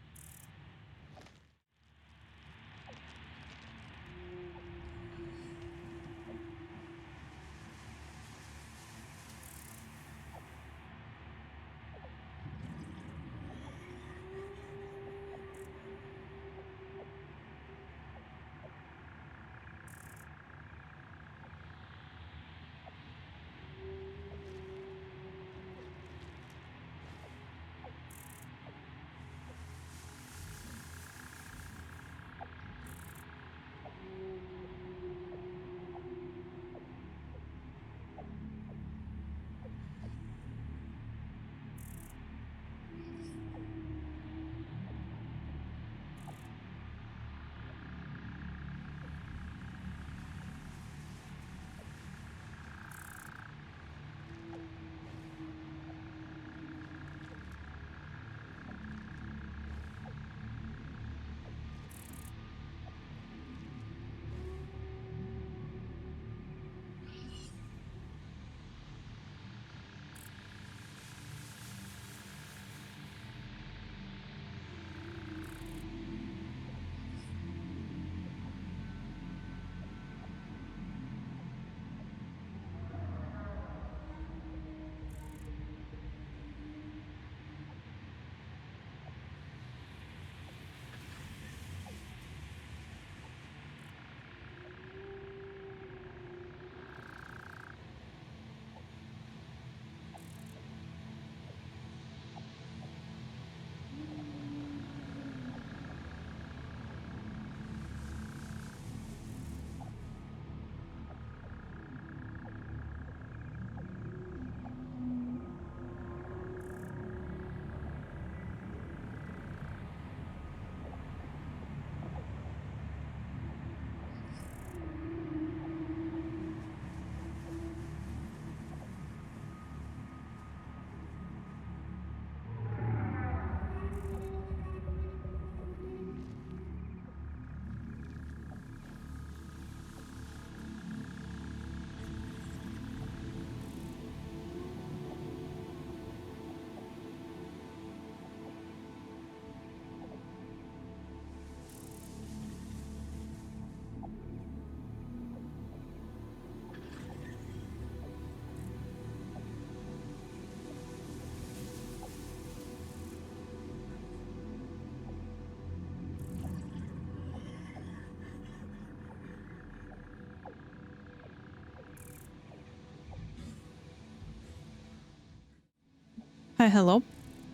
Hi, hello.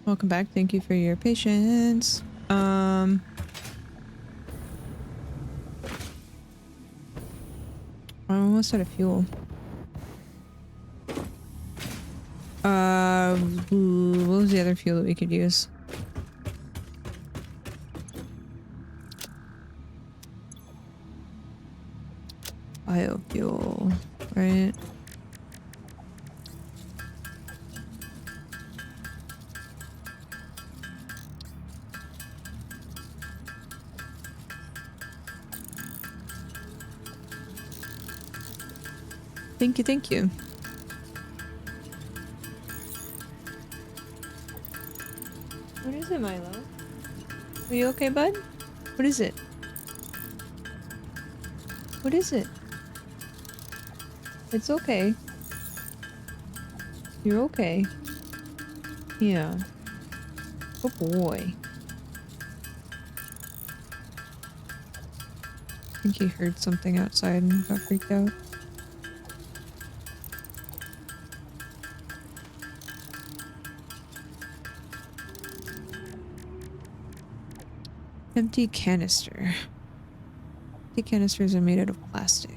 Welcome back. Thank you for your patience. I'm almost out of fuel. What was the other fuel that we could use? Biofuel, right? Thank you, thank you. What is it, Milo? Are you okay, bud? What is it? What is it? It's okay. You're okay. Yeah. Good boy. I think he heard something outside and got freaked out. Empty canister. Empty canisters are made out of plastic.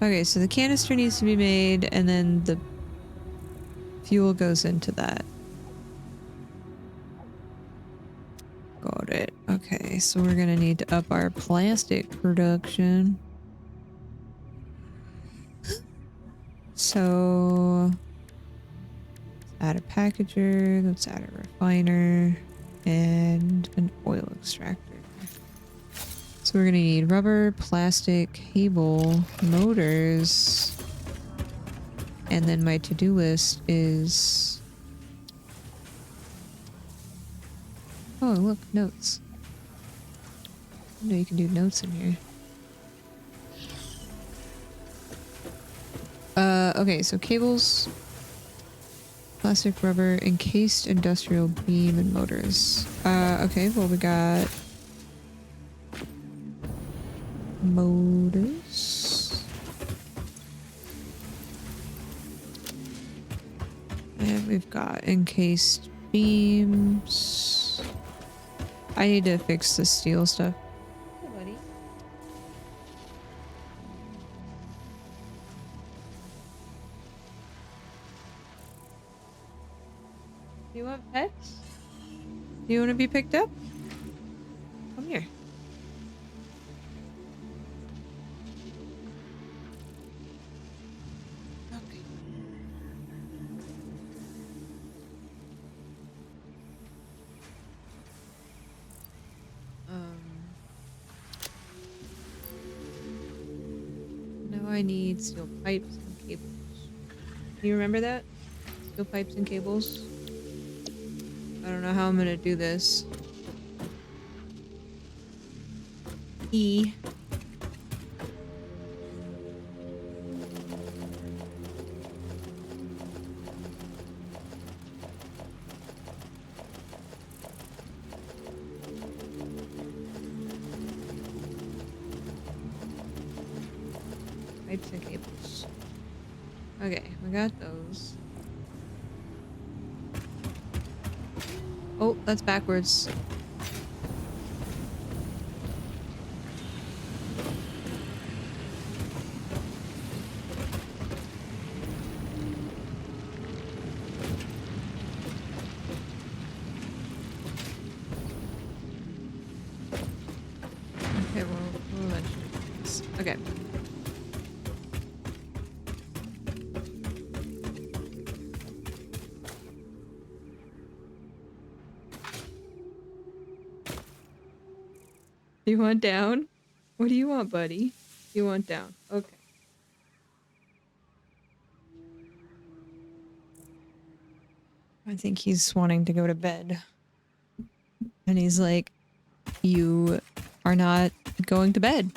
Okay, so the canister needs to be made and then the fuel goes into that. Got it. Okay, so we're gonna need to up our plastic production. So let's add a packager, let's add a refiner, and an oil extractor. So we're gonna need rubber, plastic, cable, motors, and then my to-do list is... Oh, look, notes. I know you can do notes in here. Okay, so cables, plastic, rubber, encased industrial beam, and motors. Okay, well we got motors. And we've got encased beams. I need to fix the steel stuff. Hey, buddy. Do you want pets? Do you want to be picked up? Come here. Okay. Now I need steel pipes and cables. Do you remember that? Steel pipes and cables? I don't know how I'm gonna do this. E. Pipes and cables. Okay, we got those. Oh, that's backwards. Okay, we'll eventually do this. Okay. You want down? What do you want, buddy? You want down. Okay. I think he's wanting to go to bed. And he's like, you are not going to bed.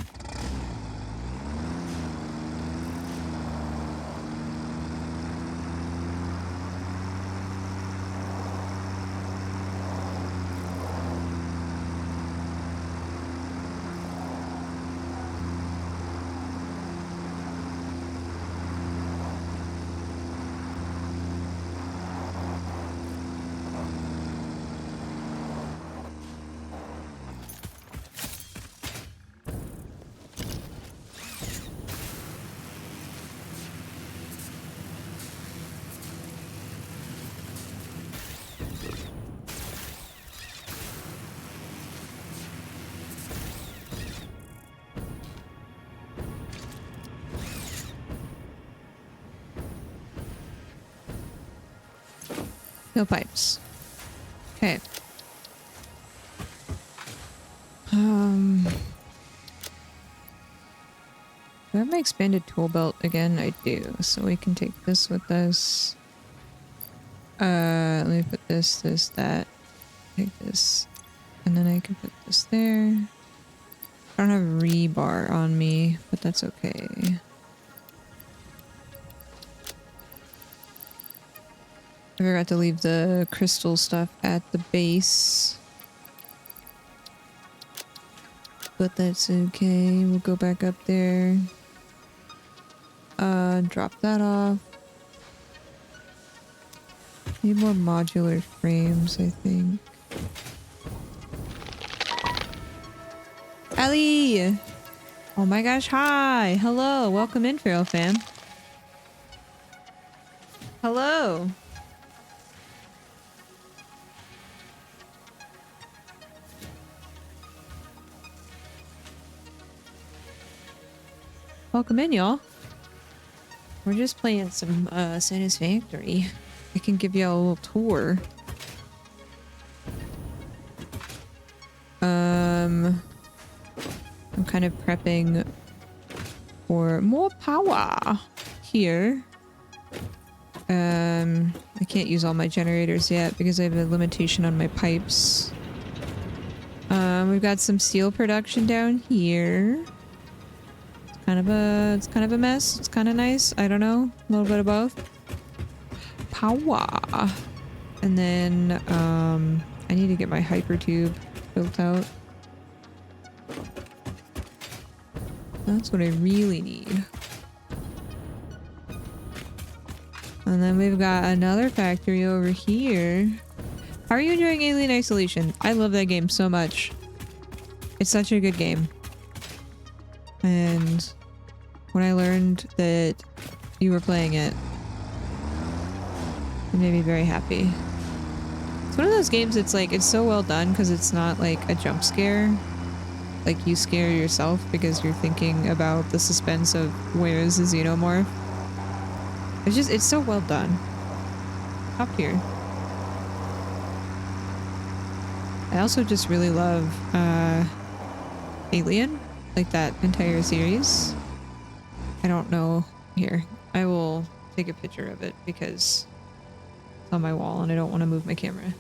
Steel pipes. Okay. Do I have my expanded tool belt again? I do. So we can take this with us. Let me put this, that. Take this. And then I can put this there. I don't have rebar on me, but that's okay. I forgot to leave the crystal stuff at the base. But that's okay. We'll go back up there. Drop that off. Need more modular frames, I think. Ellie! Oh my gosh, hi! Hello! Welcome in, Feral Fam. Hello! Welcome in, y'all. We're just playing some Satisfactory. I can give you a little tour. I'm kind of prepping for more power here. I can't use all my generators yet because I have a limitation on my pipes. We've got some steel production down here. It's kind of a mess. It's kind of nice. I don't know. A little bit of both. Power. And then I need to get my hypertube built out. That's what I really need. And then we've got another factory over here. How are you enjoying Alien Isolation? I love that game so much. It's such a good game. And when I learned that you were playing it, it made me very happy. It's one of those games that's like, it's so well done because it's not like a jump scare. Like you scare yourself because you're thinking about the suspense of where is the xenomorph. It's so well done. Top tier. I also just really love Alien, like that entire series. I don't know. Here, I will take a picture of it because it's on my wall and I don't want to move my camera.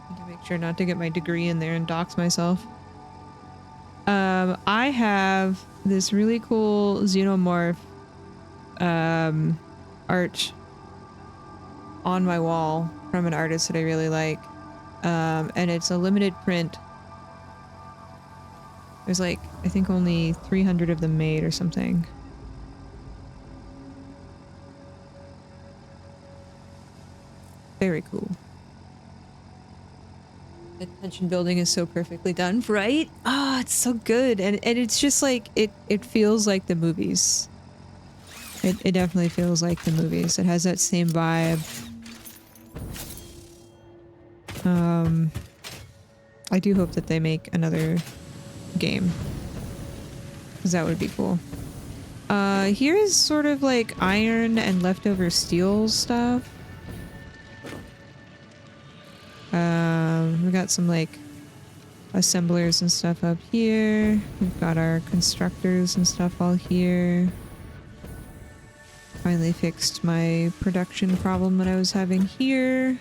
Need to make sure not to get my degree in there and dox myself. I have this really cool xenomorph art on my wall from an artist that I really like. And it's a limited print. There's like, I think only 300 of them made or something. Very cool. The tension building is so perfectly done, right? Ah, it's so good. And it's just like, it feels like the movies. It definitely feels like the movies. It has that same vibe. I do hope that they make another game. Because that would be cool. Here is sort of like iron and leftover steel stuff. We got some like assemblers and stuff up here. We've got our constructors and stuff all here. Finally fixed my production problem that I was having here.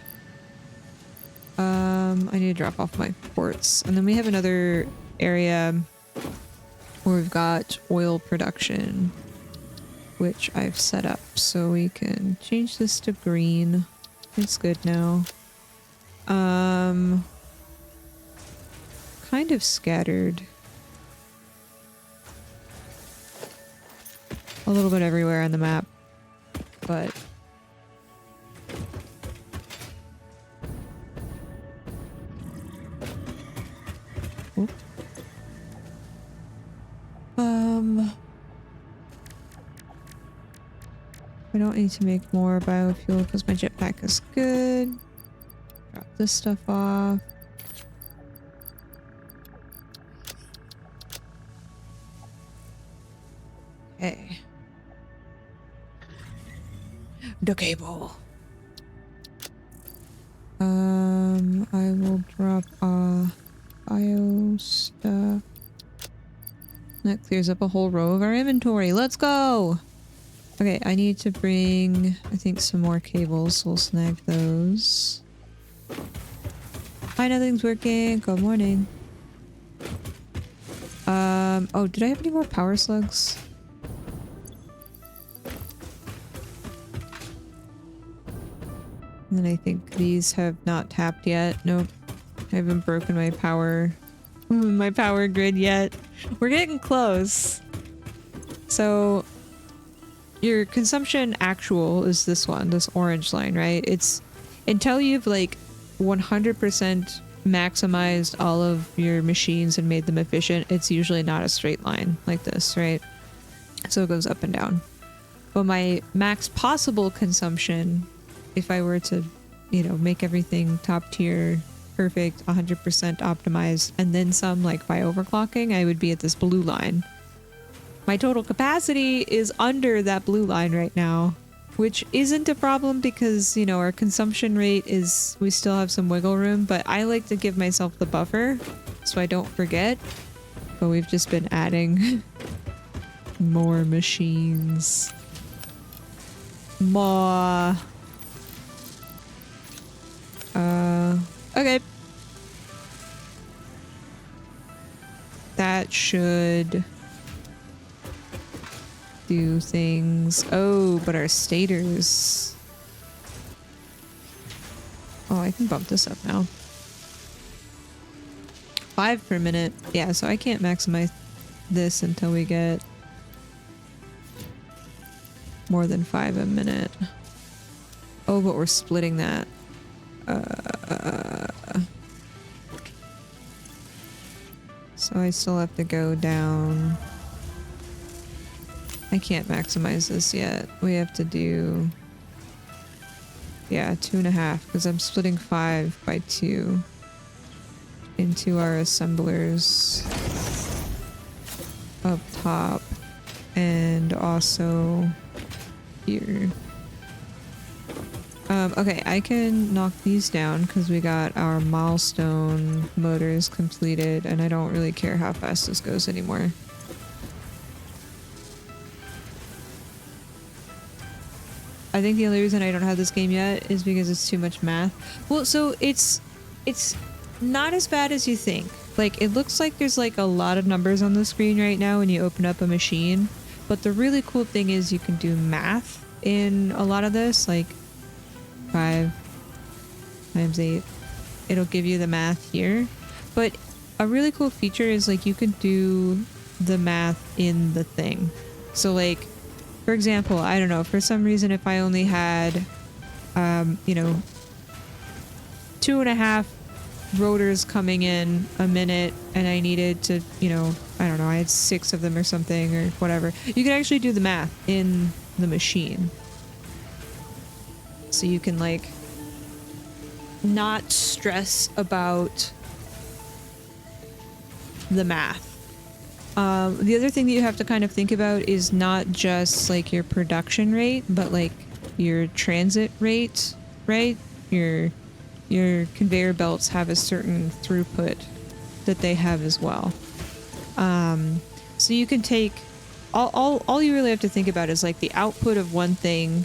I need to drop off my ports. And then we have another area where we've got oil production, which I've set up so we can change this to green. It's good now. Kind of scattered. A little bit everywhere on the map, but oop. I don't need to make more biofuel because my jetpack is good. Drop this stuff off. Okay. The cable. I will drop bio stuff. That clears up a whole row of our inventory. Let's go! Okay, I need to bring, I think, some more cables. We'll snag those. Hi, nothing's working. Good morning. Oh, did I have any more power slugs? And then I think these have not tapped yet. Nope. I haven't broken my power grid yet. We're getting close. So your consumption actual is this one, this orange line, right? It's until you've like 100% maximized all of your machines and made them efficient, it's usually not a straight line like this, right? So it goes up and down. But my max possible consumption, if I were to, you know, make everything top tier, perfect, 100% optimized, and then some, like by overclocking, I would be at this blue line. My total capacity is under that blue line right now, which isn't a problem because, you know, our consumption rate is, we still have some wiggle room, but I like to give myself the buffer so I don't forget. But we've just been adding more machines. More. Okay. That should do things. Oh, but our stators. Oh, I can bump this up now. 5 per minute. Yeah, so I can't maximize this until we get more than 5 a minute. Oh, but we're splitting that. So I still have to go down. I can't maximize this yet. We have to do, yeah, 2.5 because I'm splitting 5 by 2 into our assemblers up top and also here. Okay, I can knock these down because we got our milestone motors completed and I don't really care how fast this goes anymore. I think the only reason I don't have this game yet is because it's too much math. Well, so it's not as bad as you think. Like, it looks like there's like a lot of numbers on the screen right now when you open up a machine, but the really cool thing is you can do math in a lot of this, like 5 times 8. It'll give you the math here. But a really cool feature is like you can do the math in the thing. So like, for example, I don't know, for some reason if I only had, you know, 2.5 rotors coming in a minute and I needed to, you know, I don't know, I had 6 of them or something or whatever. You can actually do the math in the machine. So you can like not stress about the math. The other thing that you have to kind of think about is not just like your production rate, but like your transit rate, right? Your conveyor belts have a certain throughput that they have as well. So you can take all you really have to think about is like the output of one thing,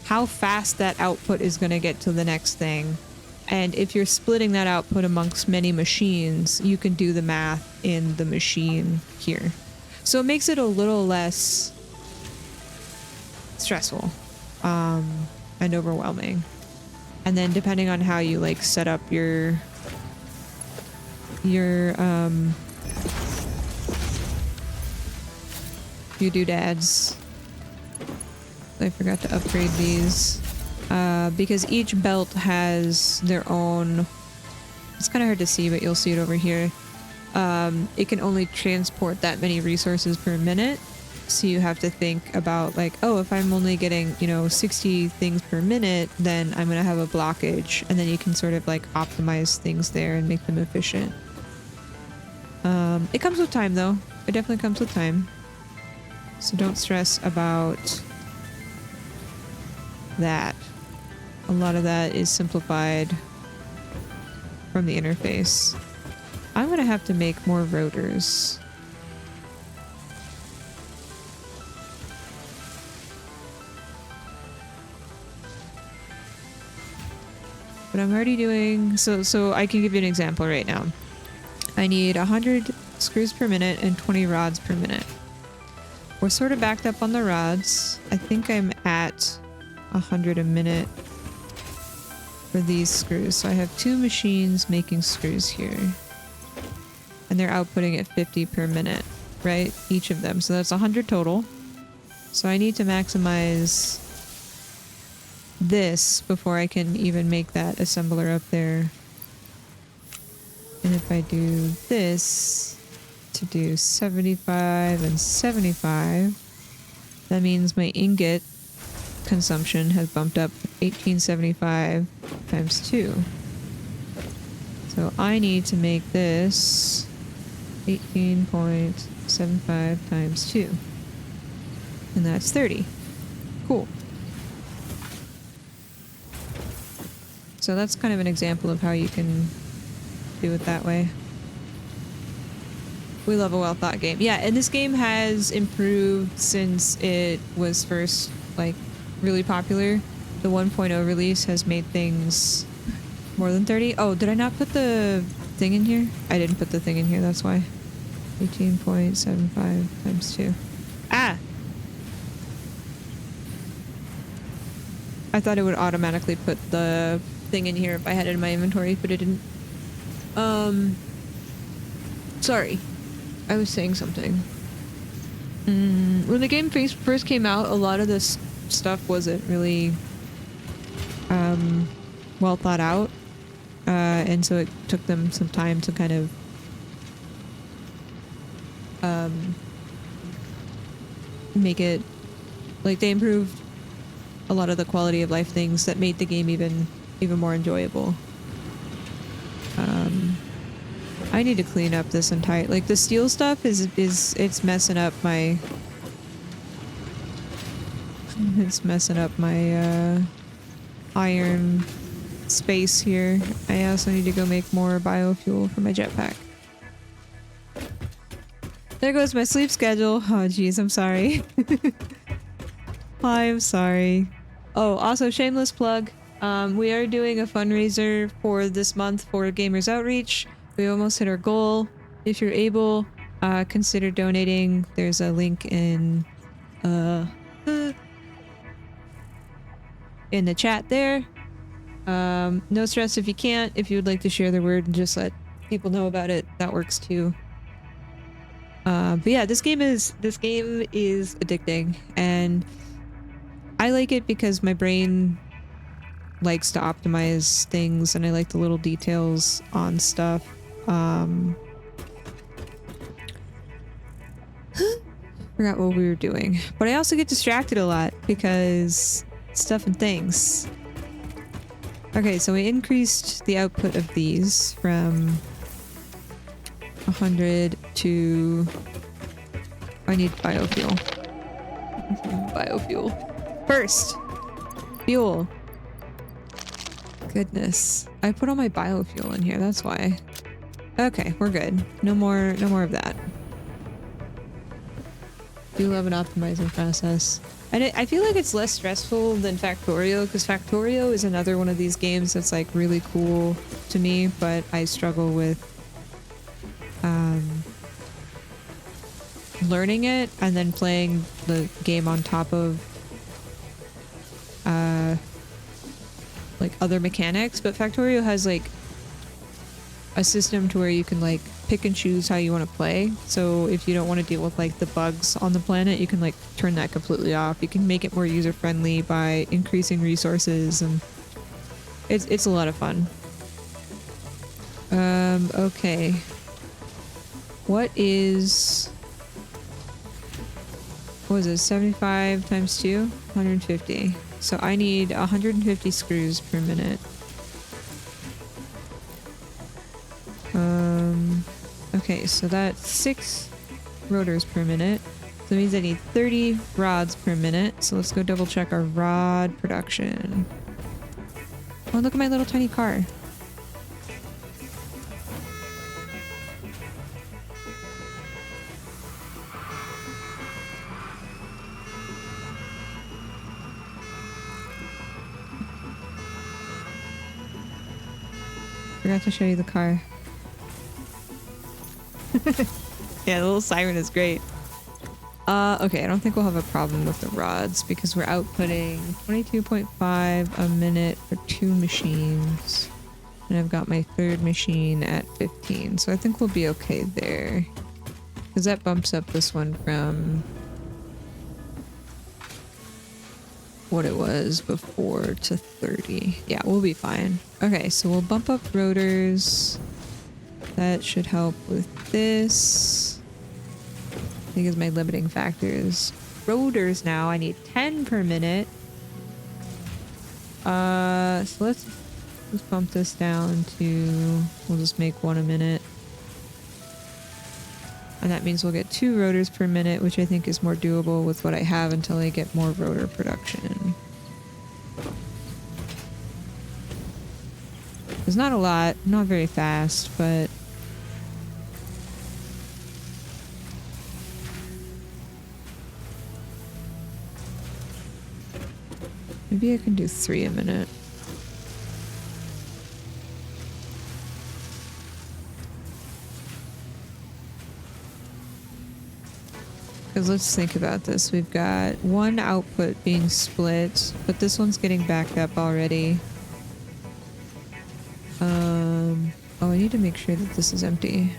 how fast that output is going to get to the next thing. And if you're splitting that output amongst many machines, you can do the math in the machine here. So it makes it a little less stressful and overwhelming. And then depending on how you like set up your doodads. I forgot to upgrade these. Because each belt has their own, it's kind of hard to see, but you'll see it over here. It can only transport that many resources per minute. So you have to think about like, oh, if I'm only getting, you know, 60 things per minute, then I'm going to have a blockage. And then you can sort of like optimize things there and make them efficient. It comes with time though. It definitely comes with time. So don't stress about that. A lot of that is simplified from the interface. I'm gonna have to make more rotors. But I'm already doing... So I can give you an example right now. I need 100 screws per minute and 20 rods per minute. We're sort of backed up on the rods. I think I'm at 100 a minute for these screws. So I have 2 machines making screws here. And they're outputting at 50 per minute, right? Each of them. So that's 100 total. So I need to maximize this before I can even make that assembler up there. And if I do this to do 75 and 75, that means my ingot consumption has bumped up 1875 times 2. So I need to make this 18.75 times 2. And that's 30. Cool. So that's kind of an example of how you can do it that way. We love a well-thought game. Yeah, and this game has improved since it was first, like, really popular. The 1.0 release has made things more than 30. Oh, did I not put the thing in here? I didn't put the thing in here, that's why. 18.75 times 2. Ah! I thought it would automatically put the thing in here if I had it in my inventory, but it didn't. Sorry. I was saying something. When the game first came out, a lot of this stuff wasn't really well thought out, and so it took them some time to kind of make it, like, they improved a lot of the quality of life things that made the game even more enjoyable. I need to clean up this entire, like, the steel stuff it's messing up my iron space here. I also need to go make more biofuel for my jetpack. There goes my sleep schedule. Oh geez, I'm sorry. I'm sorry. Oh, also shameless plug. We are doing a fundraiser for this month for Gamers Outreach. We almost hit our goal. If you're able, consider donating. There's a link in the chat there. No stress if you can't. If you would like to share the word and just let people know about it, that works too. But yeah, this game is addicting, and I like it because my brain likes to optimize things, and I like the little details on stuff. Forgot what we were doing, but I also get distracted a lot because stuff and things. Okay, so we increased the output of these from 100 to... I need biofuel. Biofuel. First! Fuel. Goodness. I put all my biofuel in here, that's why. Okay, we're good. No more of that. Do love an optimizing process. And I feel like it's less stressful than Factorio, because Factorio is another one of these games that's like really cool to me, but I struggle with learning it and then playing the game on top of like other mechanics. But Factorio has like a system to where you can like pick and choose how you want to play. So if you don't want to deal with like the bugs on the planet, you can like turn that completely off. You can make it more user-friendly by increasing resources, and it's a lot of fun. Okay. What is... What was it? 75 times 2? 150. So I need 150 screws per minute. Okay, so that's 6 rotors per minute. So that means I need 30 rods per minute. So let's go double check our rod production. Oh, look at my little tiny car. Forgot to show you the car. Yeah, the little siren is great. Okay, I don't think we'll have a problem with the rods because we're outputting 22.5 a minute for 2 machines. And I've got my third machine at 15, so I think we'll be okay there. Because that bumps up this one from what it was before to 30. Yeah, we'll be fine. Okay, so we'll bump up rotors. That should help with this. I think is my limiting factors. Rotors now, I need 10 per minute. So let's bump this down to, we'll just make 1 a minute. And that means we'll get 2 rotors per minute, which I think is more doable with what I have until I get more rotor production. There's not a lot, not very fast, but maybe I can do 3 a minute. Because let's think about this. We've got 1 output being split, but this one's getting backed up already. Oh, I need to make sure that this is empty.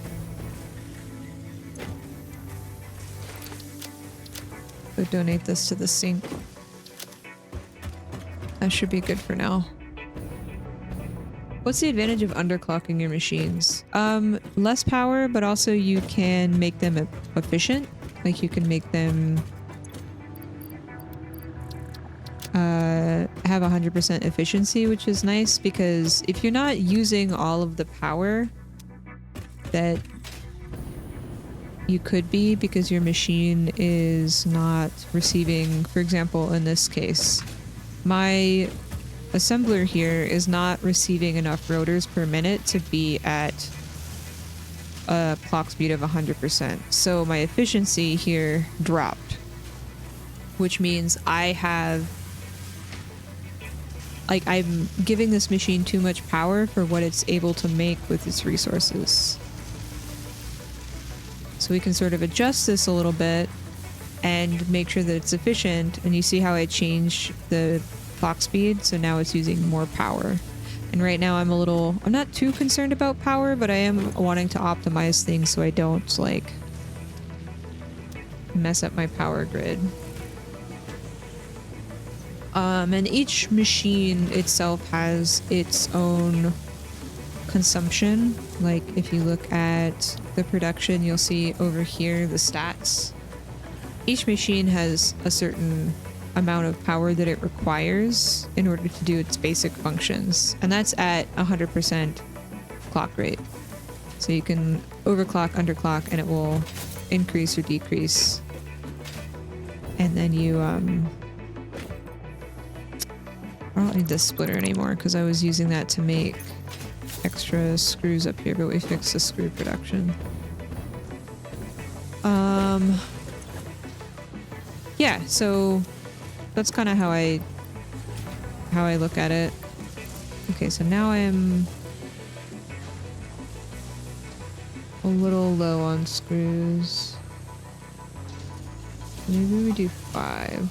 So donate this to the sink. That should be good for now. What's the advantage of underclocking your machines? Less power, but also you can make them efficient. Like you can make them have 100% efficiency, which is nice because if you're not using all of the power that you could be because your machine is not receiving, for example, in this case, my assembler here is not receiving enough rotors per minute to be at a clock speed of 100%. So my efficiency here dropped, which means I have, like, I'm giving this machine too much power for what it's able to make with its resources. So we can sort of adjust this a little bit and make sure that it's efficient. And you see how I changed the clock speed, so now it's using more power. And right now I'm not too concerned about power, but I am wanting to optimize things so I don't, like, mess up my power grid. And each machine itself has its own consumption. Like, if you look at the production, you'll see over here the stats. Each machine has a certain amount of power that it requires in order to do its basic functions, and that's at 100% clock rate. So you can overclock, underclock, and it will increase or decrease. And then you I don't need this splitter anymore because I was using that to make extra screws up here, but we fixed the screw production. Yeah, so that's kind of how I look at it. Okay, so now I'm a little low on screws. Maybe we do 5.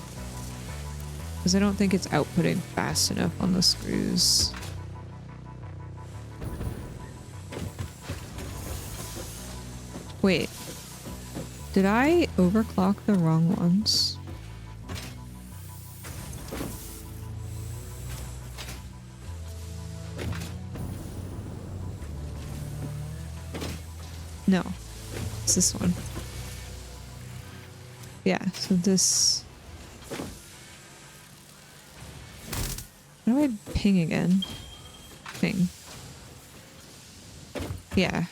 Because I don't think it's outputting fast enough on the screws. Wait. Did I overclock the wrong ones? No. It's this one. Yeah, so this... How do I ping again? Ping. Yeah.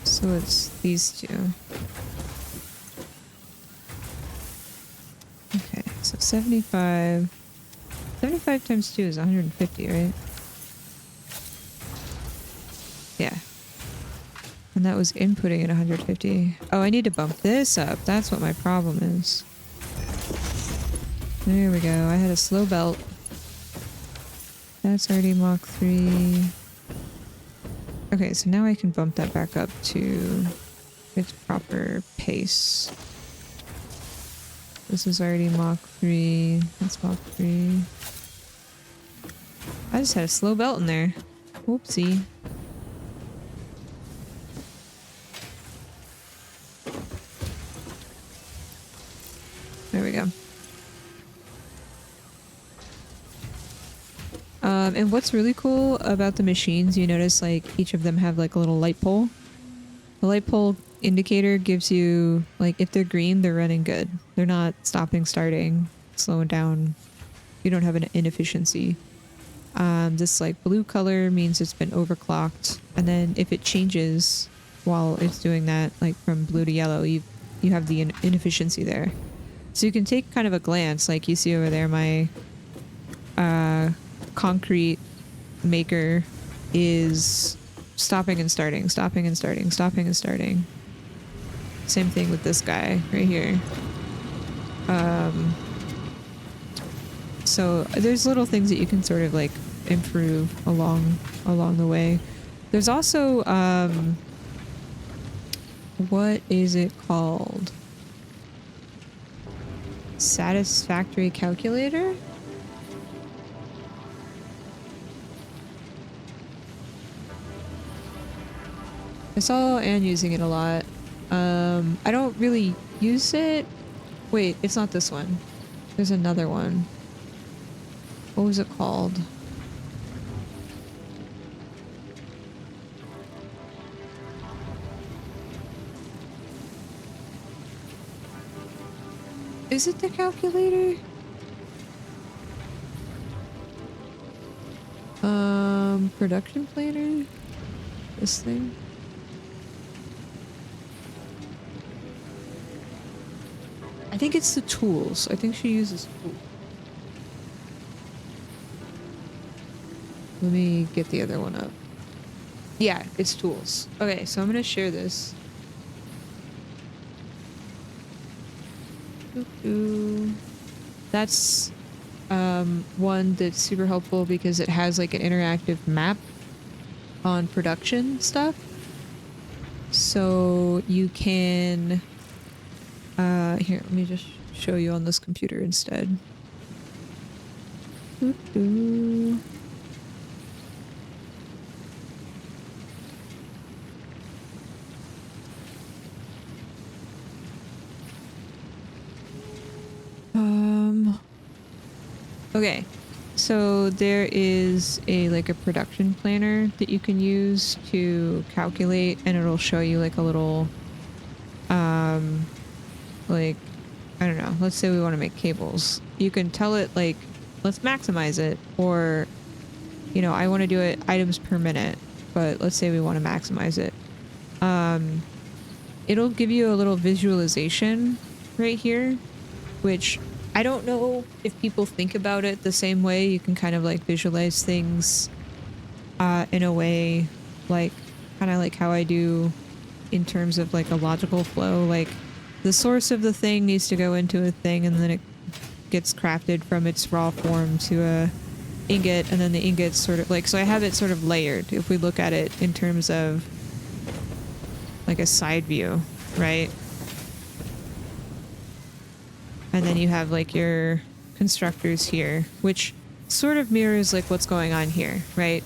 So it's these two. 75. 75 times 2 is 150, right? Yeah. And that was inputting at 150. Oh, I need to bump this up. That's what my problem is. There we go. I had a slow belt. That's already Mach 3. Okay, so now I can bump that back up to its proper pace. This is already Mach 3. That's Mach 3. I just had a slow belt in there. Whoopsie. There we go. And what's really cool about the machines, you notice like each of them have like a little light pole. The light pole indicator gives you like if they're green, they're running good. They're not stopping, starting, slowing down. You don't have an inefficiency. This like blue color means it's been overclocked, and then if it changes while it's doing that, like from blue to yellow, you have the inefficiency there. So you can take kind of a glance, like you see over there, my concrete maker is stopping and starting, stopping and starting, stopping and starting. Same thing with this guy right here. So there's little things that you can sort of like improve along the way. There's also what is it called? Satisfactory calculator? I saw Anne using it a lot. I don't really use it. Wait, it's not this one. There's another one. What was it called? Is it the calculator? Production planner? This thing? I think it's the tools. I think she uses tools. Let me get the other one up. Yeah, it's tools. Okay, so I'm gonna share this. That's one that's super helpful because it has like an interactive map on production stuff. So you can here, let me just show you on this computer instead. Okay, so there is a production planner that you can use to calculate, and it'll show you like a little like, I don't know, let's say we want to make cables. You can tell it like, let's maximize it, or you know, I want to do it items per minute, but let's say we want to maximize it. It'll give you a little visualization right here, which I don't know if people think about it the same way. You can kind of like visualize things in a way like kind of like how I do in terms of like a logical flow. Like the source of the thing needs to go into a thing, and then it gets crafted from its raw form to a ingot, and then the ingot's sort of like, so I have it sort of layered if we look at it in terms of like a side view, right? And then you have like your constructors here, which sort of mirrors like what's going on here, right?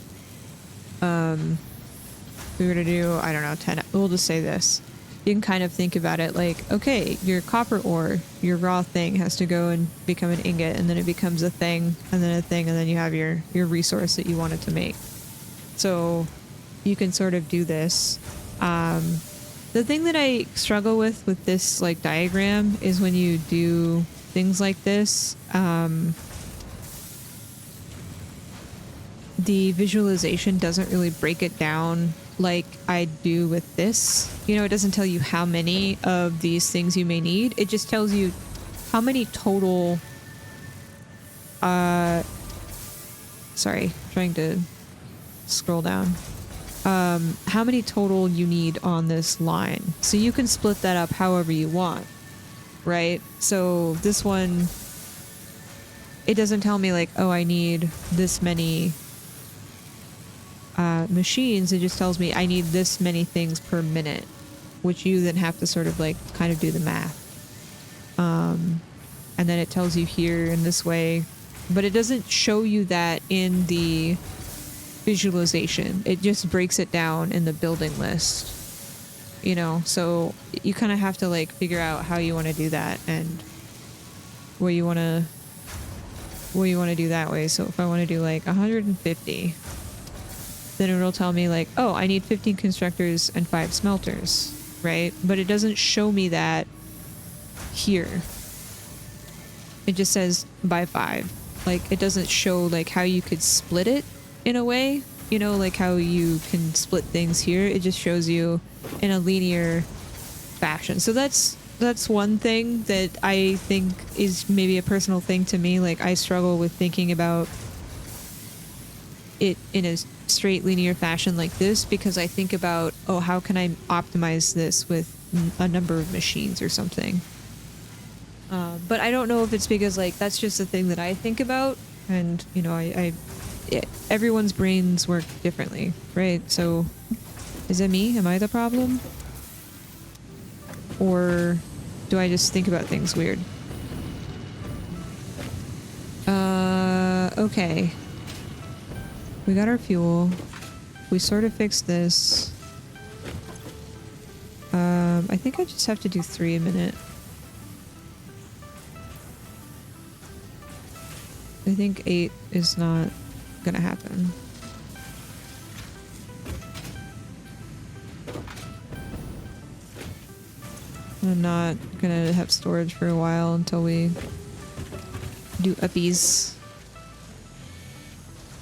If we were to do, I don't know, 10, we'll just say this. You can kind of think about it like, okay, your copper ore, your raw thing has to go and become an ingot, and then it becomes a thing, and then a thing, and then you have your resource that you wanted to make. So you can sort of do this. The thing that I struggle with this like diagram is when you do things like this, the visualization doesn't really break it down like I do with this. You know, it doesn't tell you how many of these things you may need. It just tells you how many total Sorry, trying to scroll down. How many total you need on this line. So you can split that up however you want, right? So this one, it doesn't tell me like, oh, I need this many machines. It just tells me I need this many things per minute, which you then have to sort of like kind of do the math. And then it tells you here in this way, but it doesn't show you that in the visualization. It just breaks it down in the building list, you know, so you kind of have to like figure out how you want to do that and what you want to do that way. So if I want to do like 150, then it'll tell me like, oh, I need 15 constructors and 5 smelters, right? But it doesn't show me that here. It just says by 5. Like, it doesn't show like how you could split it in a way, you know, like how you can split things here. It just shows you in a linear fashion. So that's one thing that I think is maybe a personal thing to me. Like, I struggle with thinking about it in a straight linear fashion like this, because I think about, oh, how can I optimize this with a number of machines or something. But I don't know if it's because like that's just a thing that I think about, and you know, everyone's brains work differently, right? So is it me? Am I the problem? Or do I just think about things weird? Okay. We got our fuel. We sort of fixed this. I think I just have to do 3 a minute. I think 8 is not gonna happen. I'm not gonna have storage for a while until we do uppies.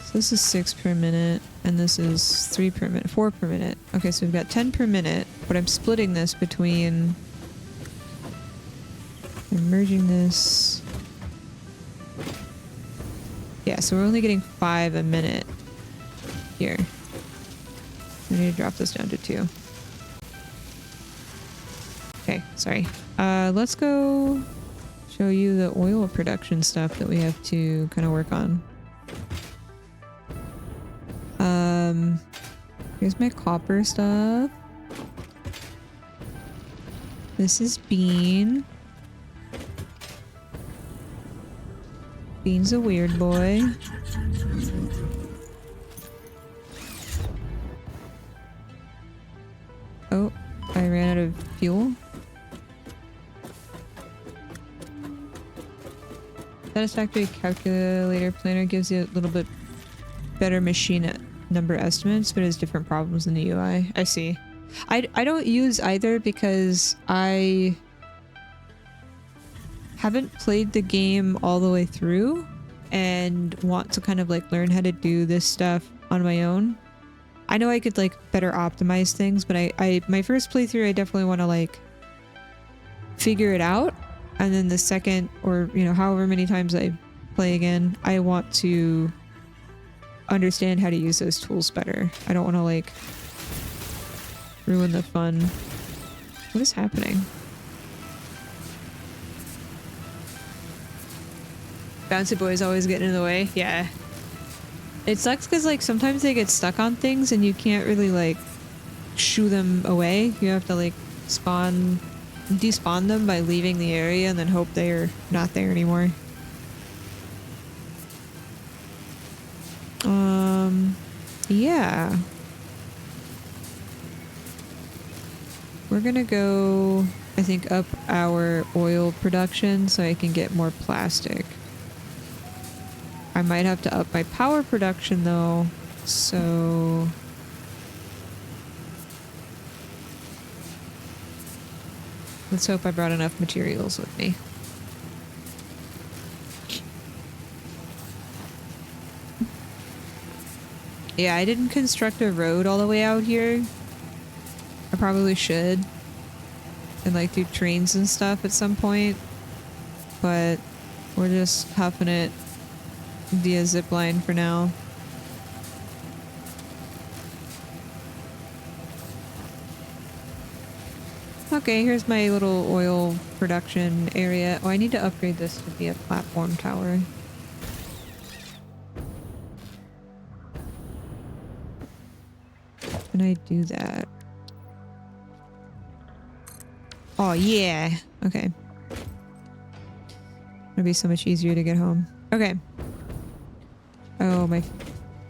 So this is 6 per minute, and this is 3 per minute, 4 per minute. Okay, so we've got 10 per minute, but I'm splitting this between... I'm merging this... Yeah, so we're only getting 5 a minute here. I need to drop this down to 2. Okay, sorry. Let's go show you the oil production stuff that we have to kind of work on. Here's my copper stuff. This is Bean. Bean's a weird boy. Oh, I ran out of fuel. Satisfactory calculator planner gives you a little bit better machine number estimates, but has different problems in the UI. I see. I don't use either because I haven't played the game all the way through and want to kind of like learn how to do this stuff on my own. I know I could like better optimize things, but I my first playthrough I definitely want to like figure it out, and then the second, or you know, however many times I play again, I want to understand how to use those tools better. I don't want to like ruin the fun. What is happening? Bouncy boys always getting in the way. Yeah. It sucks because like sometimes they get stuck on things and you can't really like shoo them away. You have to like despawn them by leaving the area and then hope they're not there anymore. Yeah. We're gonna go, I think, up our oil production so I can get more plastic. I might have to up my power production though, so... Let's hope I brought enough materials with me. Yeah, I didn't construct a road all the way out here. I probably should. And like do trains and stuff at some point. But we're just huffing it via zipline for now. Okay, here's my little oil production area. Oh, I need to upgrade this to be a platform tower. Can I do that? Oh, yeah. Okay. It'll be so much easier to get home. Okay. Oh, my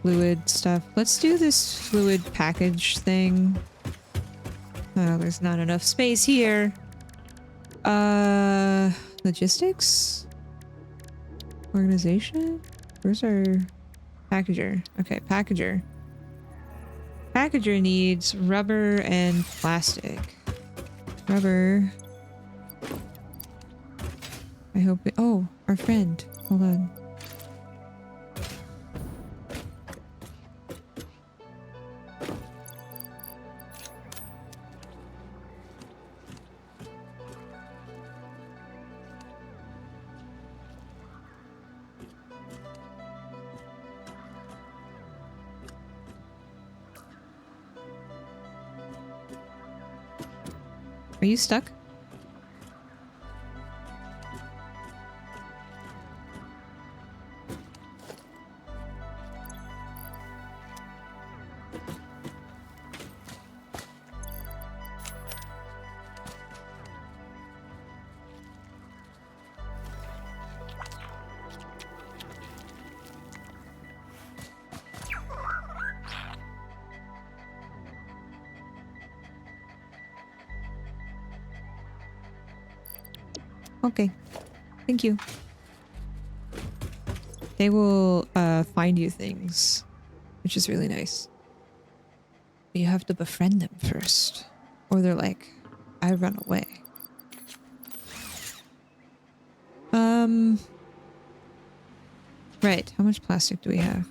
fluid stuff. Let's do this fluid package thing. Oh, there's not enough space here. Logistics? Organization? Where's our packager? Okay, packager. Packager needs rubber and plastic. Rubber. I hope it— oh, our friend. Hold on. Are you stuck? Okay. Thank you. They will find you things, which is really nice. But you have to befriend them first. Or they're like, I run away. Right. How much plastic do we have?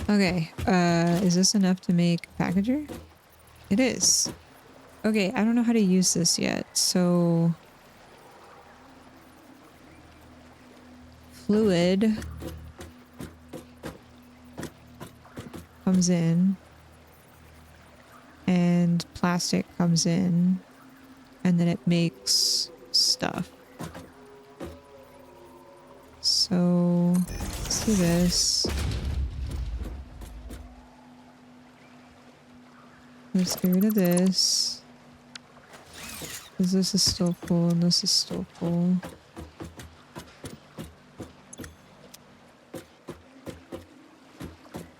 Okay. Is this enough to make a packager? It is. Okay, I don't know how to use this yet, so fluid comes in and plastic comes in and then it makes stuff. So let's do this. Let's get rid of this. Because this is still full and this is still full.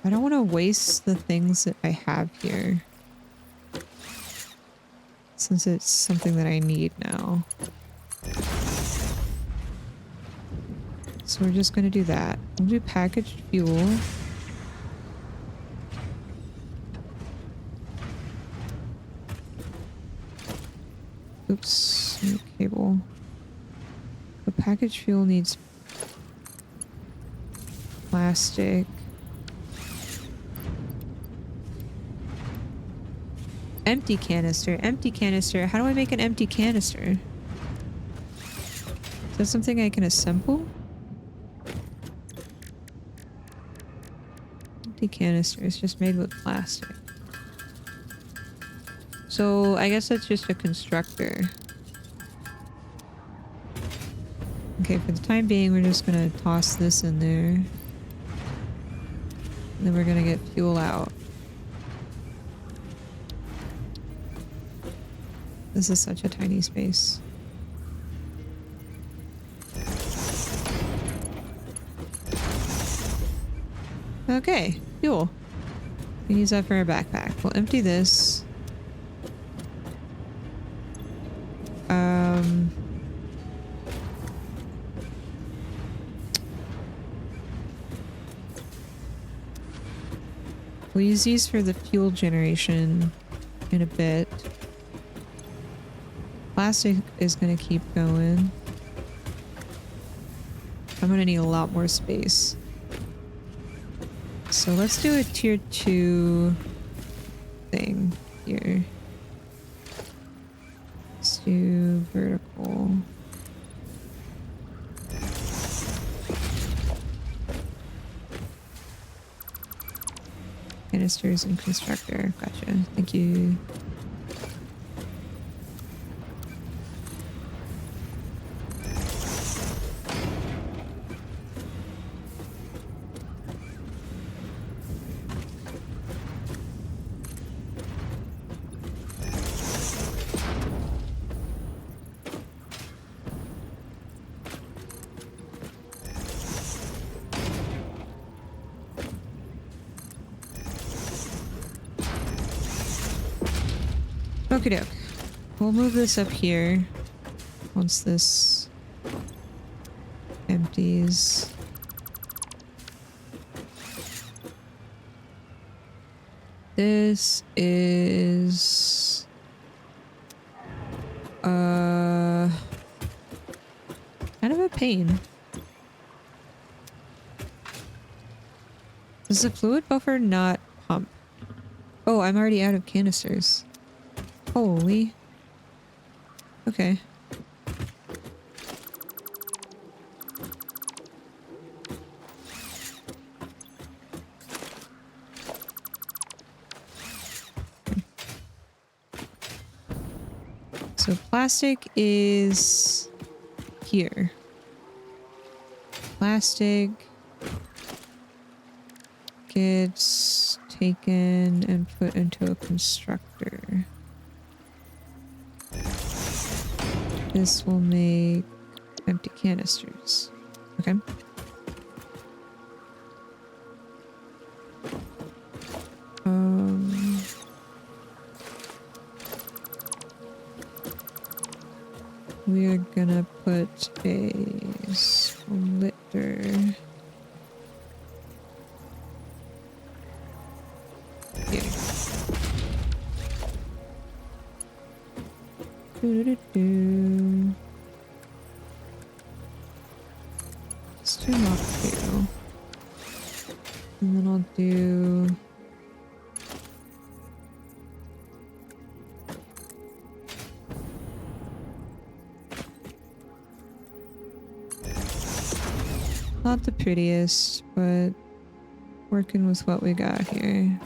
I don't want to waste the things that I have here. Since it's something that I need now. So we're just going to do that. We'll do packaged fuel. Oops, no cable. The packaged fuel needs plastic. Empty canister, empty canister. How do I make an empty canister? Is that something I can assemble? Empty canister is just made with plastic. So I guess that's just a constructor. Okay, for the time being, we're just gonna toss this in there. And then we're gonna get fuel out. This is such a tiny space. Okay, fuel. We can use that for our backpack. We'll empty this. We'll use these for the fuel generation in a bit. Plastic is going to keep going. I'm going to need a lot more space. So let's do a tier 2 thing here. Let's do vertical. canisters and constructor. Gotcha. Thank you. Okie doke. We'll move this up here once this empties. This is kind of a pain. Does the fluid buffer not pump? Oh, I'm already out of canisters. Holy. Okay. So plastic is here. Plastic gets taken and put into a constructor. This will make empty canisters. Okay. We are gonna put a splitter here. Doo-doo-doo-doo. Let's do Mach 2. And then I'll do... Not the prettiest, but working with what we got here.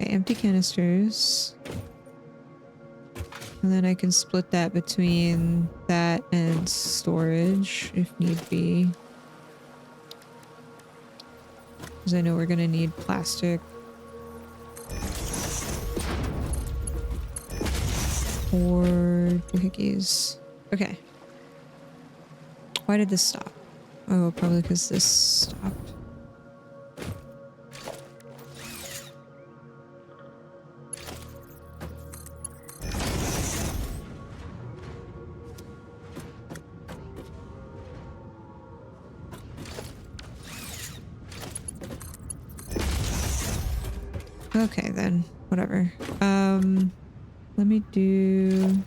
Empty canisters, and then I can split that between that and storage if need be, because I know we're gonna need plastic for doohickeys. Okay, why did this stop? Oh, probably because this stopped. Okay then, whatever. Let me do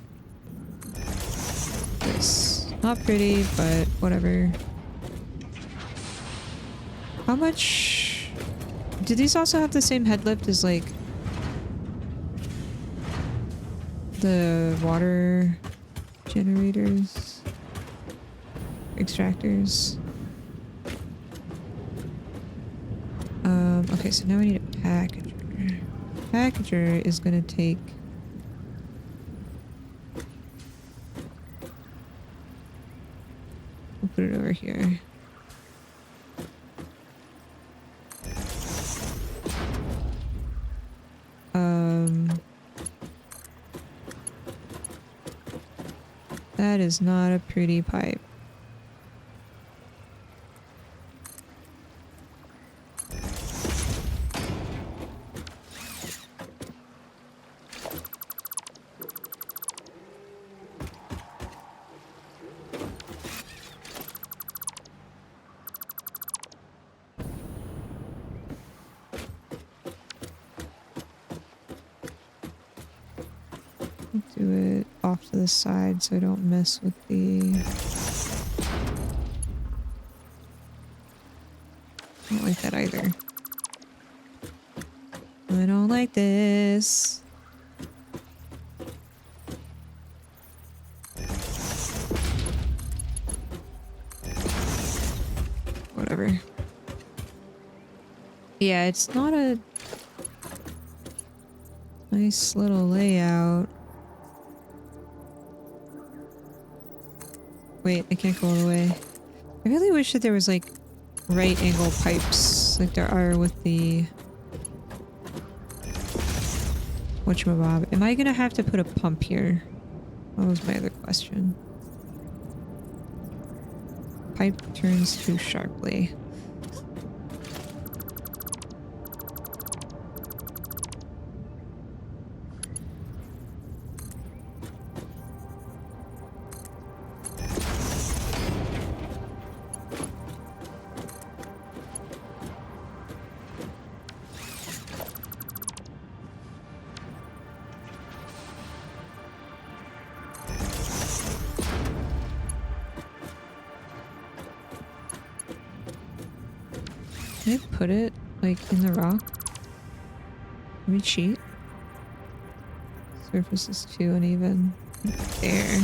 this. Not pretty, but whatever. How much... Do these also have the same head lift as, like, the water generators? Extractors? Okay, so now we need a packager. Packager is gonna take... We'll put it over here. That is not a pretty pipe. off to the side so I don't mess with the... I don't like that either. I don't like this. Whatever. Yeah, it's not a nice little layout. Wait, I can't go all the way. I really wish that there was like right angle pipes like there are with the whatchamabob. Am I gonna have to put a pump here? That was my other question. Pipe turns too sharply. Can I put it, like, in the rock? Let me cheat. Surface is too uneven. There.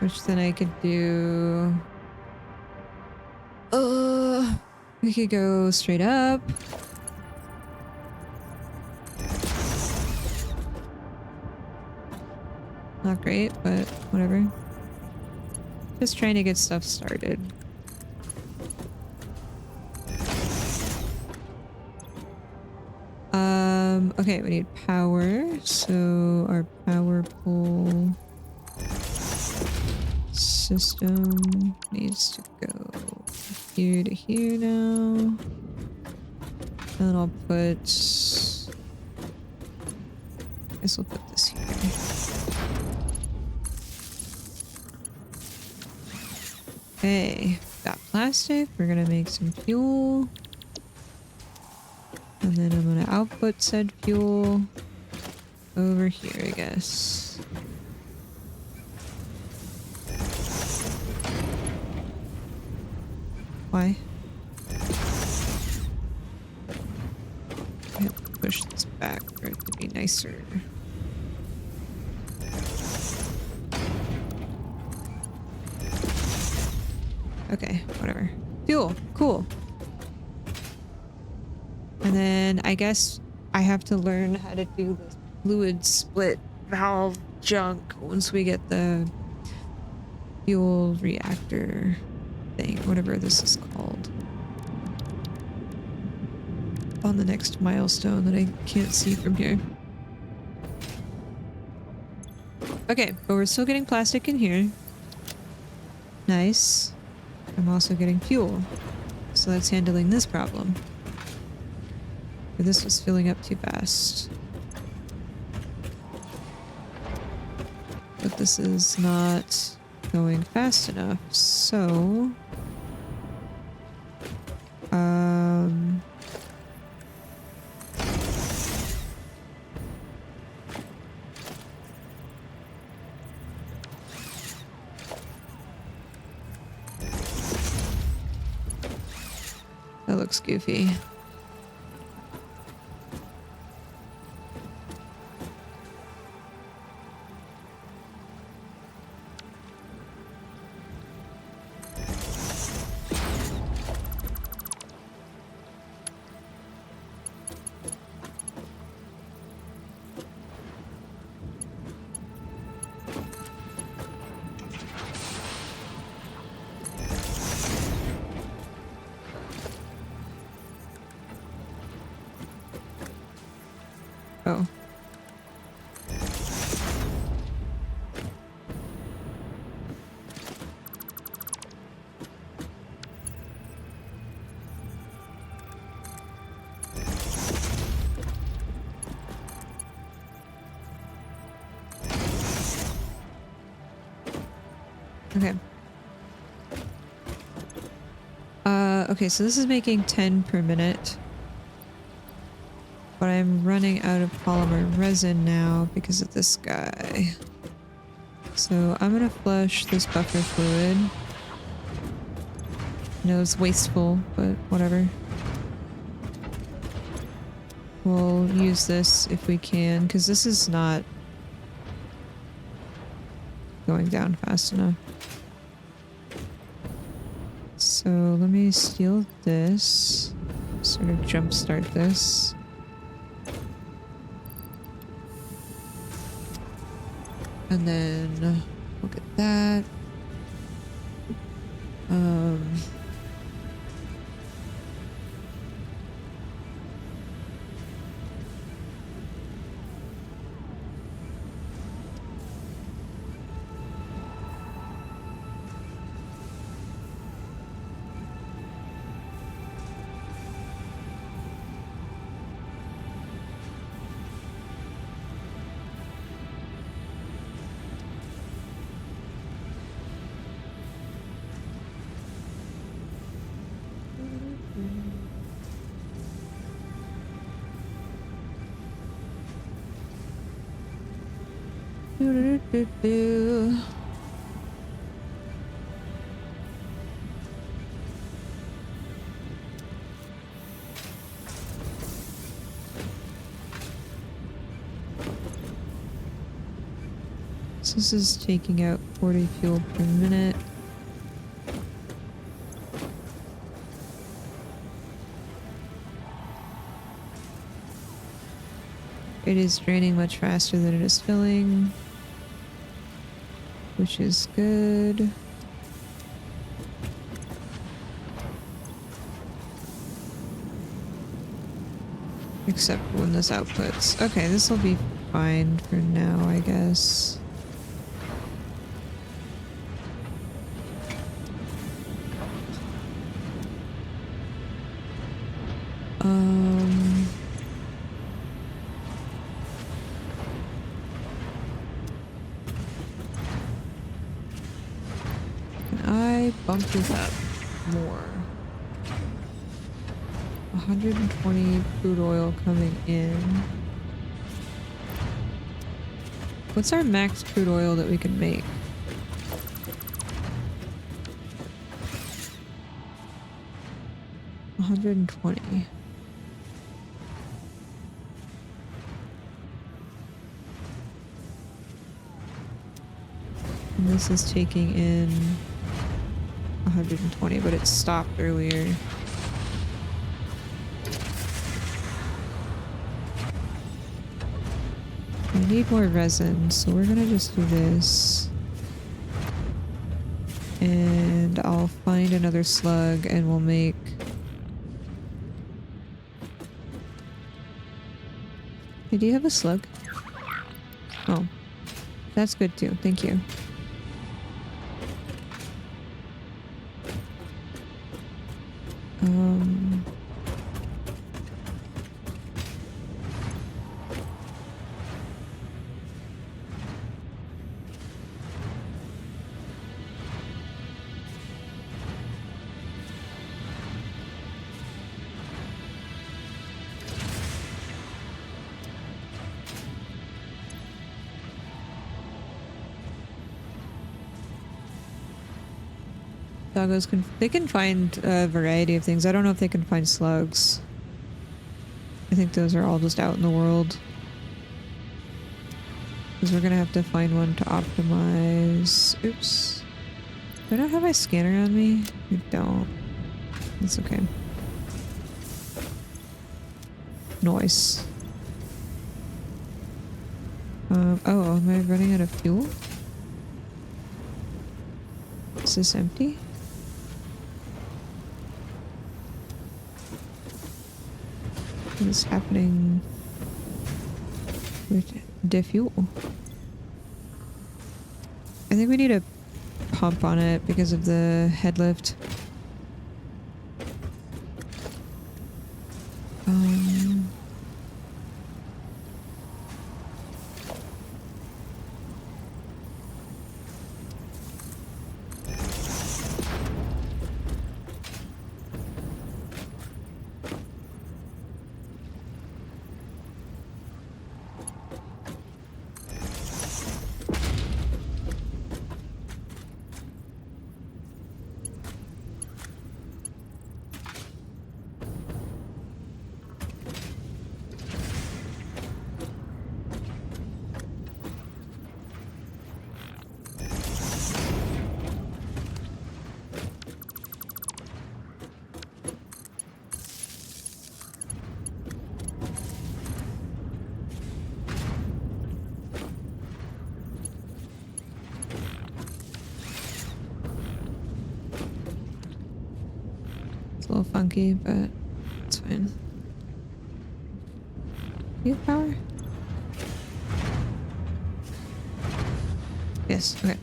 Which then I could do... we could go straight up. Not great, but whatever. Just trying to get stuff started. Okay, we need power. So our power pole system needs to go here to here now. And I'll put... I guess we'll put this here. Okay, got plastic. We're gonna make some fuel. And then I'm gonna output said fuel over here, I guess. Why? I have to push this back for it to be nicer. Okay, whatever. Fuel, cool. And then I guess I have to learn how to do the fluid split valve junk once we get the fuel reactor thing, whatever this is called. On the next milestone that I can't see from here. Okay, but we're still getting plastic in here. Nice. I'm also getting fuel. So that's handling this problem. But this was filling up too fast. But this is not going fast enough, so... that looks goofy. Oh. Okay. Okay, so this is making 10 per minute. But I'm running out of polymer resin now because of this guy. So I'm gonna flush this buffer fluid. I know it's wasteful, but whatever. We'll use this if we can, because this is not going down fast enough. So let me steal this. Sort of jumpstart this. And then look at that. Do-do-do-do-do. So this is taking out 40 fuel per minute. It is draining much faster than it is filling, which is good. Except when this outputs. Okay, this will be fine for now, I guess. Can I bump this up more? 120 crude oil coming in. What's our max crude oil that we can make? $120. And this is taking in 120, but it stopped earlier. I need more resin, so we're gonna just do this. And I'll find another slug and we'll make... Hey, do you have a slug? Oh. That's good too, thank you. Doggos they can find a variety of things. I don't know if they can find slugs. I think those are all just out in the world. Because we're gonna have to find one to optimize. Oops. Do I not have my scanner on me? I don't. That's okay. Noise. Oh, am I running out of fuel? Is this empty? What is happening with the fuel? I think we need a pump on it because of the head lift. It's a little funky, but it's fine. You have power? Yes, okay.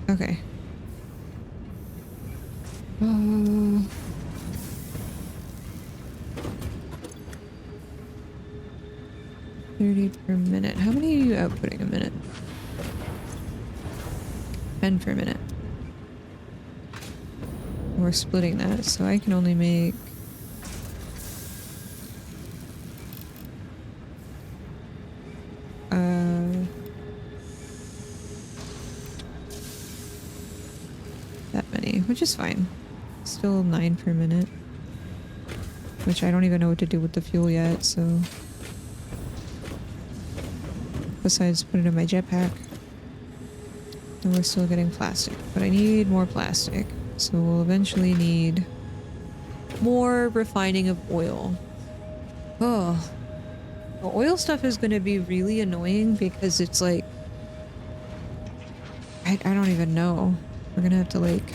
Okay. 30 per minute. How many are you outputting a minute? 10 per minute. We're splitting that, so I can only make... that many, which is fine. Still 9 per minute. Which I don't even know what to do with the fuel yet, so... Besides put it in my jetpack. And we're still getting plastic. But I need more plastic. So we'll eventually need more refining of oil. Oh. The oil stuff is going to be really annoying because it's like... I don't even know. We're going to have to like...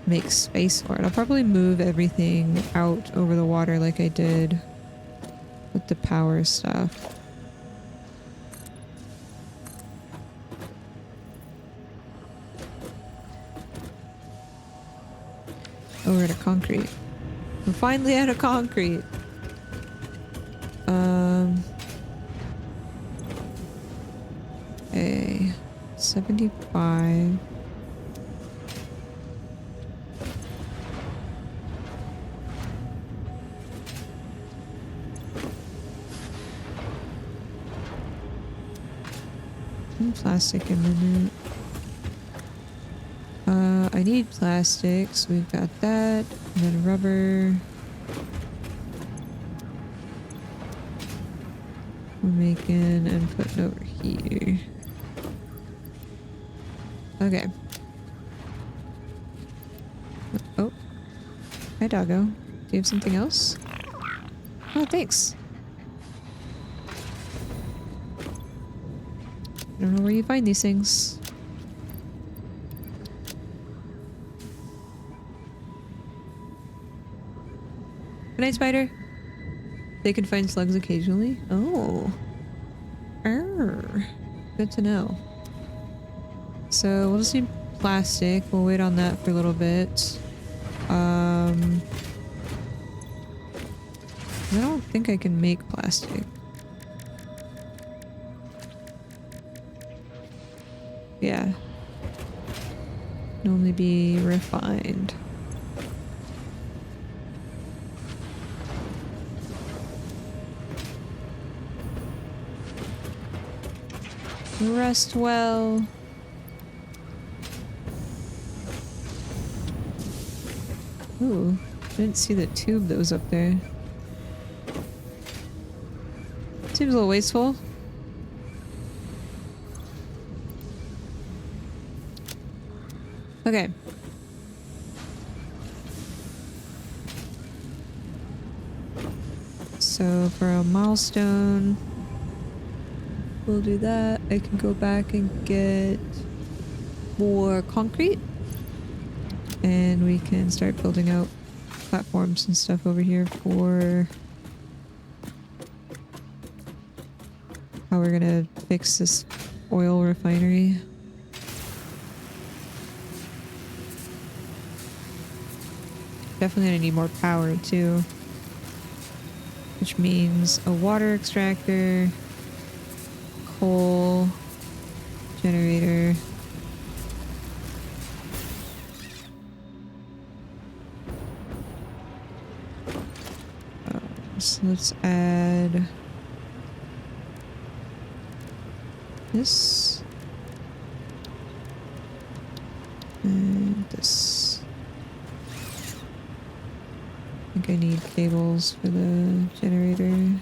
make space for it. I'll probably move everything out over the water like I did with the power stuff. Oh, we're out of concrete. We're finally out of concrete. Okay. 75. Plastic a minute. I need plastic, so we've got that. And then rubber. We're making and putting over here. Okay. Oh. Hi, doggo. Do you have something else? Oh, thanks. I don't know where you find these things. Good night, spider. They can find slugs occasionally. Oh. Good to know. So we'll just need plastic. We'll wait on that for a little bit. I don't think I can make plastic. Yeah. Can only be refined. Rest well. Ooh, didn't see the tube that was up there. Seems a little wasteful. Okay. So for a milestone, we'll do that. I can go back and get more concrete. And we can start building out platforms and stuff over here for how we're gonna fix this oil refinery. Definitely gonna need more power too. Which means a water extractor, coal, generator. So let's add this and this. I think I need cables for the generator.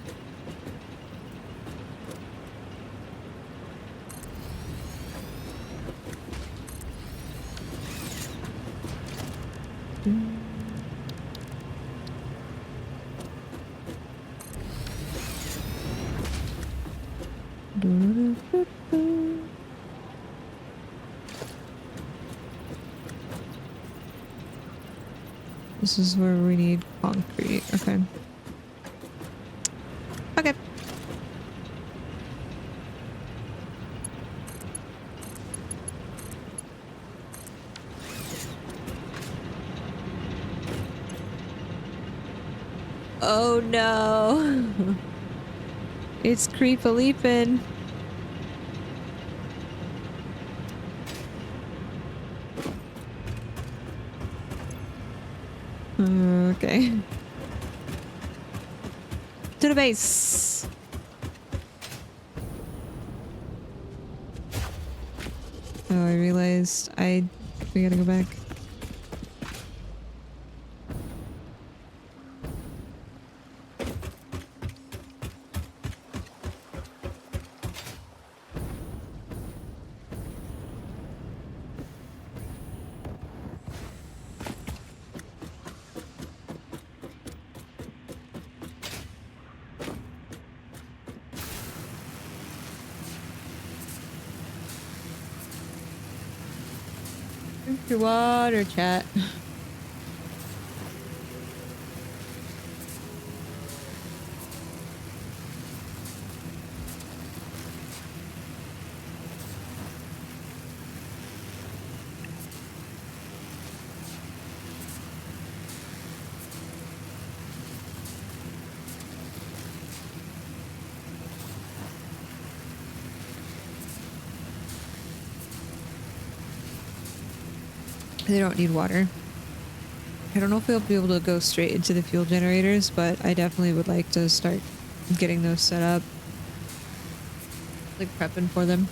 This is where we need concrete. Okay. Okay. Oh no. It's creepaleepin'. Okay. To the base. Oh, I realized we gotta go back. Drink your water, chat. They don't need water. I don't know if we'll be able to go straight into the fuel generators, but I definitely would like to start getting those set up. Like prepping for them.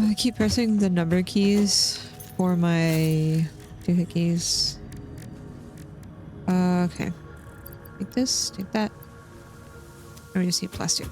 I keep pressing the number keys for my doohickeys. Okay. Take this, take that. I just need plastic.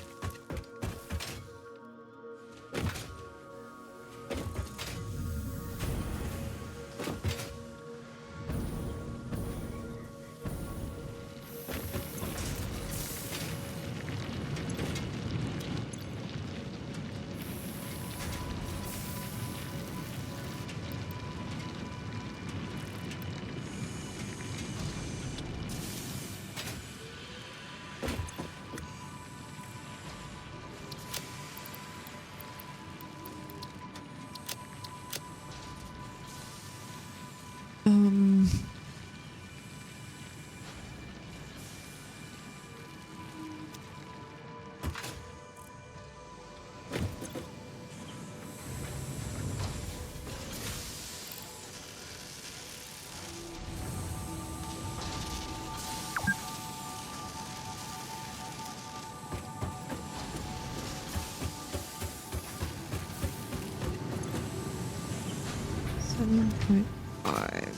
.5.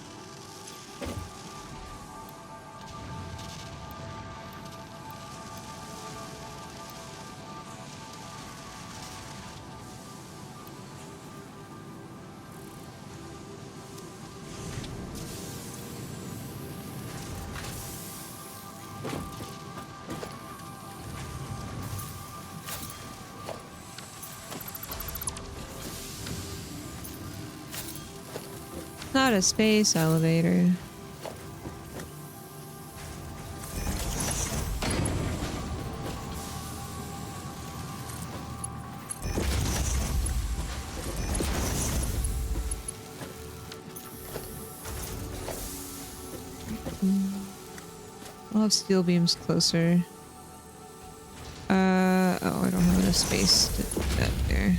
Not a space elevator. I'll have steel beams closer. Oh, I don't have enough space to put that there.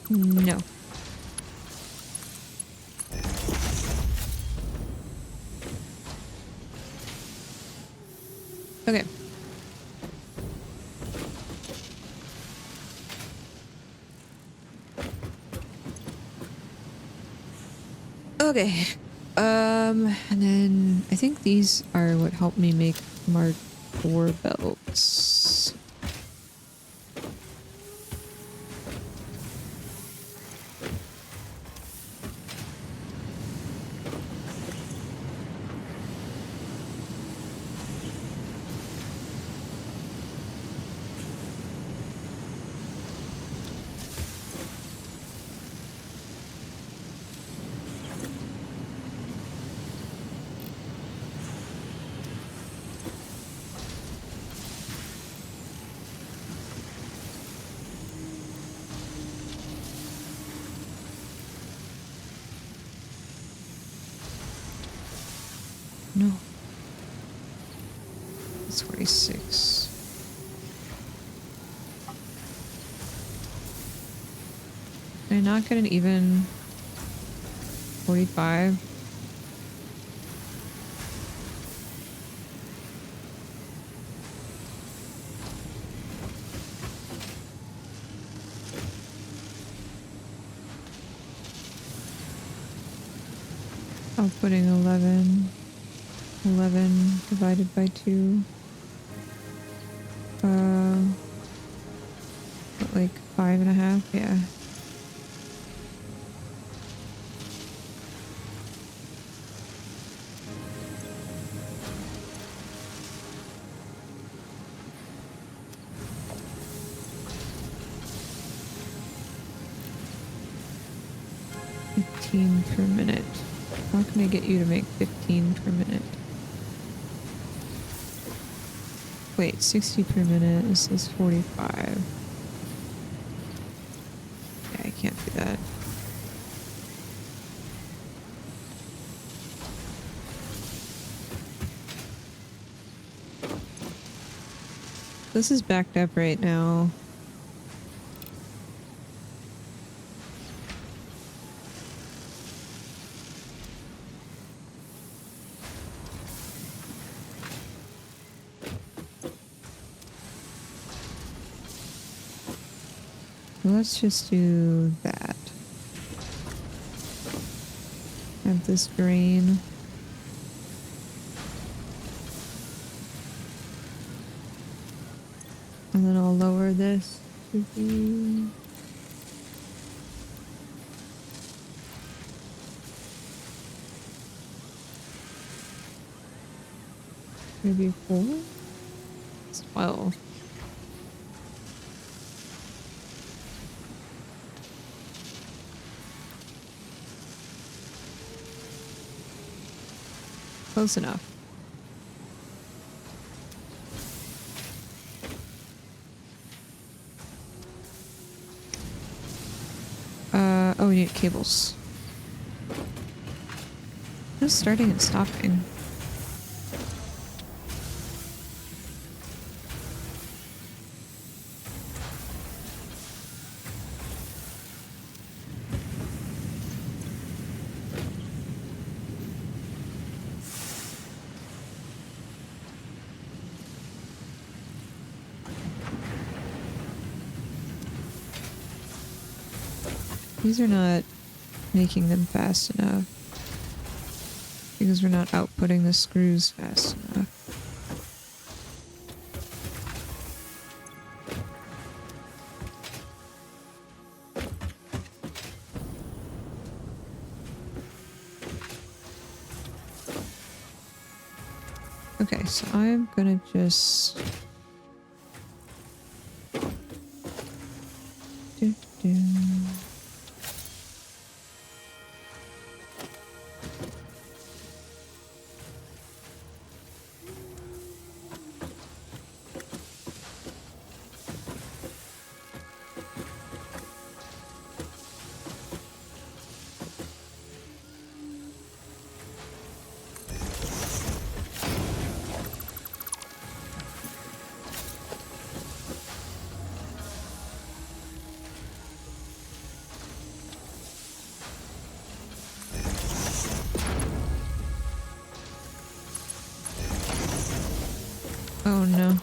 No. Okay. Okay. And then I think these are what helped me make my door belts. No. It's 46. Did I not get an even 45? Outputting 11. 11 divided by 2. Like 5.5, yeah. Per minute. How can I get you to make 15 per minute? Wait, 60 per minute. This is 45. Yeah, I can't do that. This is backed up right now. Let's just do that. Have this drain. And then I'll lower this to be... maybe 4? It's 12. Close enough. Oh, we need cables. Just starting and stopping. These are not making them fast enough. Because we're not outputting the screws fast enough. Okay, so I'm gonna just... Do. Oh no.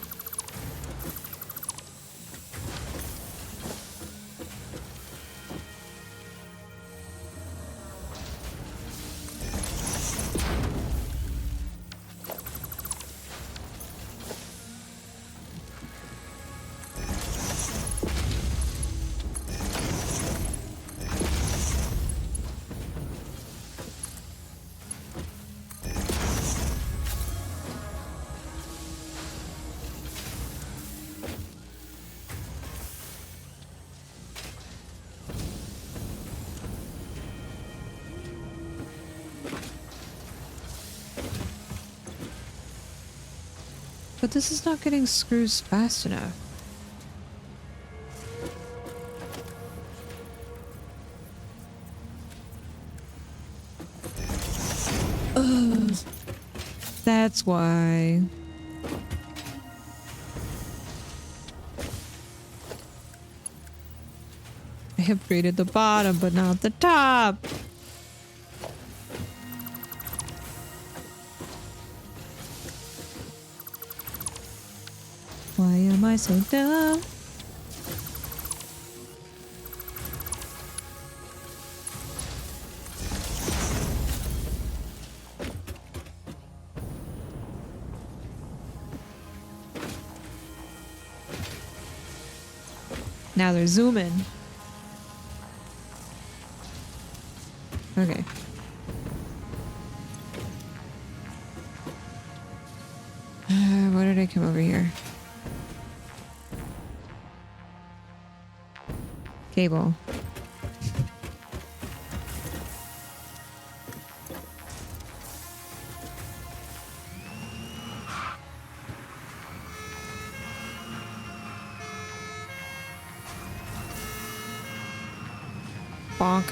But this is not getting screws fast enough. Ugh. That's why. I upgraded the bottom, but not the top. Why am I so dumb? Now they're zooming. Okay. Why did I come over here? Cable. Bonk.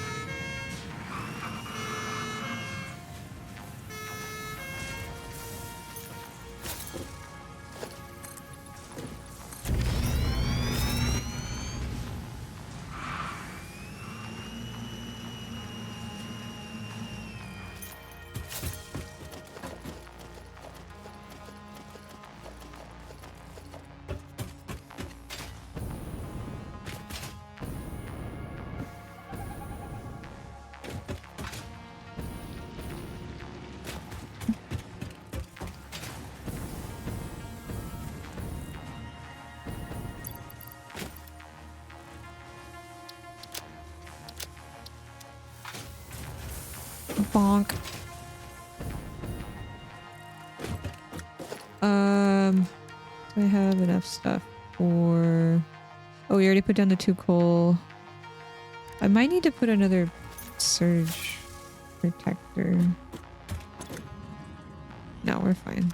Bonk. Do I have enough stuff for... Oh, we already put down the 2 coal. I might need to put another surge protector. No, we're fine.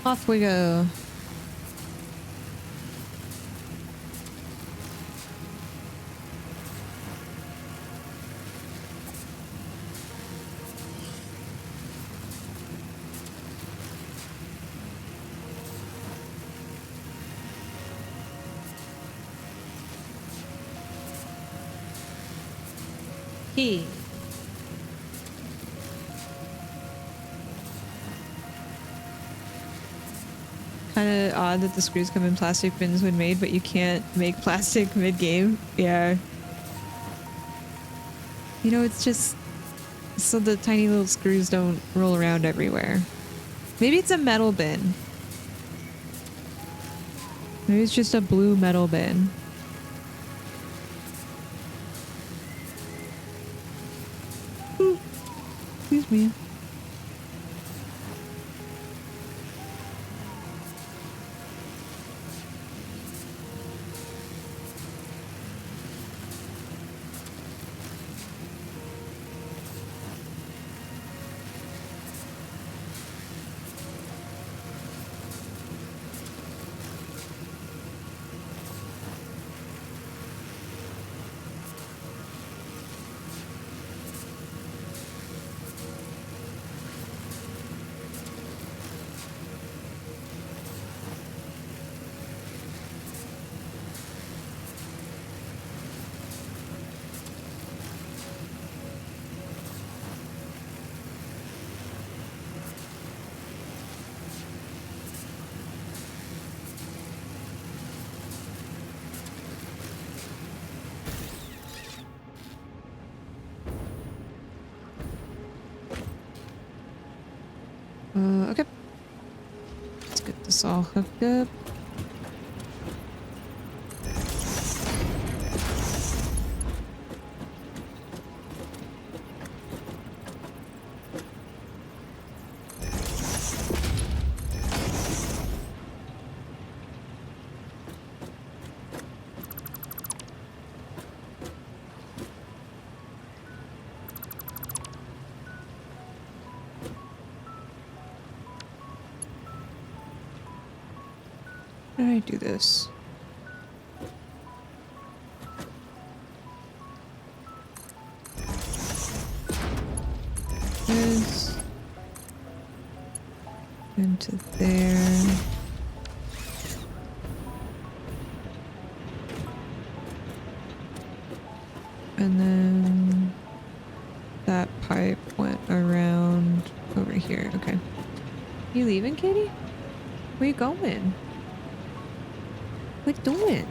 Off we go. Key. Kind of odd that the screws come in plastic bins when made, but you can't make plastic mid-game. Yeah. You know, it's just so the tiny little screws don't roll around everywhere. Maybe it's a metal bin. Maybe it's just a blue metal bin. Ooh, excuse me. Okay. Let's get this all hooked up. How do I do this? This into there. And then that pipe went around over here. Okay. You leaving, Katie? Where you going? What you doing?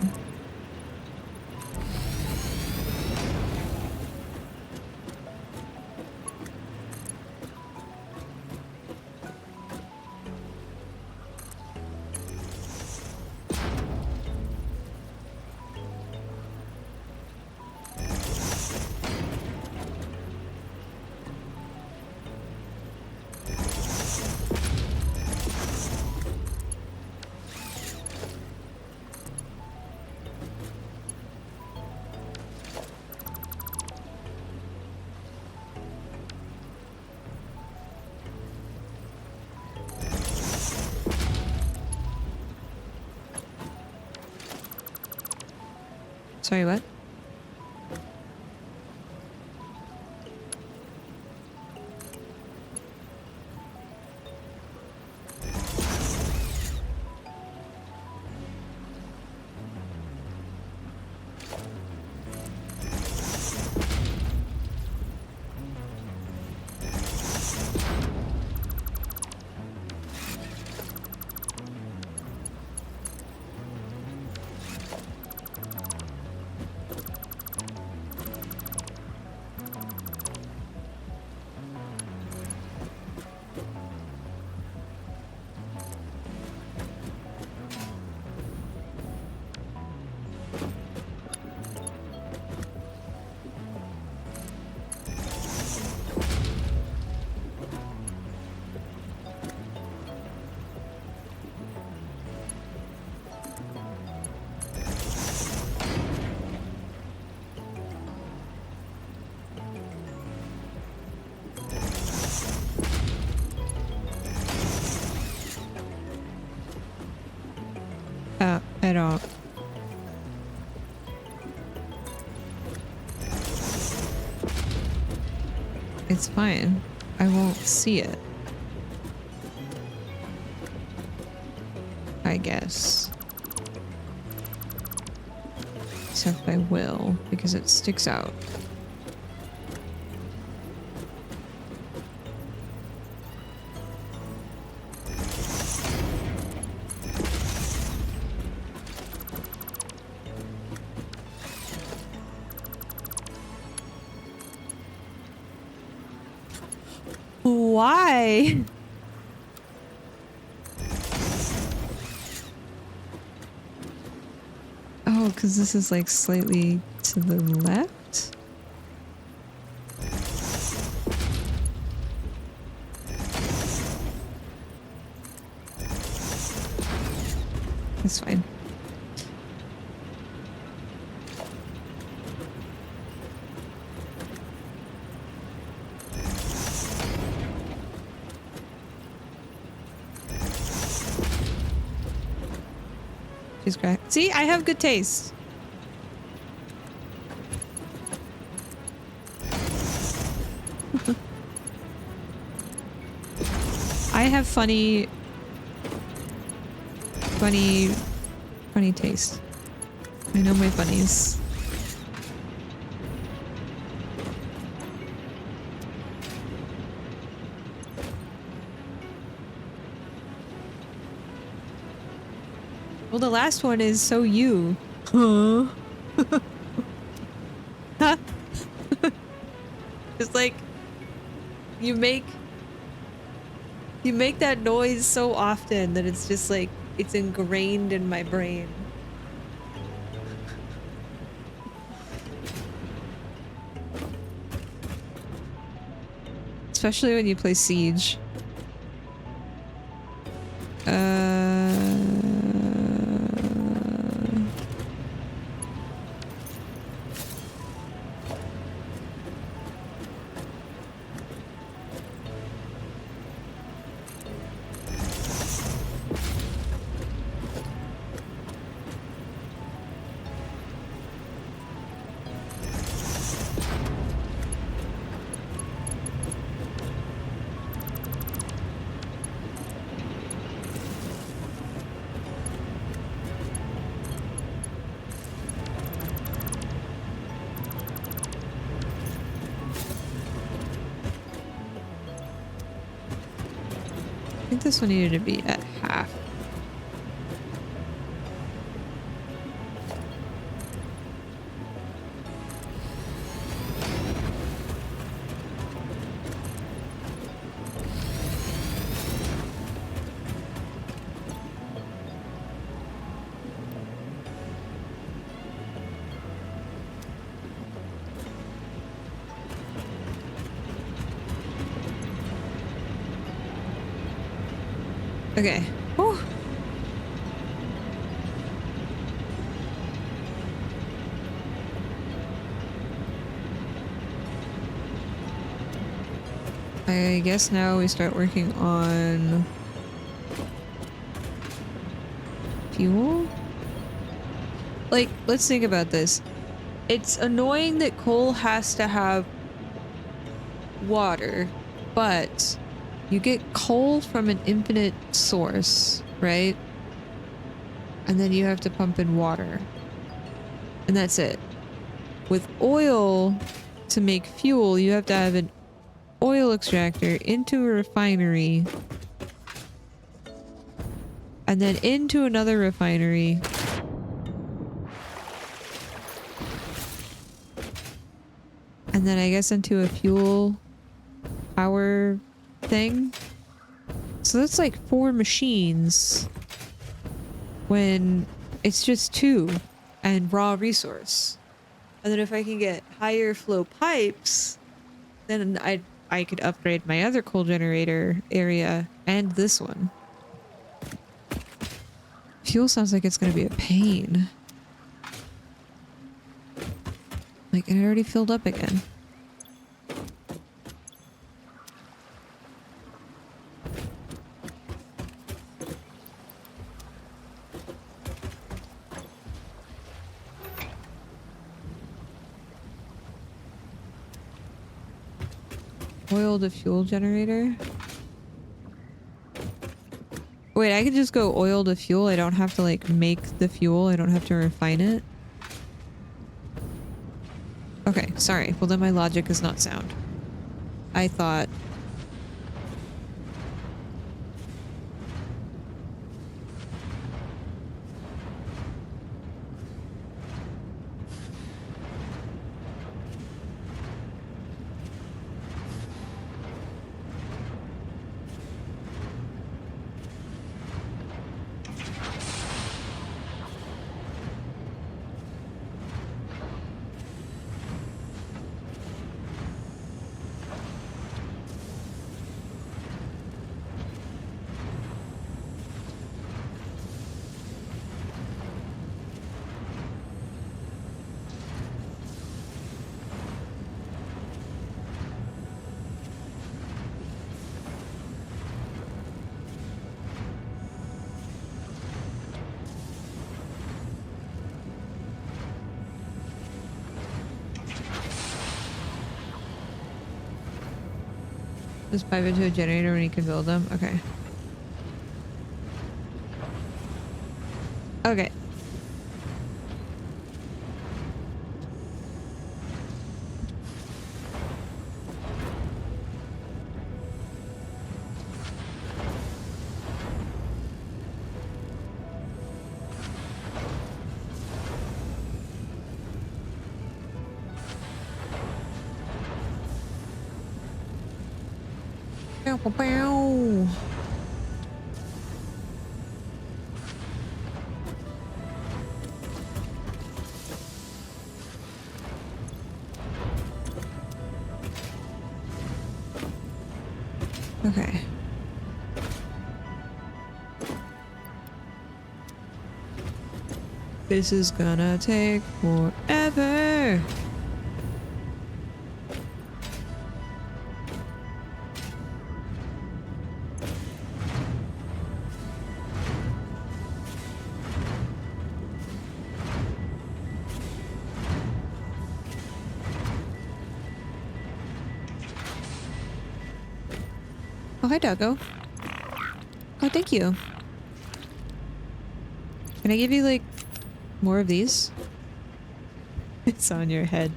Sorry, what? I don't. It's fine. I won't see it. I guess. Except I will, because it sticks out. Why? Oh, because this is like slightly to the left? That's fine. She's great. See, I have good taste. I have funny taste. I know my funnies. Well, the last one is so you. Huh? It's like you make that noise so often that it's just like it's ingrained in my brain. Especially when you play Siege. I think this one needed to be at half. Okay. Whew. I guess now we start working on fuel? Like, let's think about this. It's annoying that coal has to have water, but you get coal from an infinite source, right? And then you have to pump in water. And that's it. With oil, to make fuel, you have to have an oil extractor into a refinery. And then into another refinery. And then I guess into a fuel power thing. So that's like 4 machines when it's just 2 and raw resource. And then if I can get higher flow pipes, then I could upgrade my other coal generator area and this one. Fuel sounds like it's going to be a pain. Like, it already filled up again. Oil to fuel generator. Wait, I could just go oil to fuel. I don't have to like make the fuel. I don't have to refine it. Okay, sorry. Well, then my logic is not sound. I thought... Just pipe into a generator when you can build them. Okay. Okay. Bow, bow, bow. Okay. This is gonna take forever. Oh, hi, doggo. Oh, thank you. Can I give you, like, more of these? It's on your head.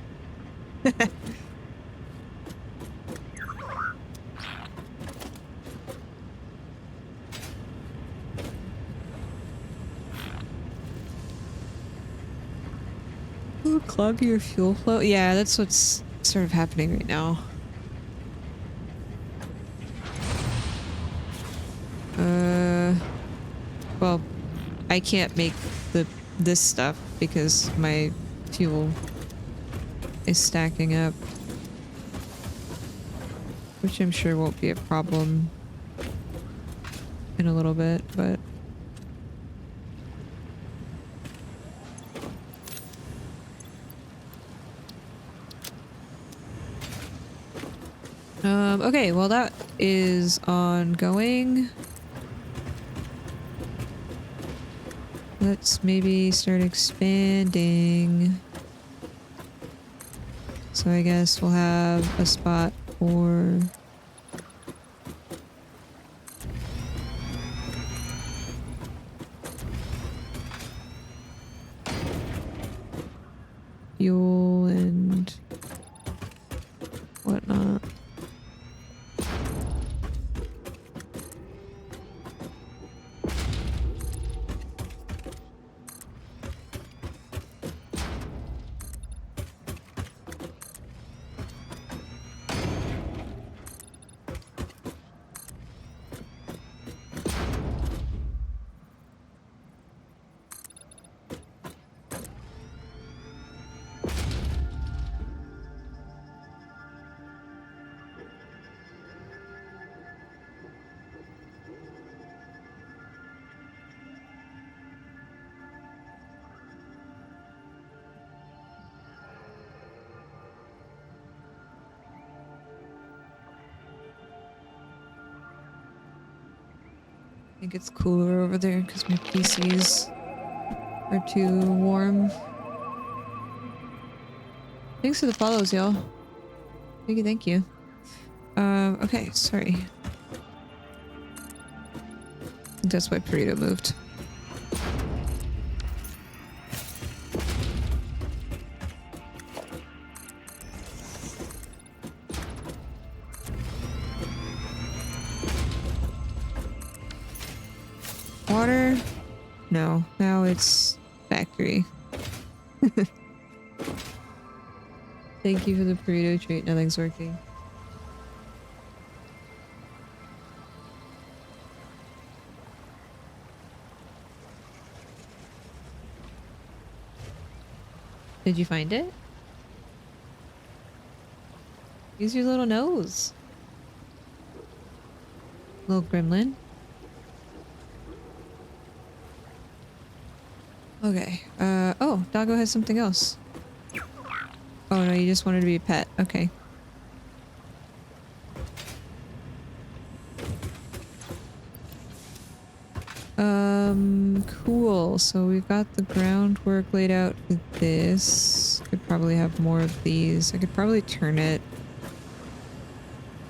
Ooh, clog your fuel flow? Yeah, that's what's sort of happening right now. Well, I can't make this stuff because my fuel is stacking up, which I'm sure won't be a problem in a little bit, but okay, well that is ongoing. Let's maybe start expanding. So I guess we'll have a spot for fuel and whatnot. I think it's cooler over there because my PCs are too warm. Thanks for the follows, y'all. Thank you, thank you. Okay, sorry. I think that's why Burrito moved. Water? No, now it's factory. Thank you for the burrito treat. Nothing's working. Did you find it? Use your little nose. Little gremlin. Okay. Oh, Doggo has something else. Oh no, you just wanted to be a pet. Okay. Cool. So we've got the groundwork laid out for this. Could probably have more of these. I could probably turn it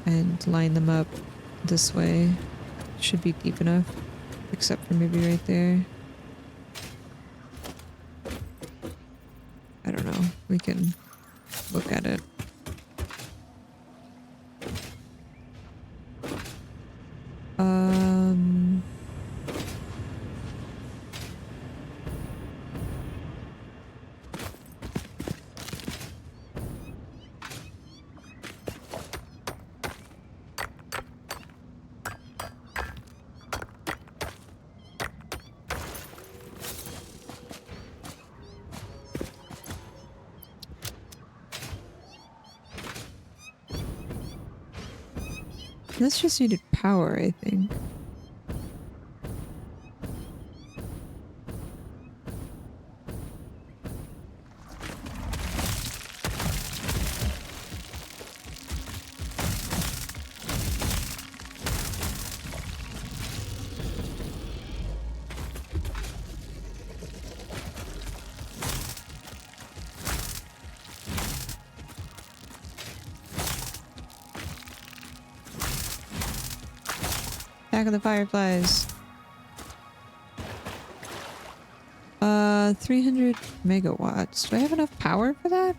and line them up this way. Should be deep enough, except for maybe right there. I don't know. We can look at it. Um... This just needed power, I think. Attack of the Fireflies. 300 megawatts. Do I have enough power for that?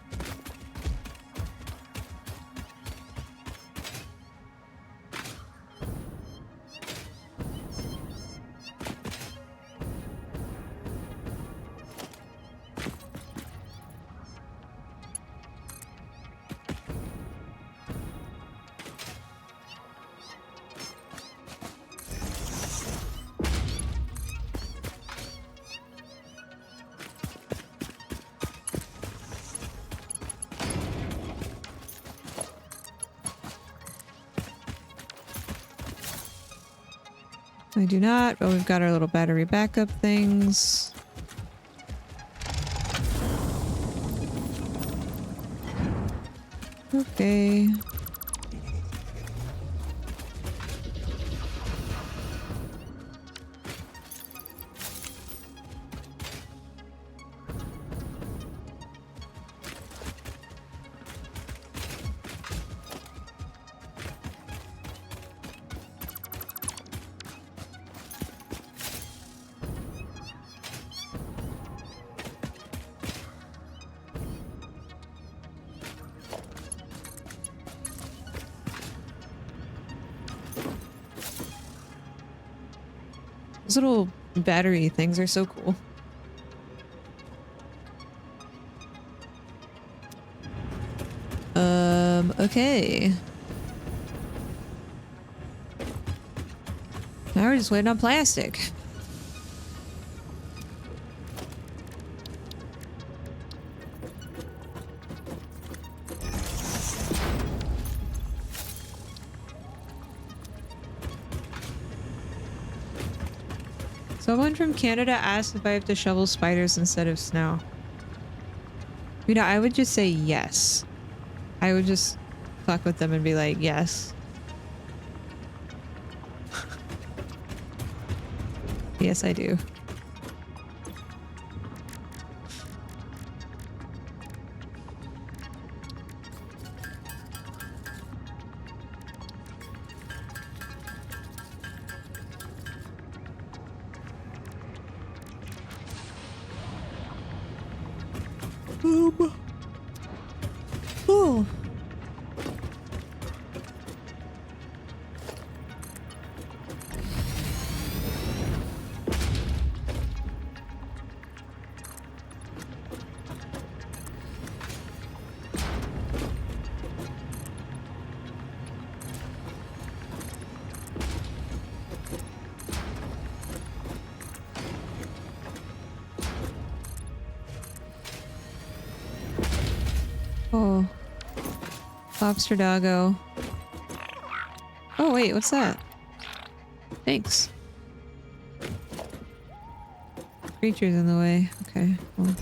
I do not, but we've got our little battery backup things. Okay. Those little battery things are so cool. Okay. Now we're just waiting on plastic. Someone from Canada asked if I have to shovel spiders instead of snow. You know, I would just say yes. I would just fuck with them and be like, yes. Yes, I do. Oh. Oh. Lobster doggo. Oh wait, what's that? Thanks. Creatures in the way. Okay. Well.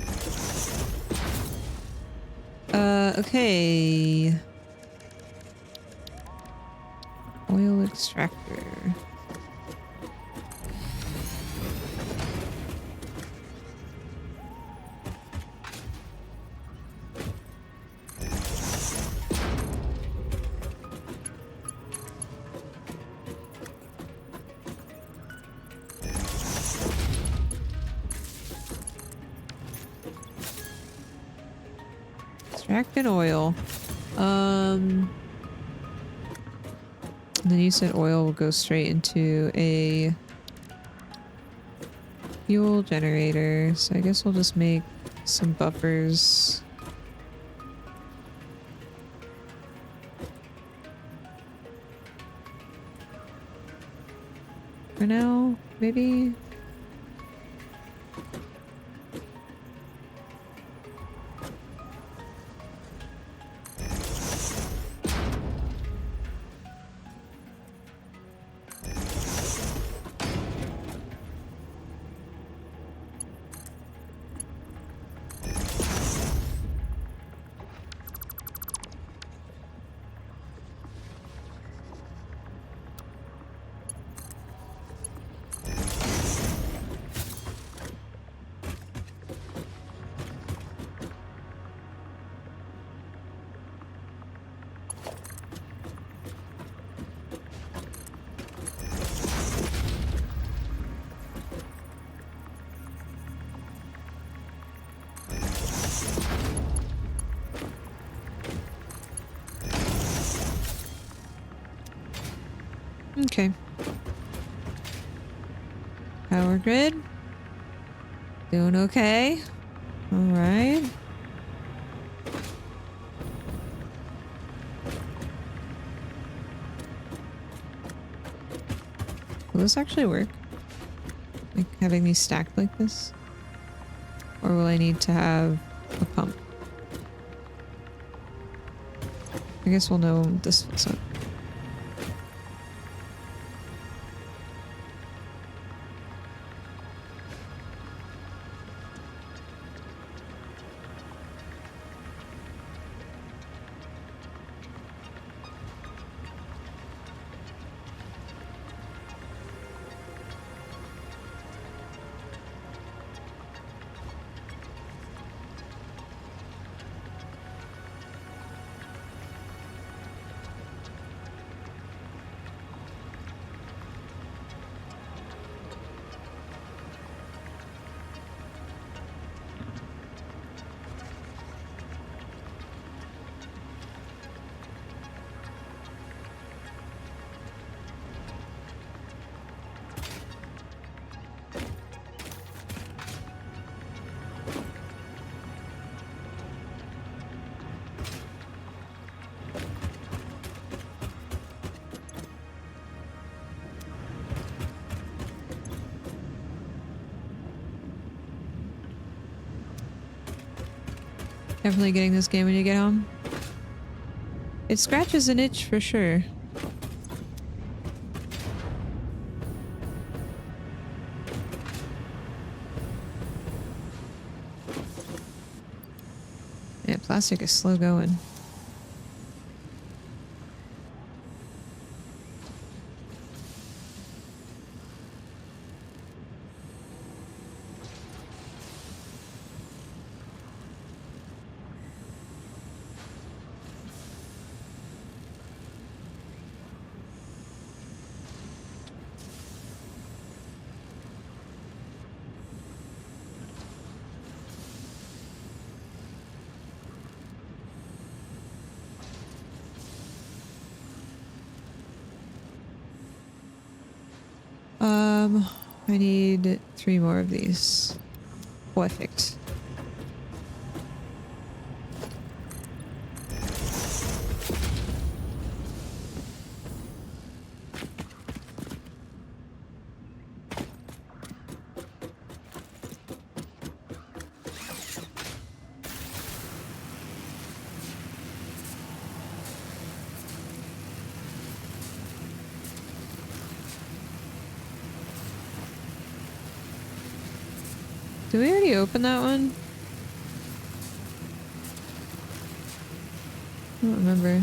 Okay. Oil extractor. Extracted oil. And then you said oil will go straight into a fuel generator. So I guess we'll just make some buffers. For now, maybe? Okay. Power grid. Doing okay. Alright. Will this actually work? Like having these stacked like this? Or will I need to have a pump? I guess we'll know when this fills up. Definitely getting this game when you get home. It scratches an itch for sure. Yeah, plastic is slow going. I need 3 more of these. Perfect. Did we already open that one? I don't remember.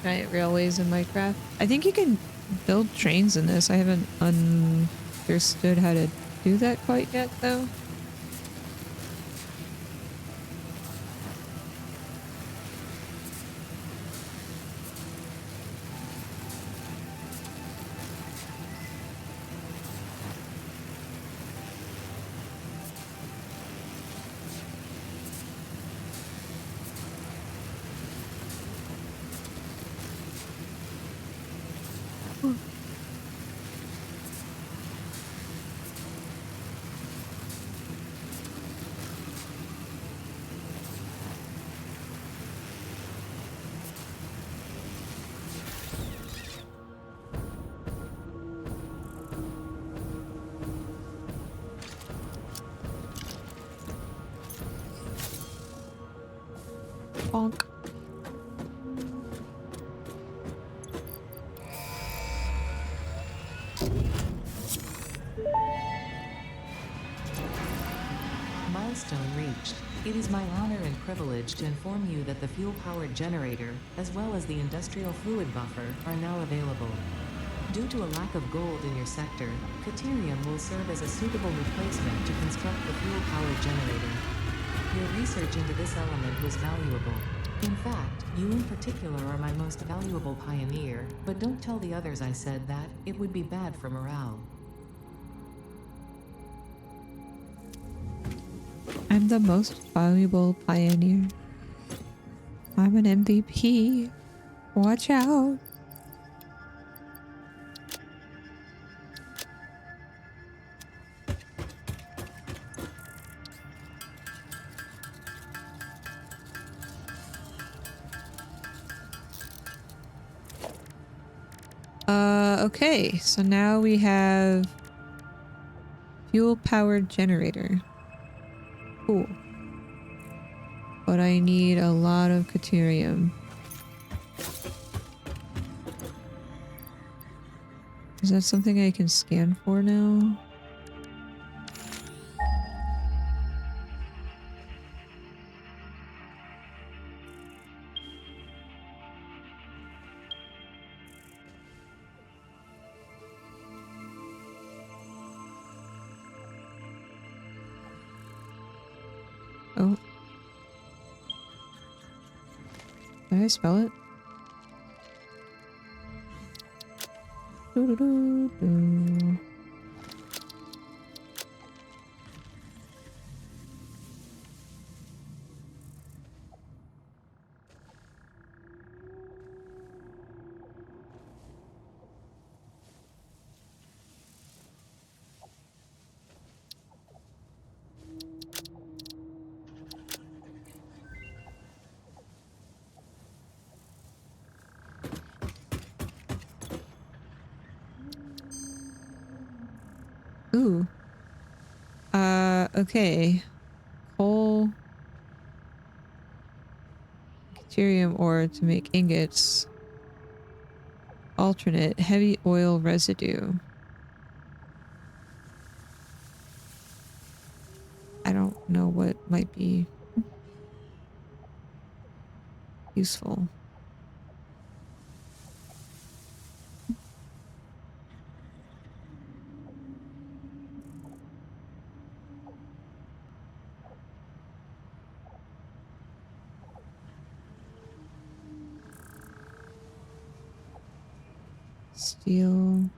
Giant railways in Minecraft. I think you can build trains in this. I haven't understood how to do that quite yet, though. Bonk. Milestone reached. It is my honor and privilege to inform you that the fuel-powered generator, as well as the industrial fluid buffer, are now available. Due to a lack of gold in your sector, Caterium will serve as a suitable replacement to construct the fuel-powered generator. Your research into this element was valuable. In fact, you in particular are my most valuable pioneer, but don't tell the others I said that, it would be bad for morale. I'm the most valuable pioneer. I'm an MVP. Watch out. Okay, so now we have fuel-powered generator. Cool. But I need a lot of Caterium. Is that something I can scan for now? Oh. Did I spell it? Doo-doo-doo-doo. Ooh. Okay. Coal. Deuterium ore to make ingots. Alternate. Heavy oil residue. I don't know what might be useful. Steel.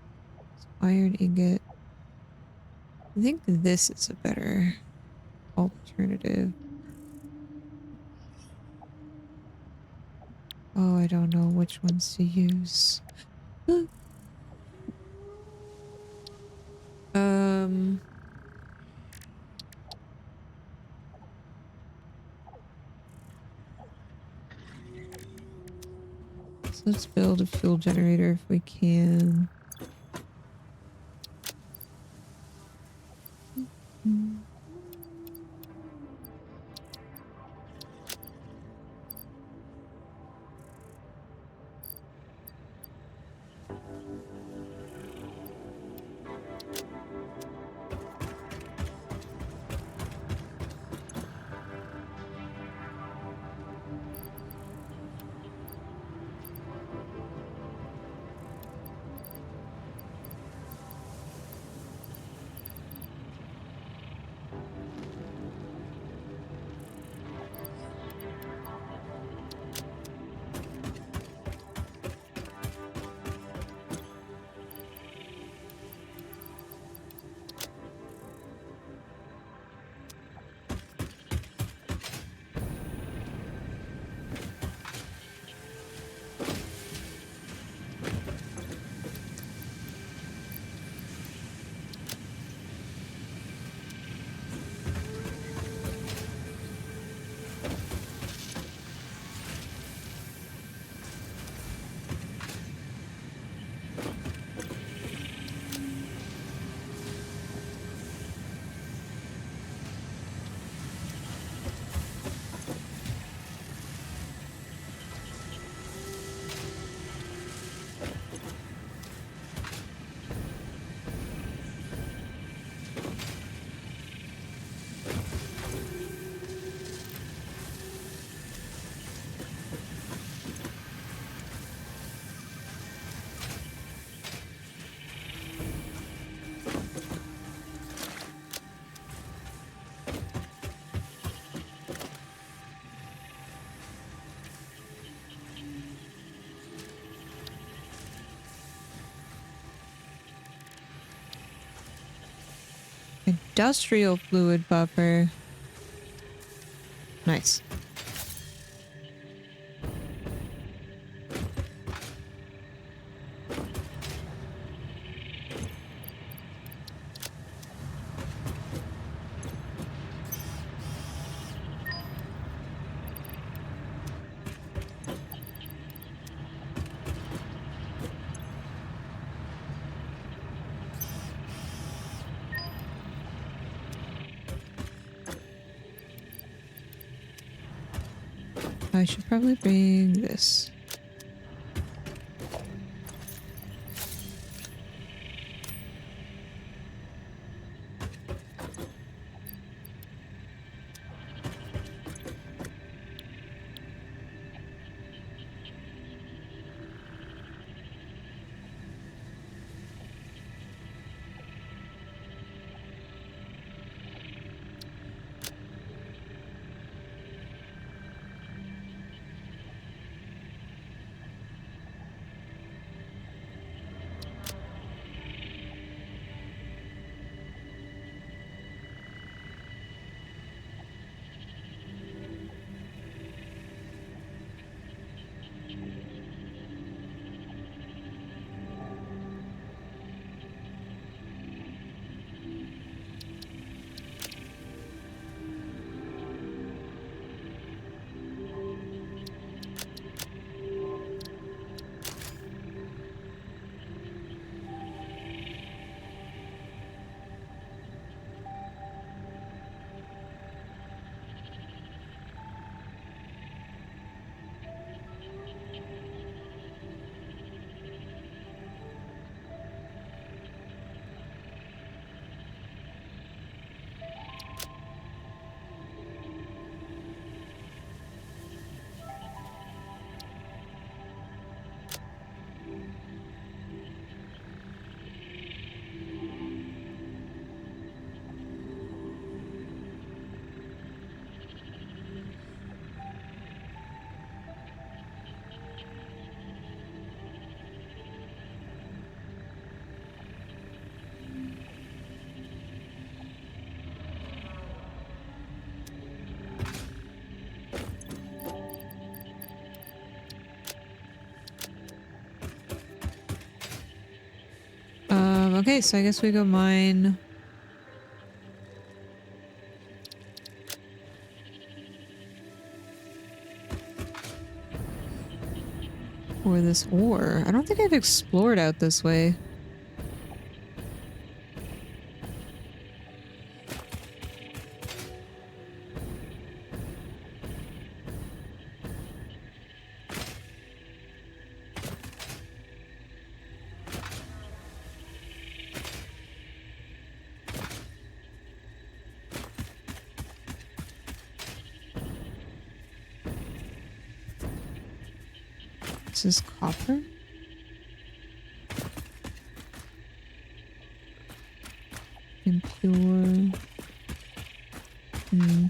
Iron ingot. I think this is a better alternative. Oh, I don't know which ones to use. Um, so let's build a fuel generator if we can. Industrial fluid buffer. Nice. I should probably bring this. Okay, so I guess we go mine. Or this ore. I don't think I've explored out this way. This is copper? Impure. Hmm.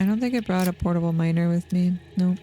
don't think I brought a portable miner with me. Nope.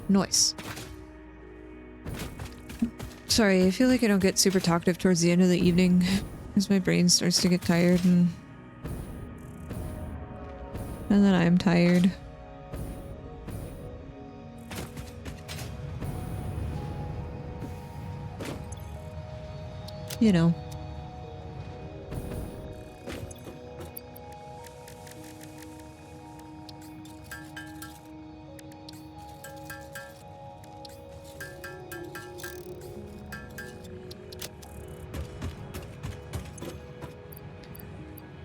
Noise. Sorry, I feel like I don't get super talkative towards the end of the evening as my brain starts to get tired and then I'm tired. You know.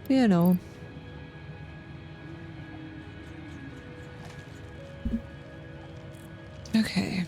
You know. Okay.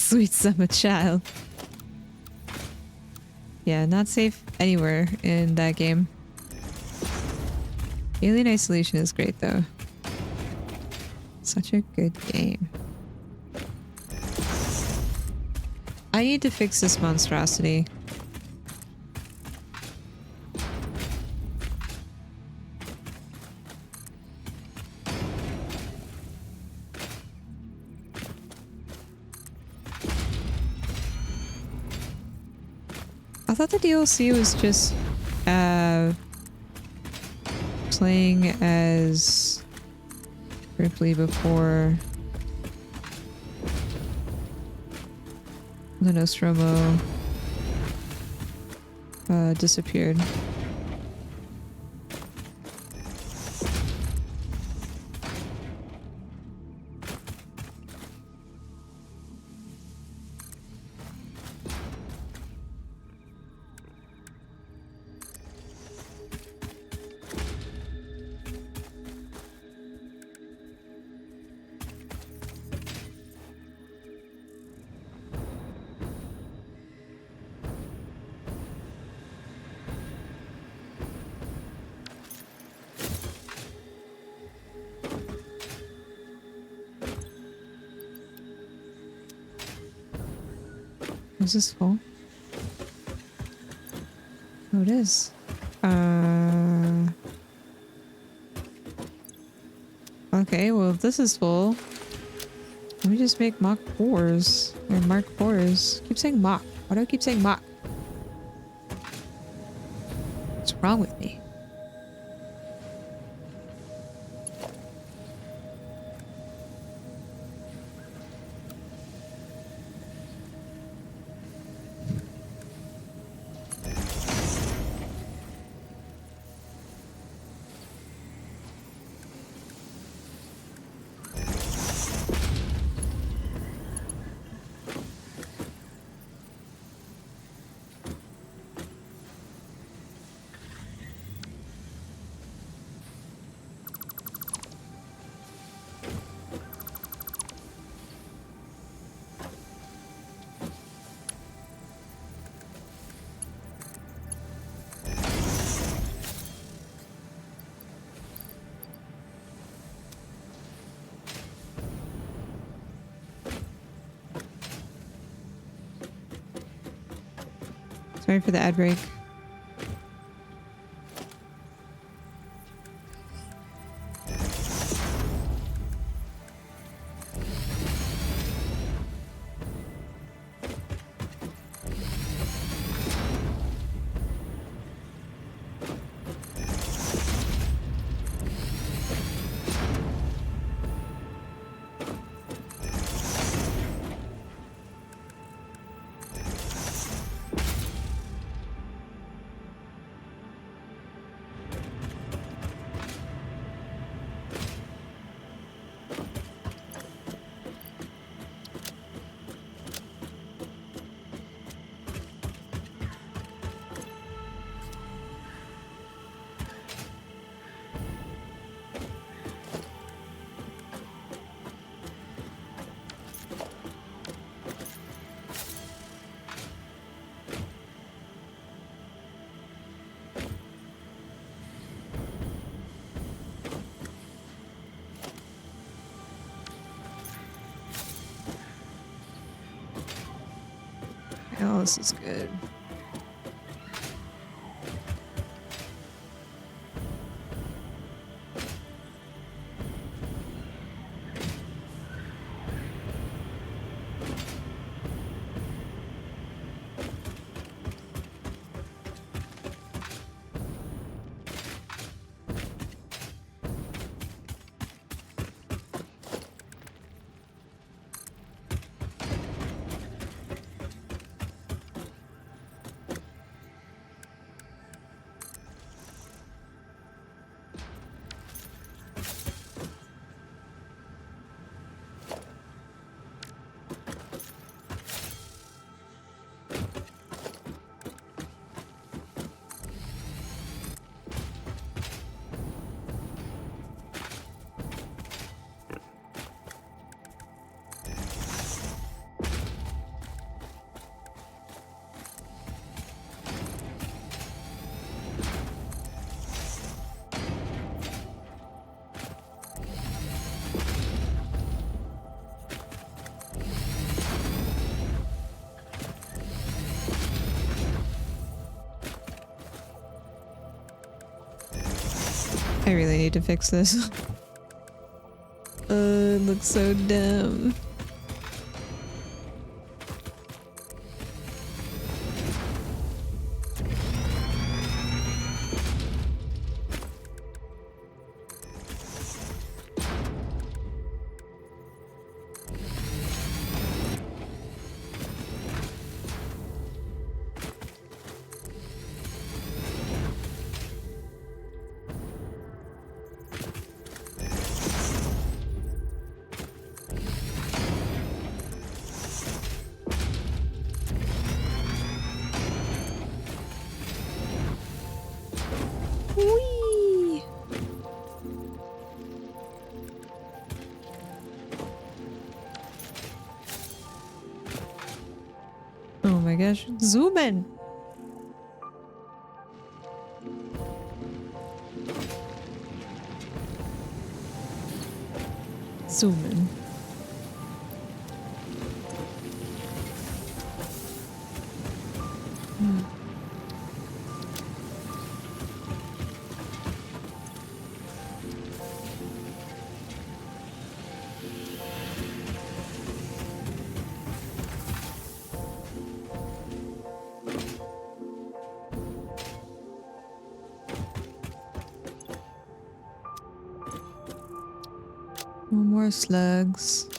Sweet summer child. Yeah, not safe anywhere in that game. Alien Isolation is great though. Such a good game. I need to fix this monstrosity. I thought the DLC was just playing as Ripley before the Nostromo disappeared. Is this full? Oh, it is. Okay, well, if this is full, let me just make Mach 4s. Or Mark 4s. Keep saying Mach. Why do I keep saying Mach? What's wrong with me? Sorry for the ad break. Oh, this is good. I really need to fix this. It looks so dumb. Whee! Oh my gosh, zoom in! Zoom in. No more slugs.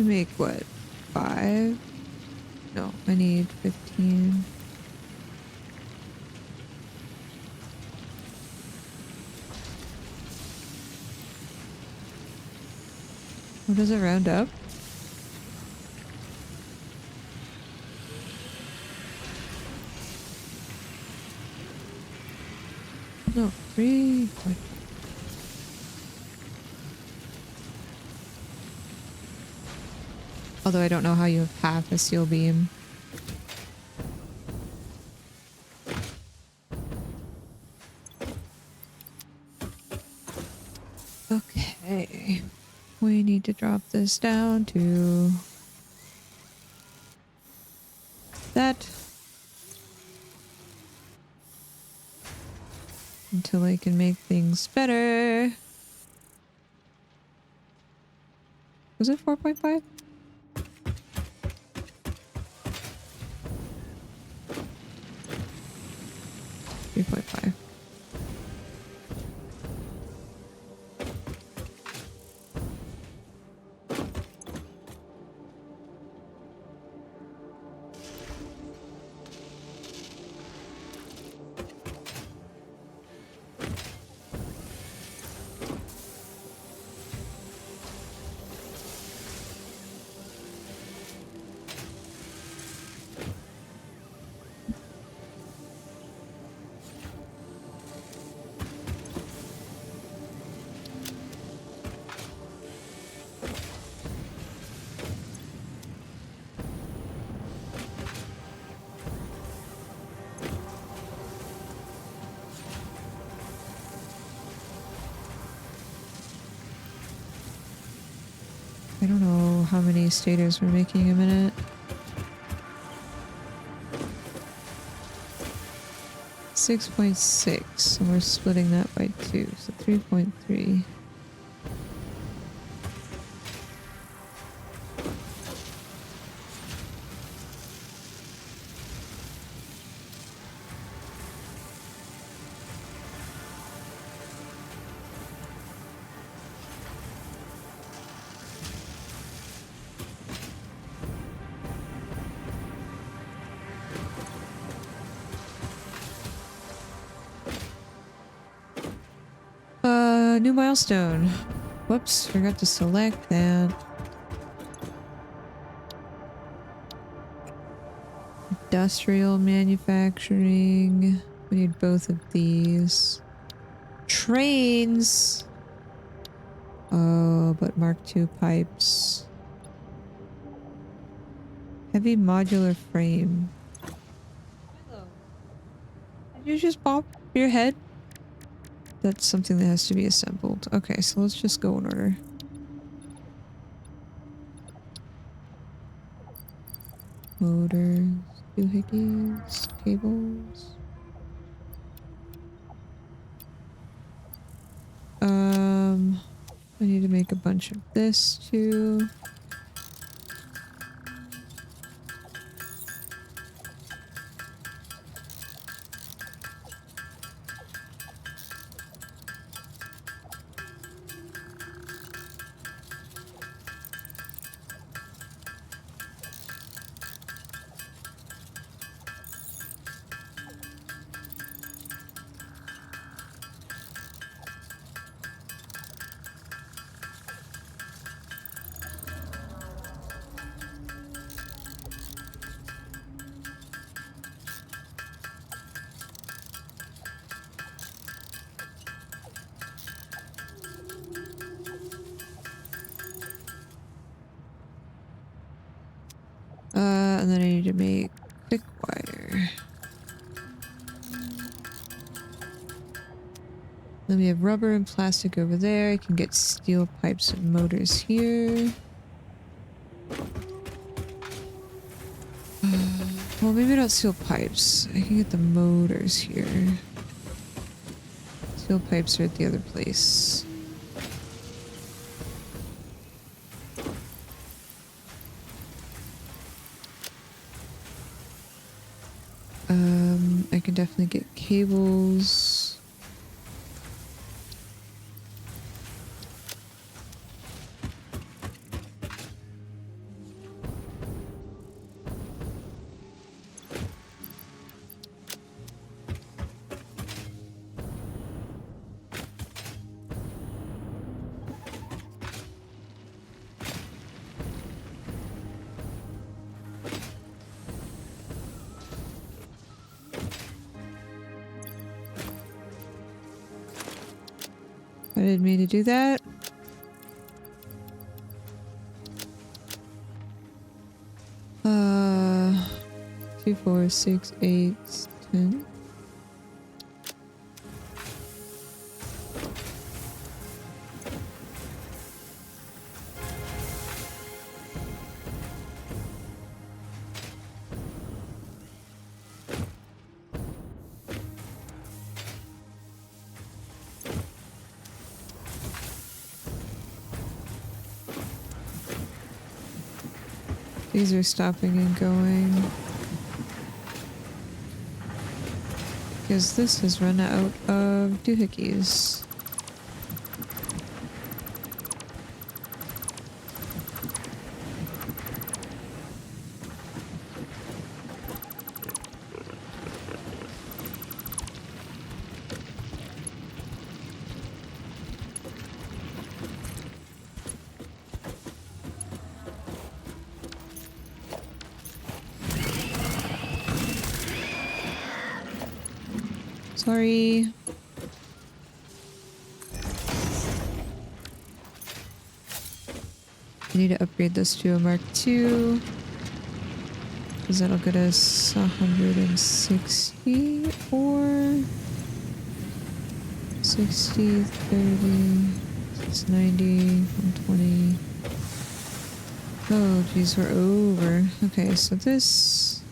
Make what? 5? No, I need 15. What does it round up? No, 3. Although I don't know how you have half a steel beam. Okay. We need to drop this down to that. Until I can make things better. Was it 4.5? 3.5. I don't know how many stators we're making a minute. 6.6, and we're splitting that by 2, so 3.3. New milestone. Whoops, forgot to select that. Industrial manufacturing. We need both of these. Trains. Oh, but Mark II pipes. Heavy modular frame. Milo, did you just pop your head? That's something that has to be assembled. Okay, so let's just go in order. Motors, doohickeys, cables. I need to make a bunch of this too. And then I need to make quick wire. Then we have rubber and plastic over there. I can get steel pipes and motors here. Well, maybe not steel pipes. I can get the motors here. Steel pipes are at the other place. I can definitely get cables. I didn't mean to do that. Uh, 2, 4, 6, 8, 10. These are stopping and going. Because this has run out of doohickeys. Sorry. I need to upgrade this to a Mark II. Because that'll get us 160 or 60, 30, 690, 120. Oh, geez, we're over. Okay, so this...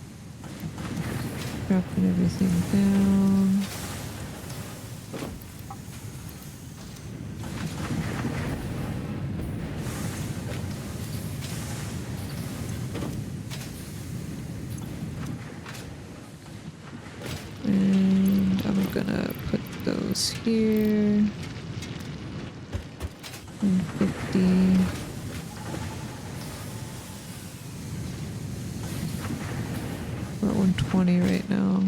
Dropping everything down. And I'm gonna put those here. 150. We're at 120 right now.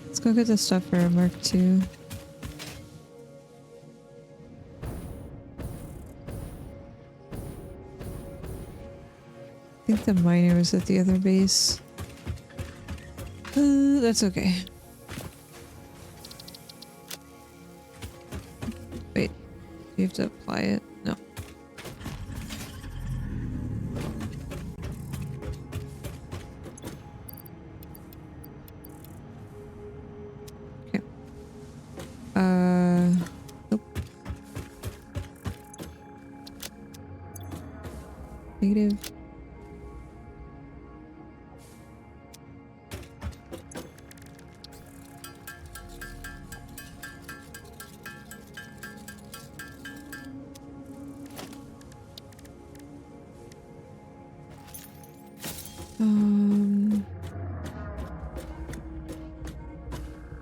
Let's go get the stuff for Mark II. I think the miner was at the other base. That's okay. Wait, do you have to apply it? No. Okay. Nope. Negative.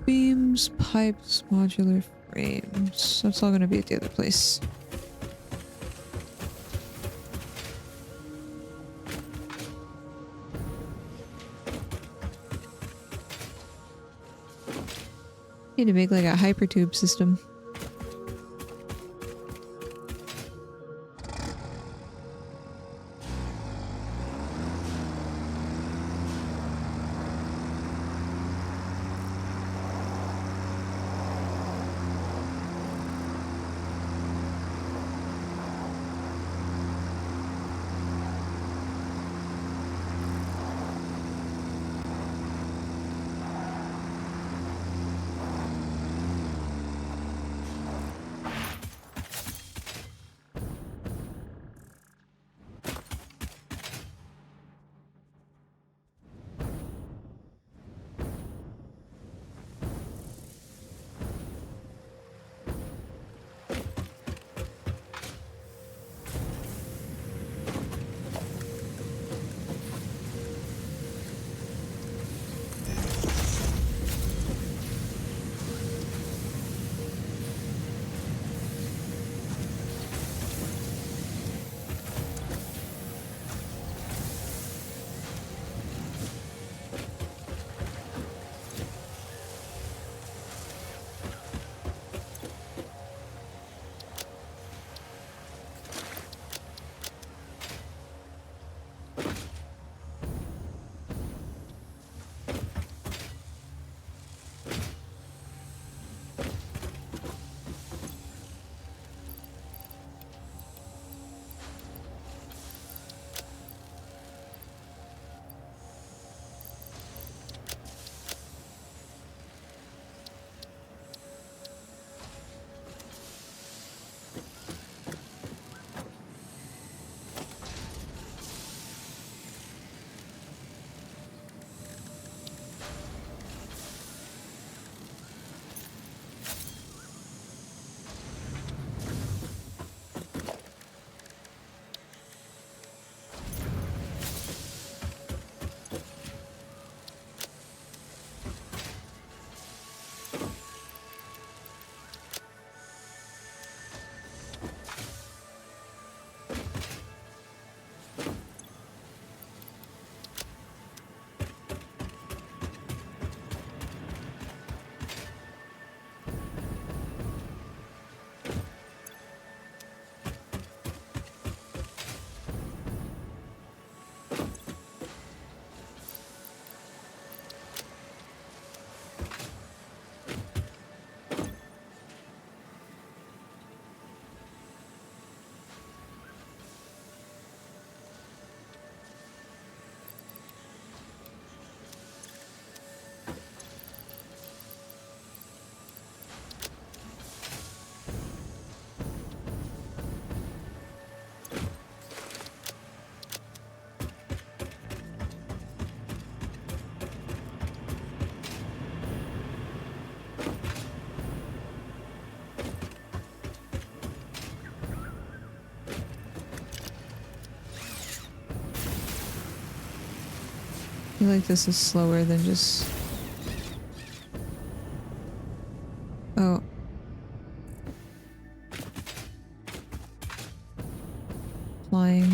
Beams, pipes, modular frames. That's all gonna be at the other place. Need to make like a hypertube system. I feel like this is slower than just... Oh. Flying.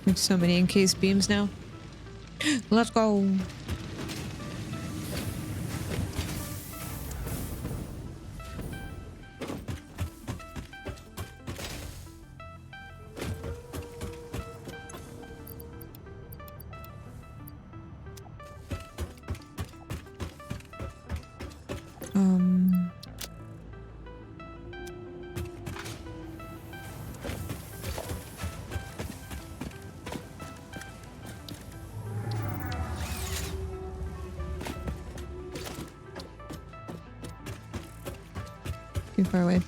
There's so many encased beams now. Let's go. Too far away.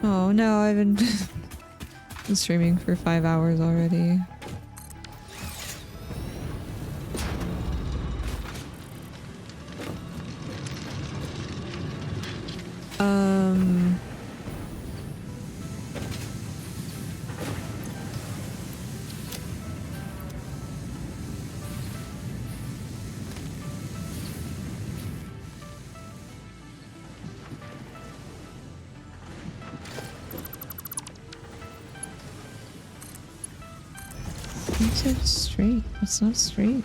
Oh no, I've been streaming for 5 hours already. It's straight. It's not straight.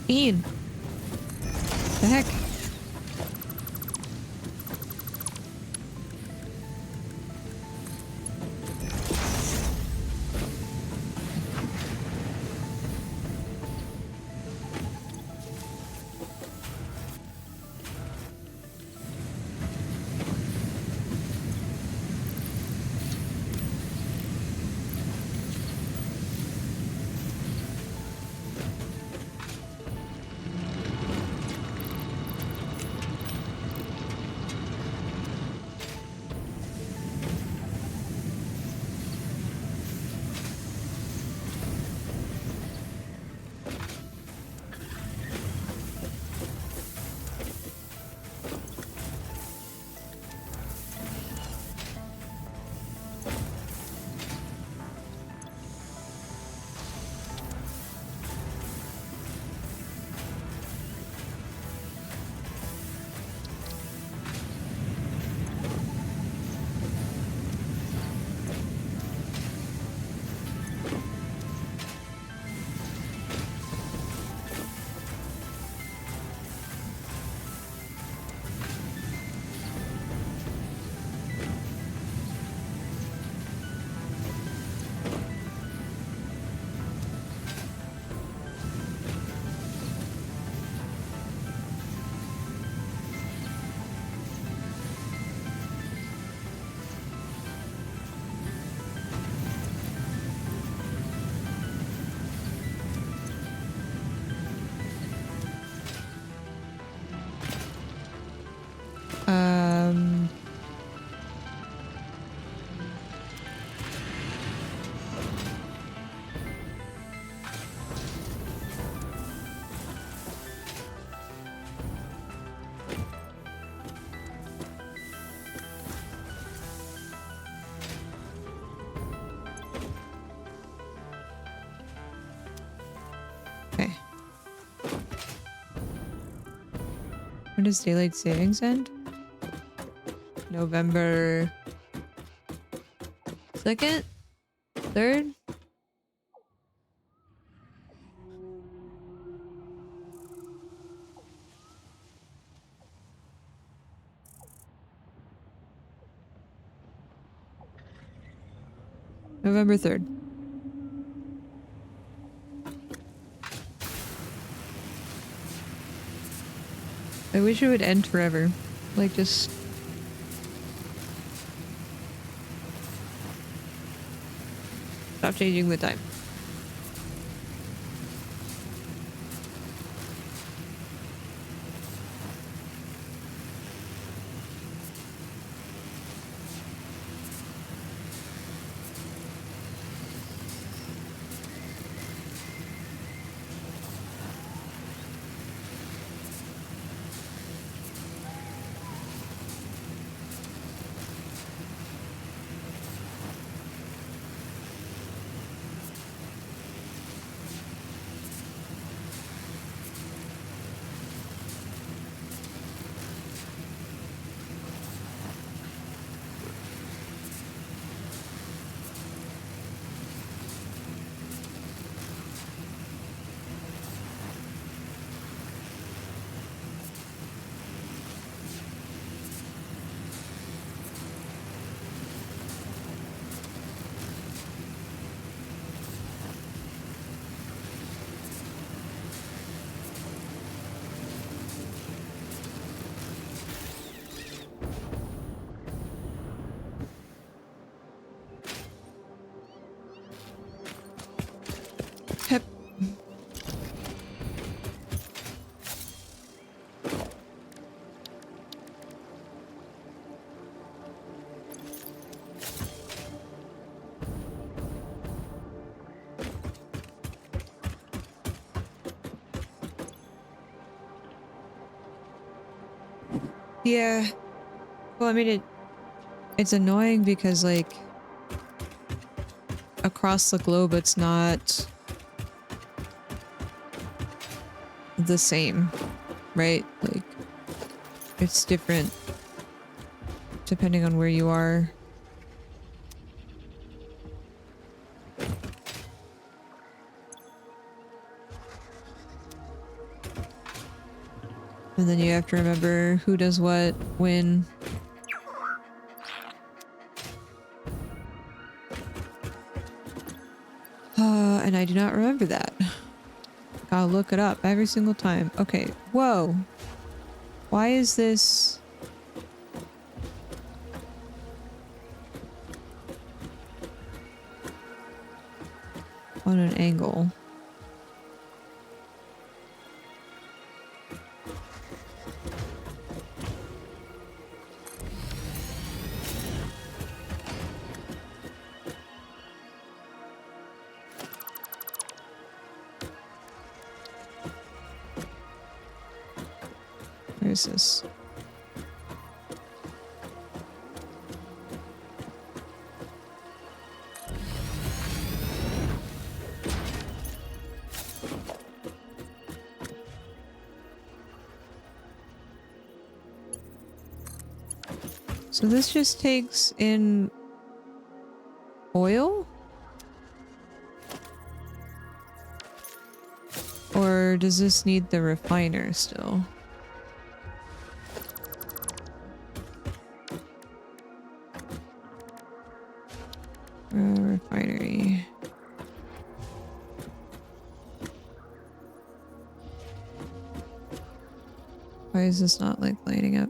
Ian. The heck? does daylight savings end? November 2nd? 3rd? November 3rd. I wish it would end forever. Like, just... stop changing the time. Yep. Yeah. Well, I mean, it's annoying because, like, across the globe, it's not the same, right? Like, it's different depending on where you are. And then you have to remember who does what, when. And I do not remember that. Gotta look it up every single time. Okay, whoa. Why is this... on an angle? Where is this? So this just takes in oil? Or does this need the refiner still? Refinery. Why is this not like lighting up?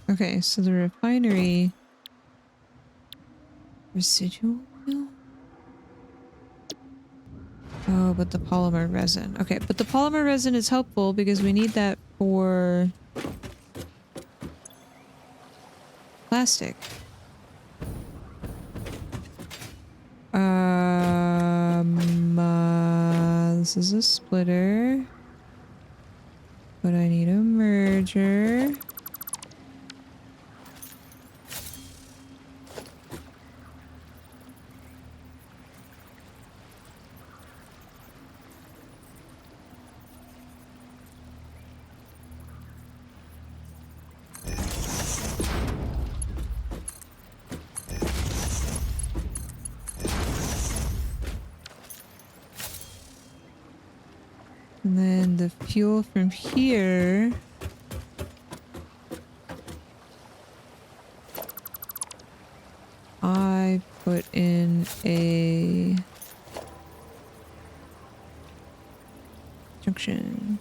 Okay, so the refinery residual fuel? Oh, but the polymer resin. Okay, but the polymer resin is helpful because we need that for plastic. This is a splitter, but I need a merger. And then the fuel from here. I put in a junction.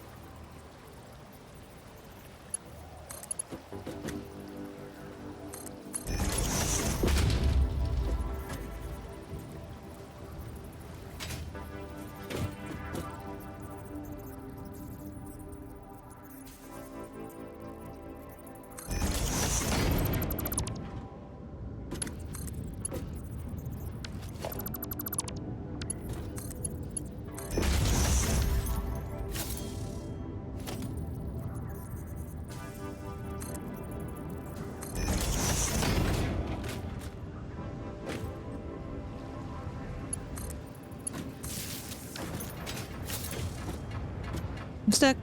I'm stuck.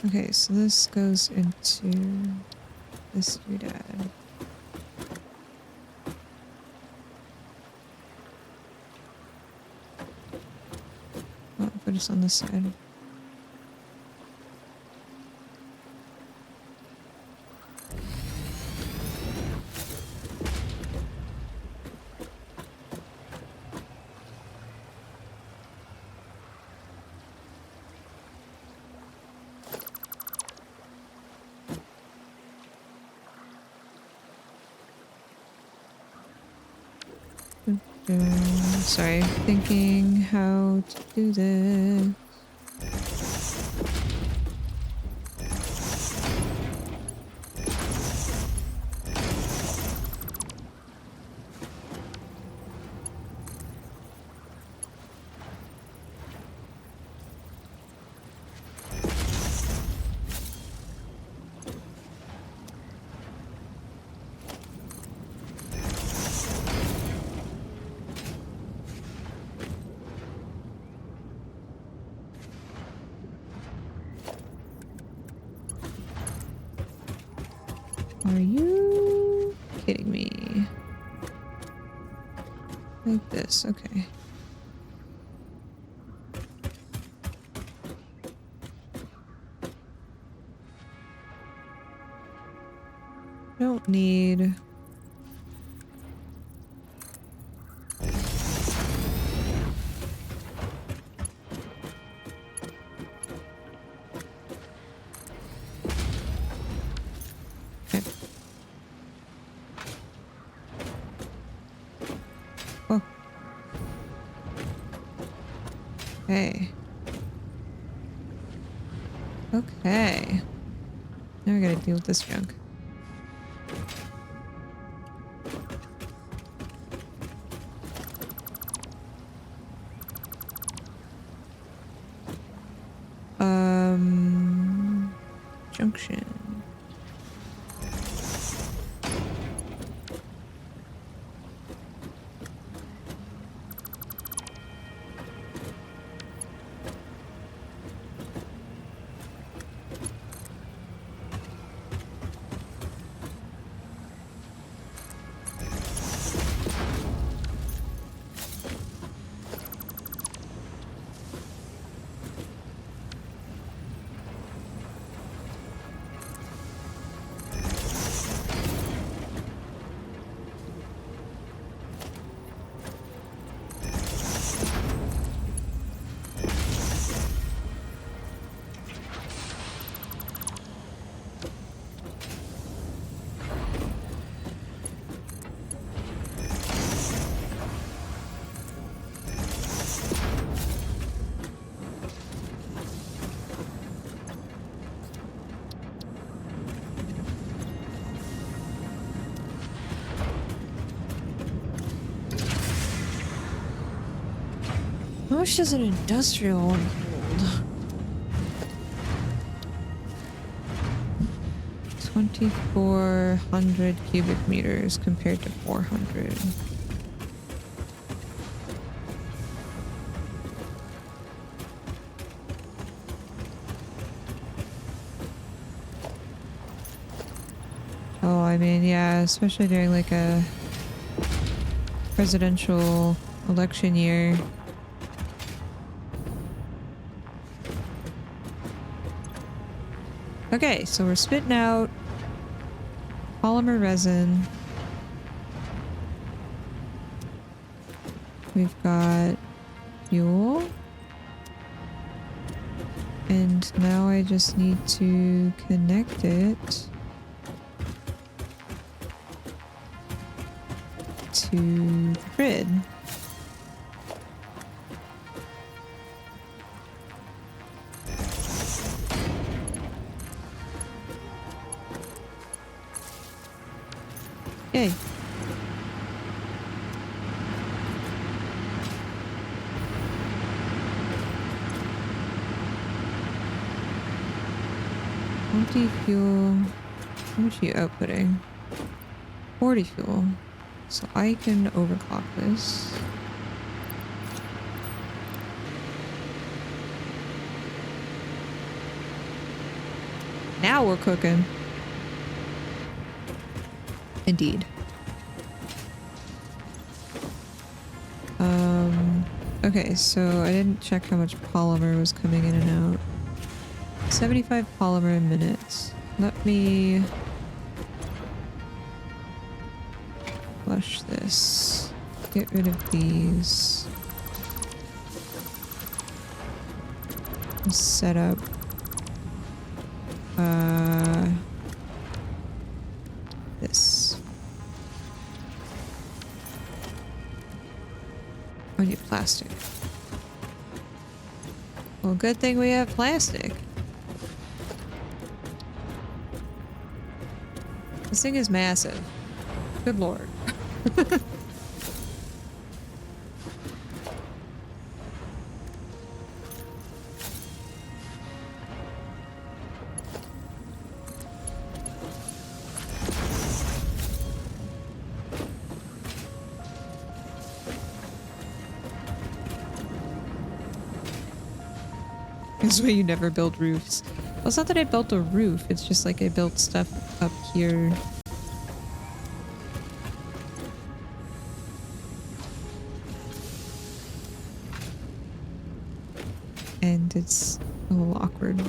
Okay, so this goes into this doodad. Oh, put us on this side. Sorry, thinking how to do this. Are you kidding me? Like this, okay. Don't need... Okay. Oh. Okay. Okay. Now I gotta deal with this junk. Junction. How much does an industrial one hold? 2,400 cubic meters compared to 400. Oh, I mean, yeah, especially during like a presidential election year. Okay, so we're spitting out polymer resin. We've got fuel. And now I just need to connect it to the grid. Yay. Multi-fuel. How much are you outputting? 40 fuel. So I can overclock this. Now we're cooking. Indeed. Okay, so I didn't check how much polymer was coming in and out. 75 polymer a minute. Let me flush this. Get rid of these. And set up this. I need plastic. Well, good thing we have plastic. This thing is massive. Good lord. That's why you never build roofs. Well, it's not that I built a roof, it's just like I built stuff up here. And it's a little awkward.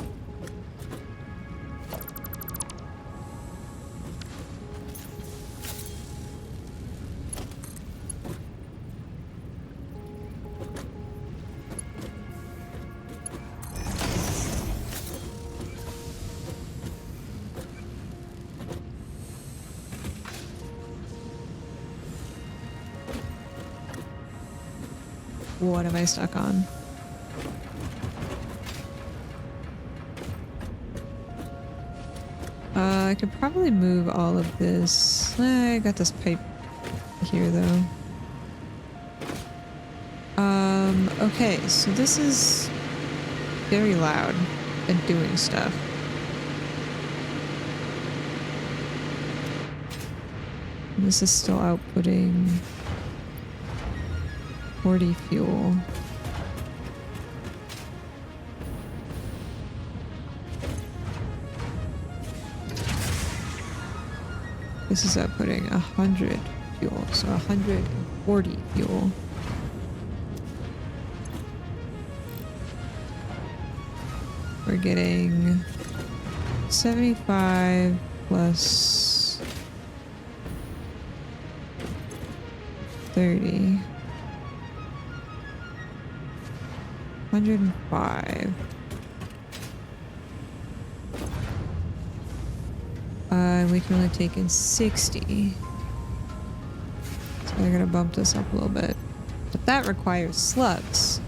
What am I stuck on? I could probably move all of this. I got this pipe here though. Okay, so this is very loud and doing stuff. And this is still outputting 40 fuel. This is outputting 100 fuel, so 140 fuel. We're getting 75 plus 30. 105. We can only take in 60. So I gotta bump this up a little bit. But that requires slugs.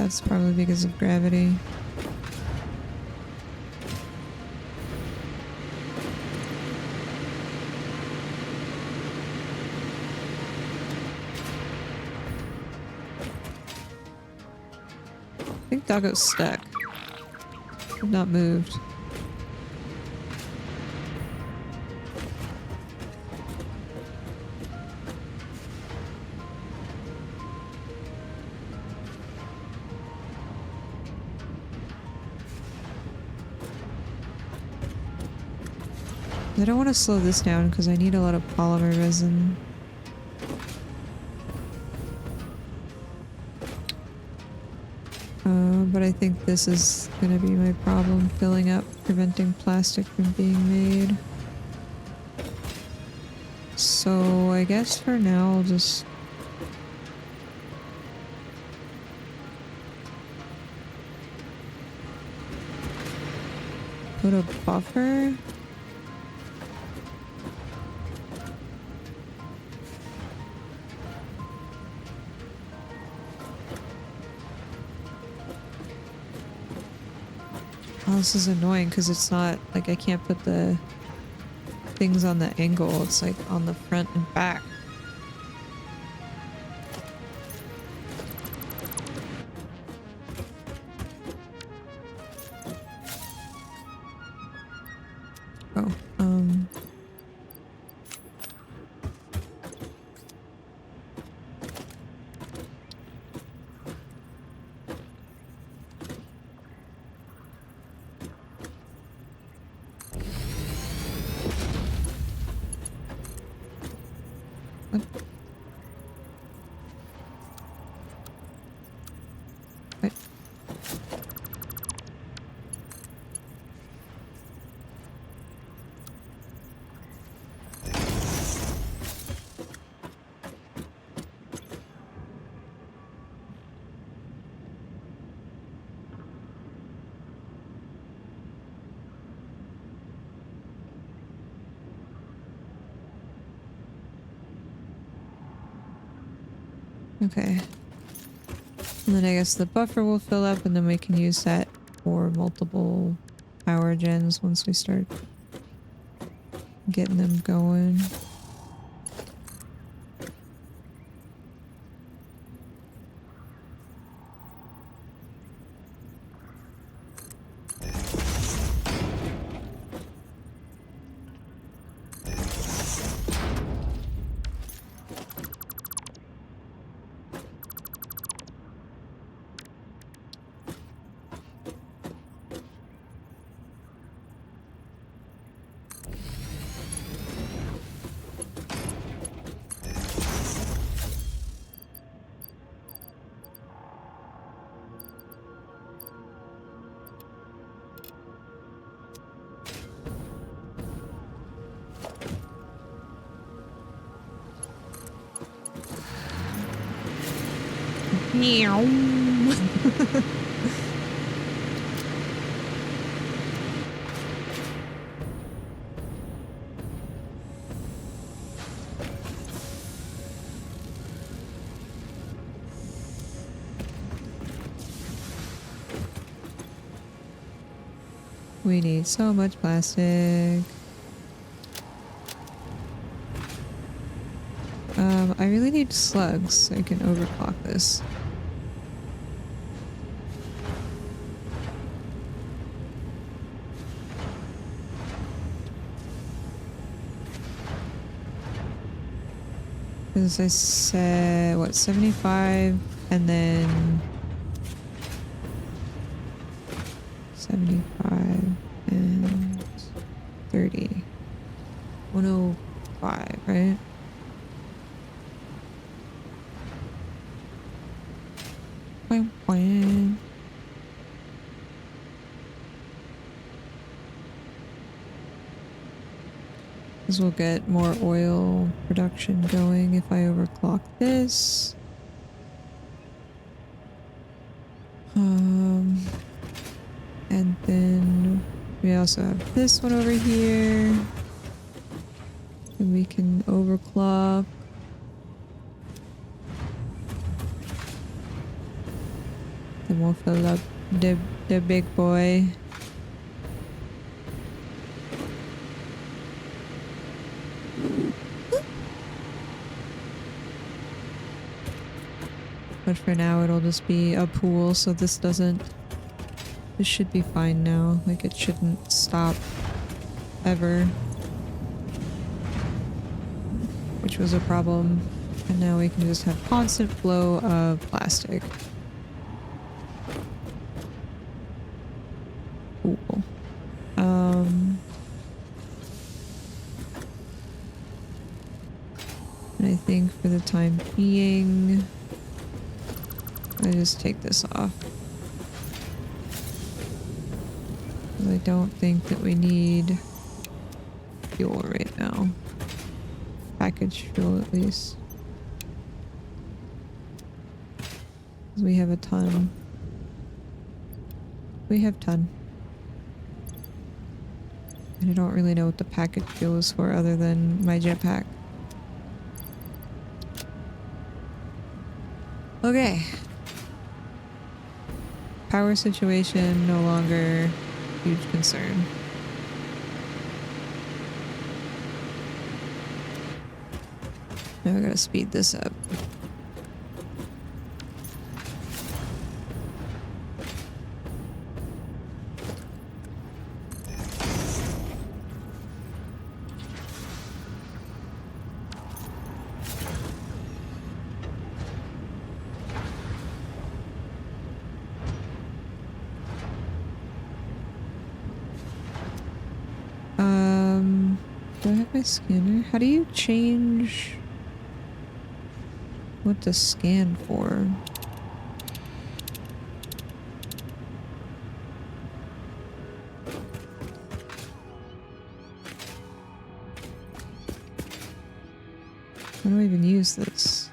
That's probably because of gravity. I think Doggo's stuck. Not moved. I don't want to slow this down because I need a lot of polymer resin. But I think this is going to be my problem, filling up, preventing plastic from being made. So I guess for now I'll just... put a buffer? Oh, this is annoying because it's not like I can't put the things on the angle. It's like on the front and back. Oh, what? What? Okay. And then I guess the buffer will fill up and then we can use that for multiple power gens once we start getting them going. Meow. We need so much plastic. I really need slugs so I can overclock this. Because I said, what, 75 and then 75 and 30. 105, right? Wah, wah. This will get more oil production going if I overclock this. And then we also have this one over here. And we can overclock. Then then we'll fill up the big boy. But for now, it'll just be a pool, so this should be fine now. Like, it shouldn't stop ever. Which was a problem. And now we can just have constant flow of plastic. Cool. And I think for the time being, I just take this off. I don't think that we need fuel right now. Packaged fuel at least. We have a ton. We have ton. And I don't really know what the packaged fuel is for other than my jetpack. Okay. Power situation no longer huge concern. Now I gotta speed this up. Do I have my scanner? How do you change what to scan for? How do I even use this?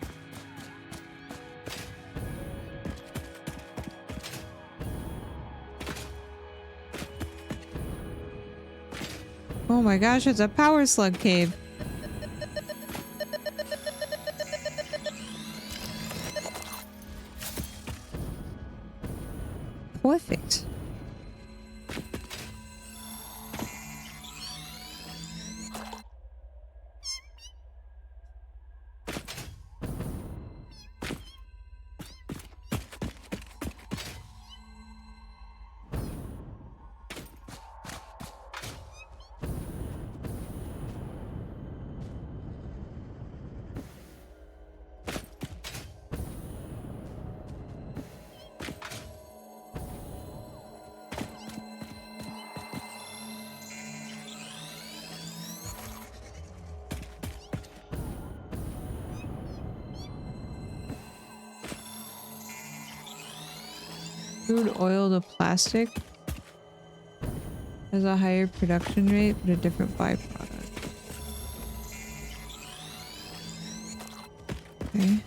Oh my gosh, it's a power slug cave. Perfect. Crude oil to plastic has a higher production rate but a different byproduct. Okay.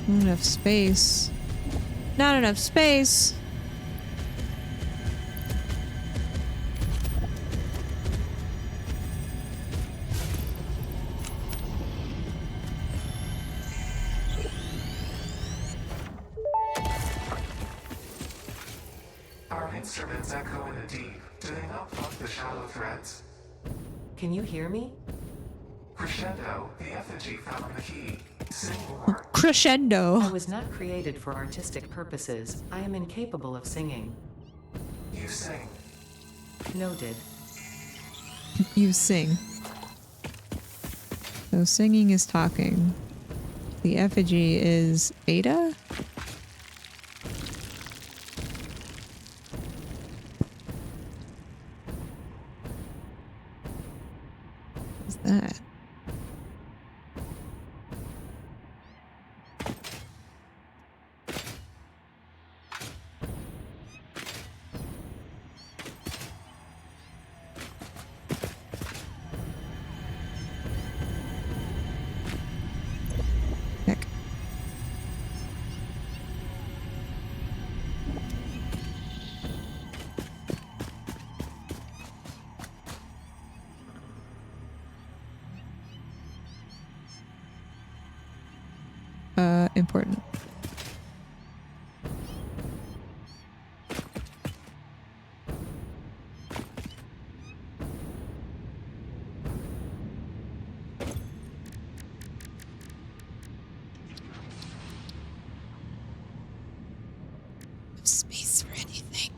Not enough space. Not enough space. Our instruments echo in the deep. Do they not pluck the shallow threads? Can you hear me? Crescendo, the effigy found the key. Sing more. Crescendo. I was not created for artistic purposes. I am incapable of singing. You sing. Noted. You sing. So singing is talking. The effigy is beta? What's that? important. Space for anything.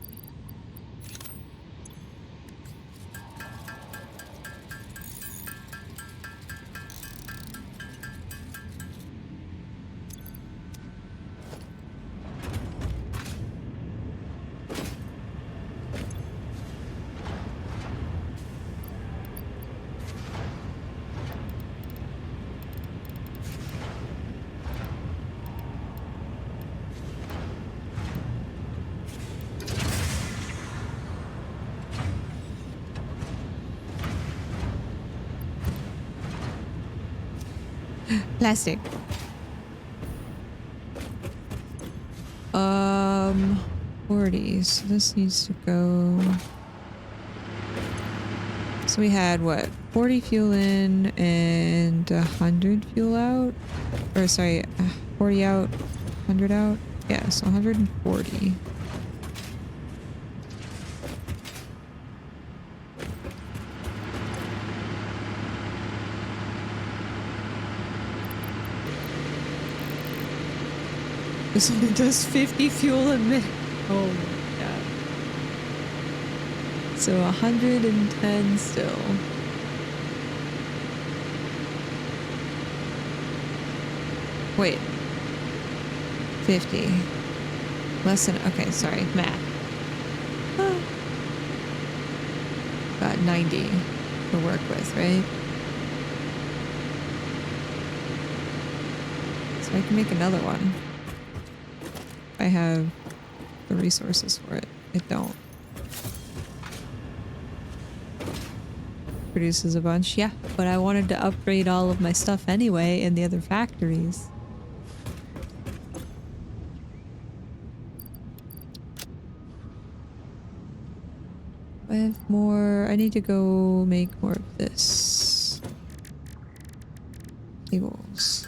Plastic. 40. So this needs to go. So we had what? 40 fuel in and 100 fuel out? Or sorry, 40 out, 100 out? Yeah, so 140. This only does 50 fuel a minute. Oh my god. So 110 still. Wait. 50. Less than, okay, sorry, math. Got 90 to work with, right? So I can make another one. I have the resources for it. It don't. Produces a bunch, yeah, but I wanted to upgrade all of my stuff anyway in the other factories. I have more. I need to go make more of this. Cables.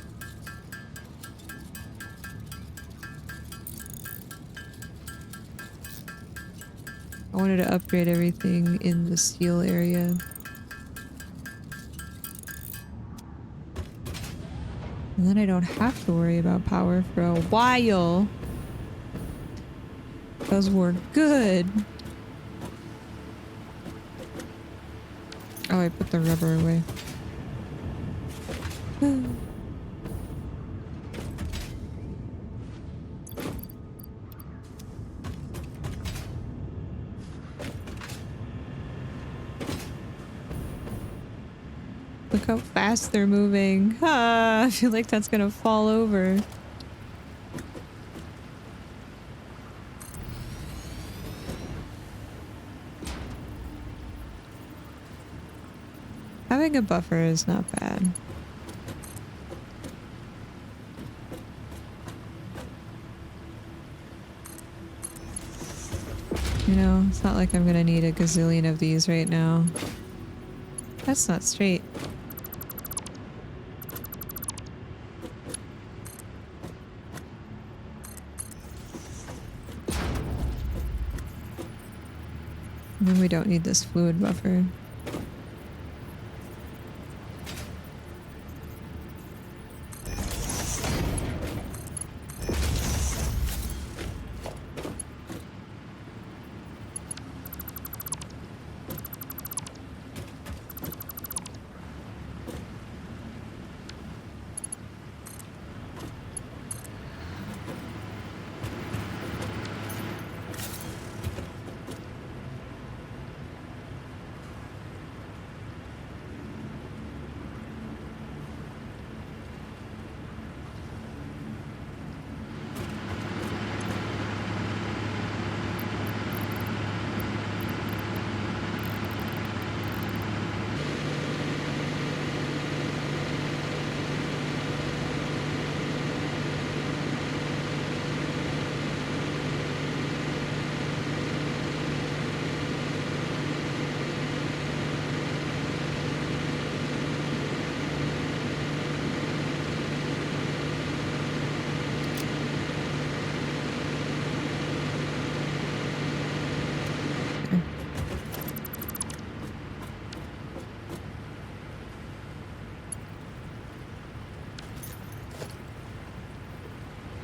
I wanted to upgrade everything in the steel area. And then I don't have to worry about power for a while. Because we're good. Oh, I put the rubber away. Look how fast they're moving. Ah, I feel like that's gonna fall over. Having a buffer is not bad. You know, it's not like I'm gonna need a gazillion of these right now. That's not straight. And then we don't need this fluid buffer.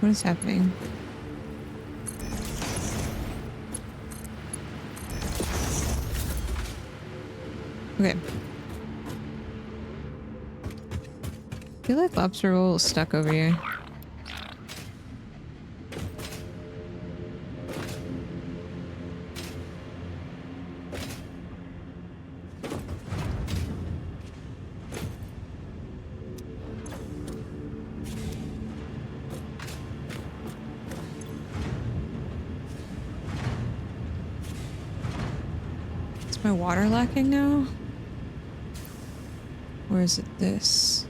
What is happening? Okay. I feel like lobster roll is stuck over here. Is my water lacking now? Or is it this?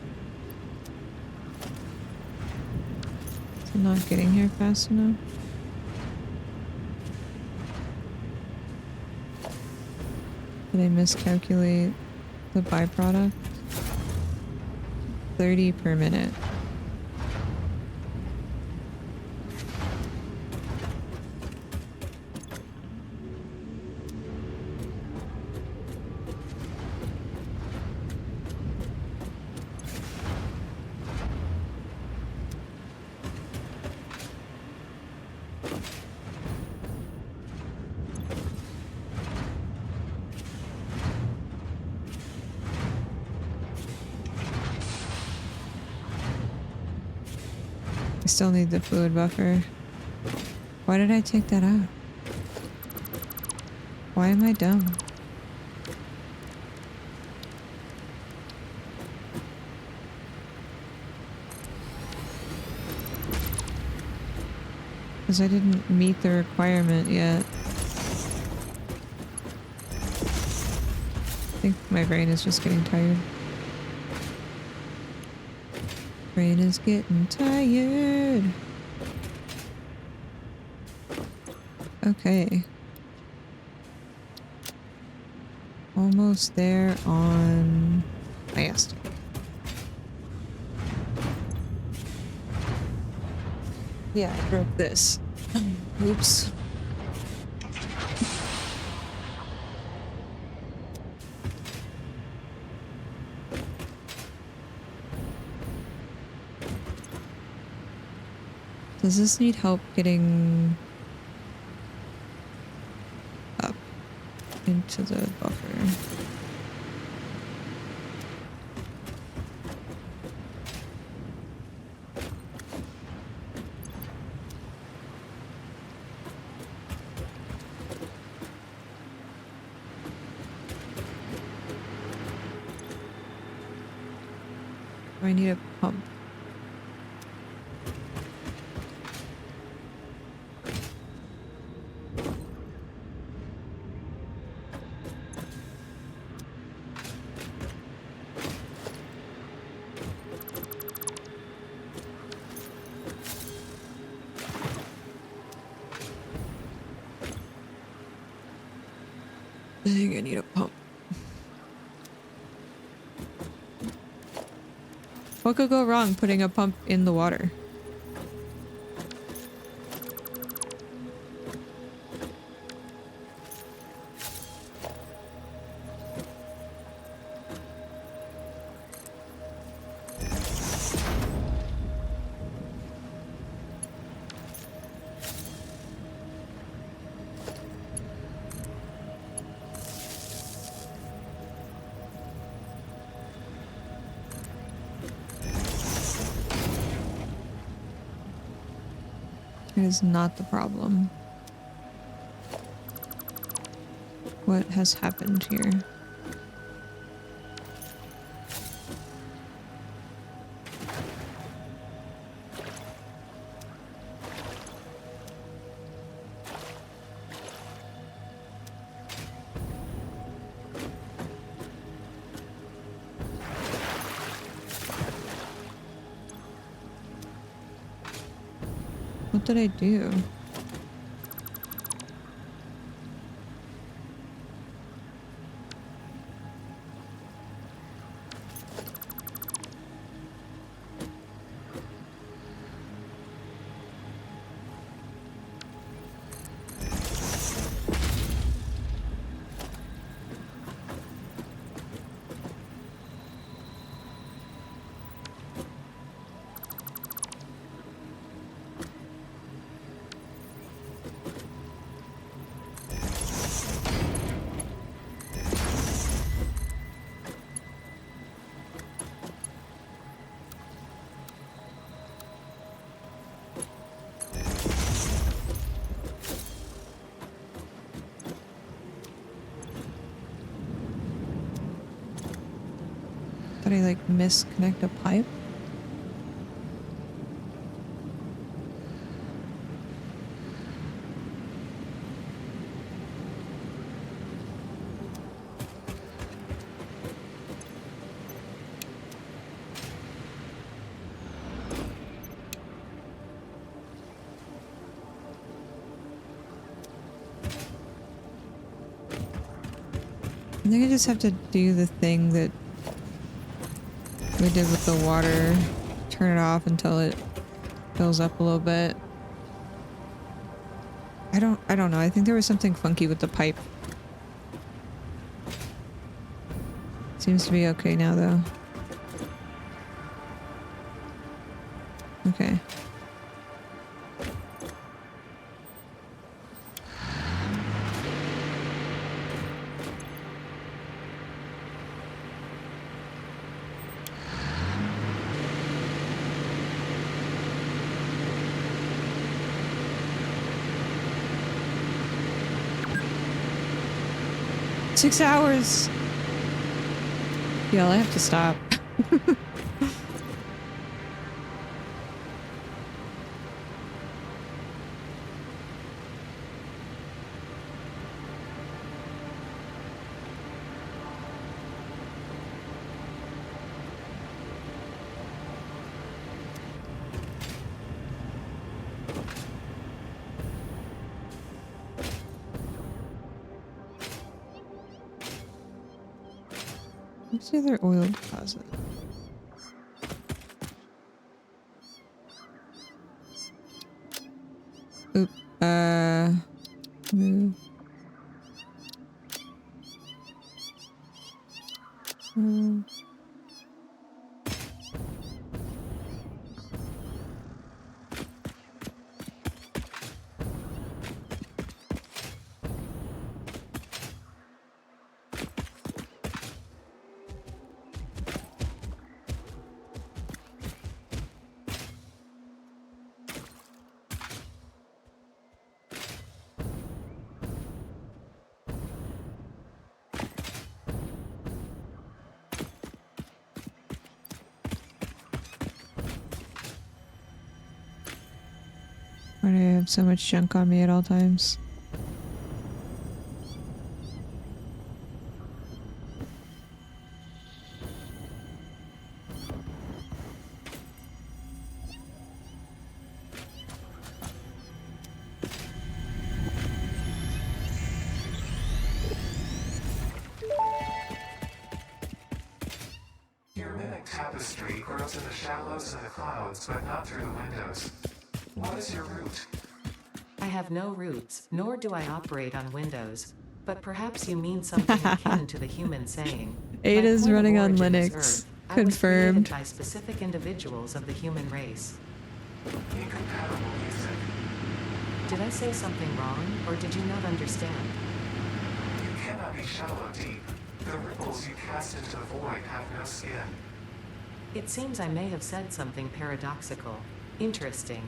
Is it not getting here fast enough? Did I miscalculate the byproduct? 30 per minute. I still need the fluid buffer. Why did I take that out? Why am I dumb? Because I didn't meet the requirement yet. I think my brain is just getting tired. Brain is getting tired. Okay. Almost there on last. Yeah, I broke this. Oops. Does this need help getting up into the buffer? Or I need a pump. I think I need a pump. What could go wrong putting a pump in the water? It is not the problem. What has happened here? What did I do? Did I like misconnect a pipe? I think I just have to do the thing that we did with the water. Turn it off until it fills up a little bit. I don't know. I think there was something funky with the pipe. Seems to be okay now though. Okay. Six hours. Yeah, I have to stop. 'What's the other oil deposit? Oop. Move. Why do I have so much junk on me at all times? Your mimic tapestry grows in the shallows and the clouds, but not through the windows. What is your root? I have no roots, nor do I operate on Windows. But perhaps you mean something akin to the human saying. Ada's "My point of running on origin is Linux. Earth. I was Confirmed. created by specific individuals of the human race." Incompatible music. Did I say something wrong, or did you not understand? You cannot be shallow deep. The ripples you cast into the void have no skin. It seems I may have said something paradoxical. Interesting.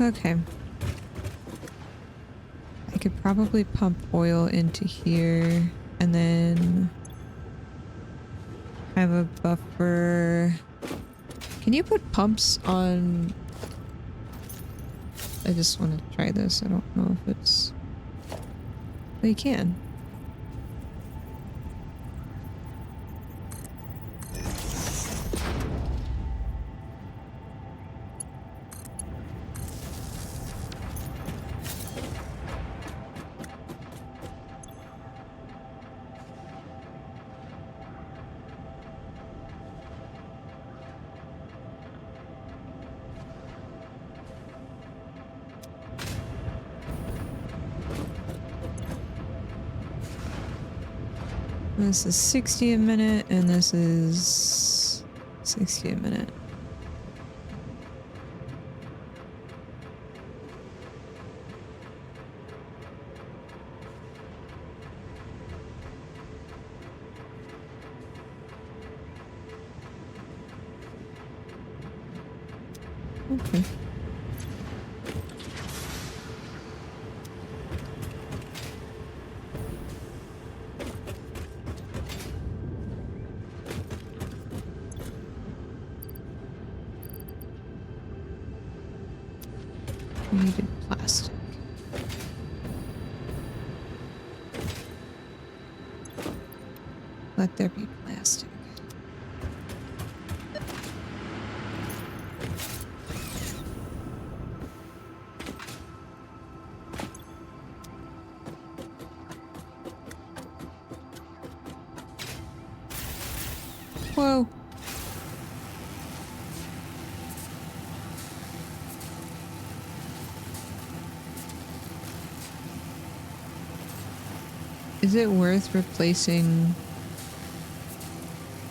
Okay. I could probably pump oil into here and then have a buffer. Can you put pumps on? I just want to try this. I don't know if it's... But you can. This is 60 a minute, and this is 60 a minute. Okay. We needed plastic. Let there be plastic. Whoa. Is it worth replacing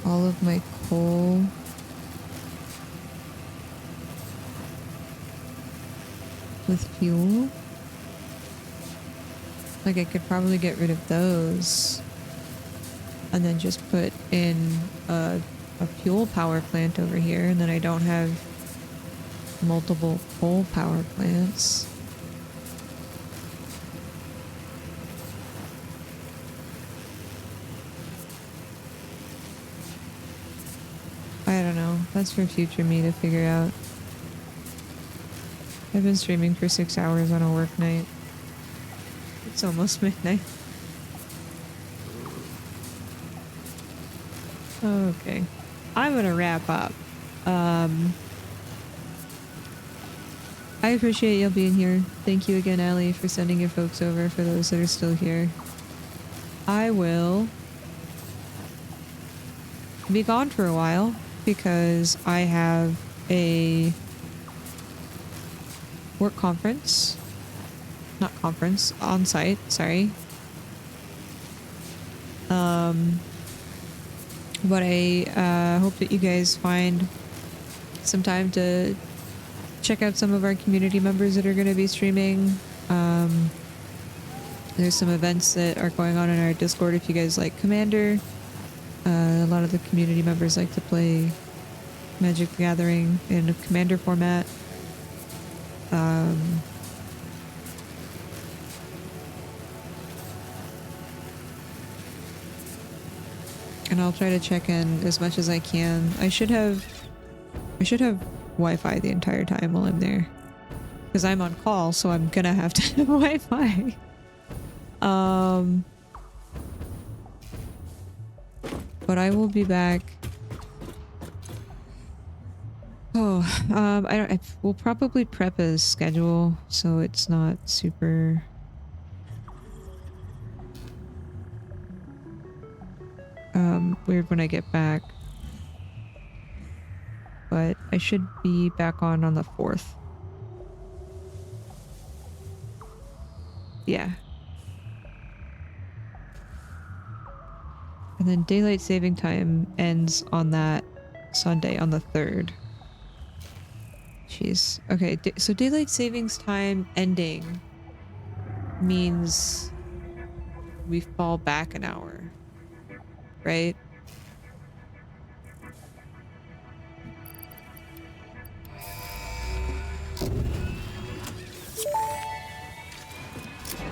all of my coal with fuel? Like, I could probably get rid of those and then just put in a fuel power plant over here, and then I don't have multiple coal power plants. I don't know. That's for future me to figure out. I've been streaming for 6 hours on a work night. It's almost midnight. Okay. I'm gonna wrap up. I appreciate y'all being here. Thank you again, Allie, for sending your folks over, for those that are still here. I will be gone for a while because I have a work conference. Not conference, on-site, sorry. But I hope that you guys find some time to check out some of our community members that are going to be streaming. There's some events that are going on in our Discord if you guys like Commander. A lot of the community members like to play Magic the Gathering in a Commander format. And I'll try to check in as much as I can. I should have Wi-Fi the entire time while I'm there, because I'm on call, so I'm gonna have to have Wi-Fi. But I will be back. We'll probably prep a schedule so it's not super weird when I get back. But I should be back on the 4th. Yeah. And then daylight saving time ends on that Sunday, on the 3rd. Jeez. Okay, so daylight savings time ending means we fall back an hour, right?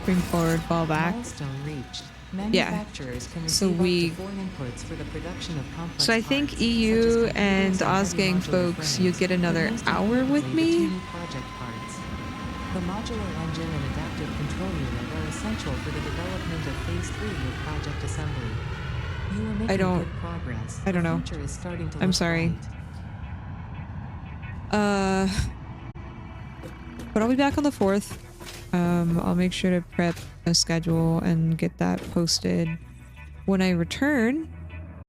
Bring forward, fall back. Milestone reached. Yeah. Manufacturers can So receive we- up to 4 inputs for the production of complex So I think parts, EU such as and computers heavy Ozgang modular folks, frames, you get another but most hour with importantly, me? the teeny project parts. The modular engine and adaptive control unit are essential for the development of Phase 3 of Project Assembly. You are making don't- good progress. I don't know. The future is starting to I'm look sorry. bright. But I'll be back on the 4th. I'll make sure to prep a schedule and get that posted. When I return,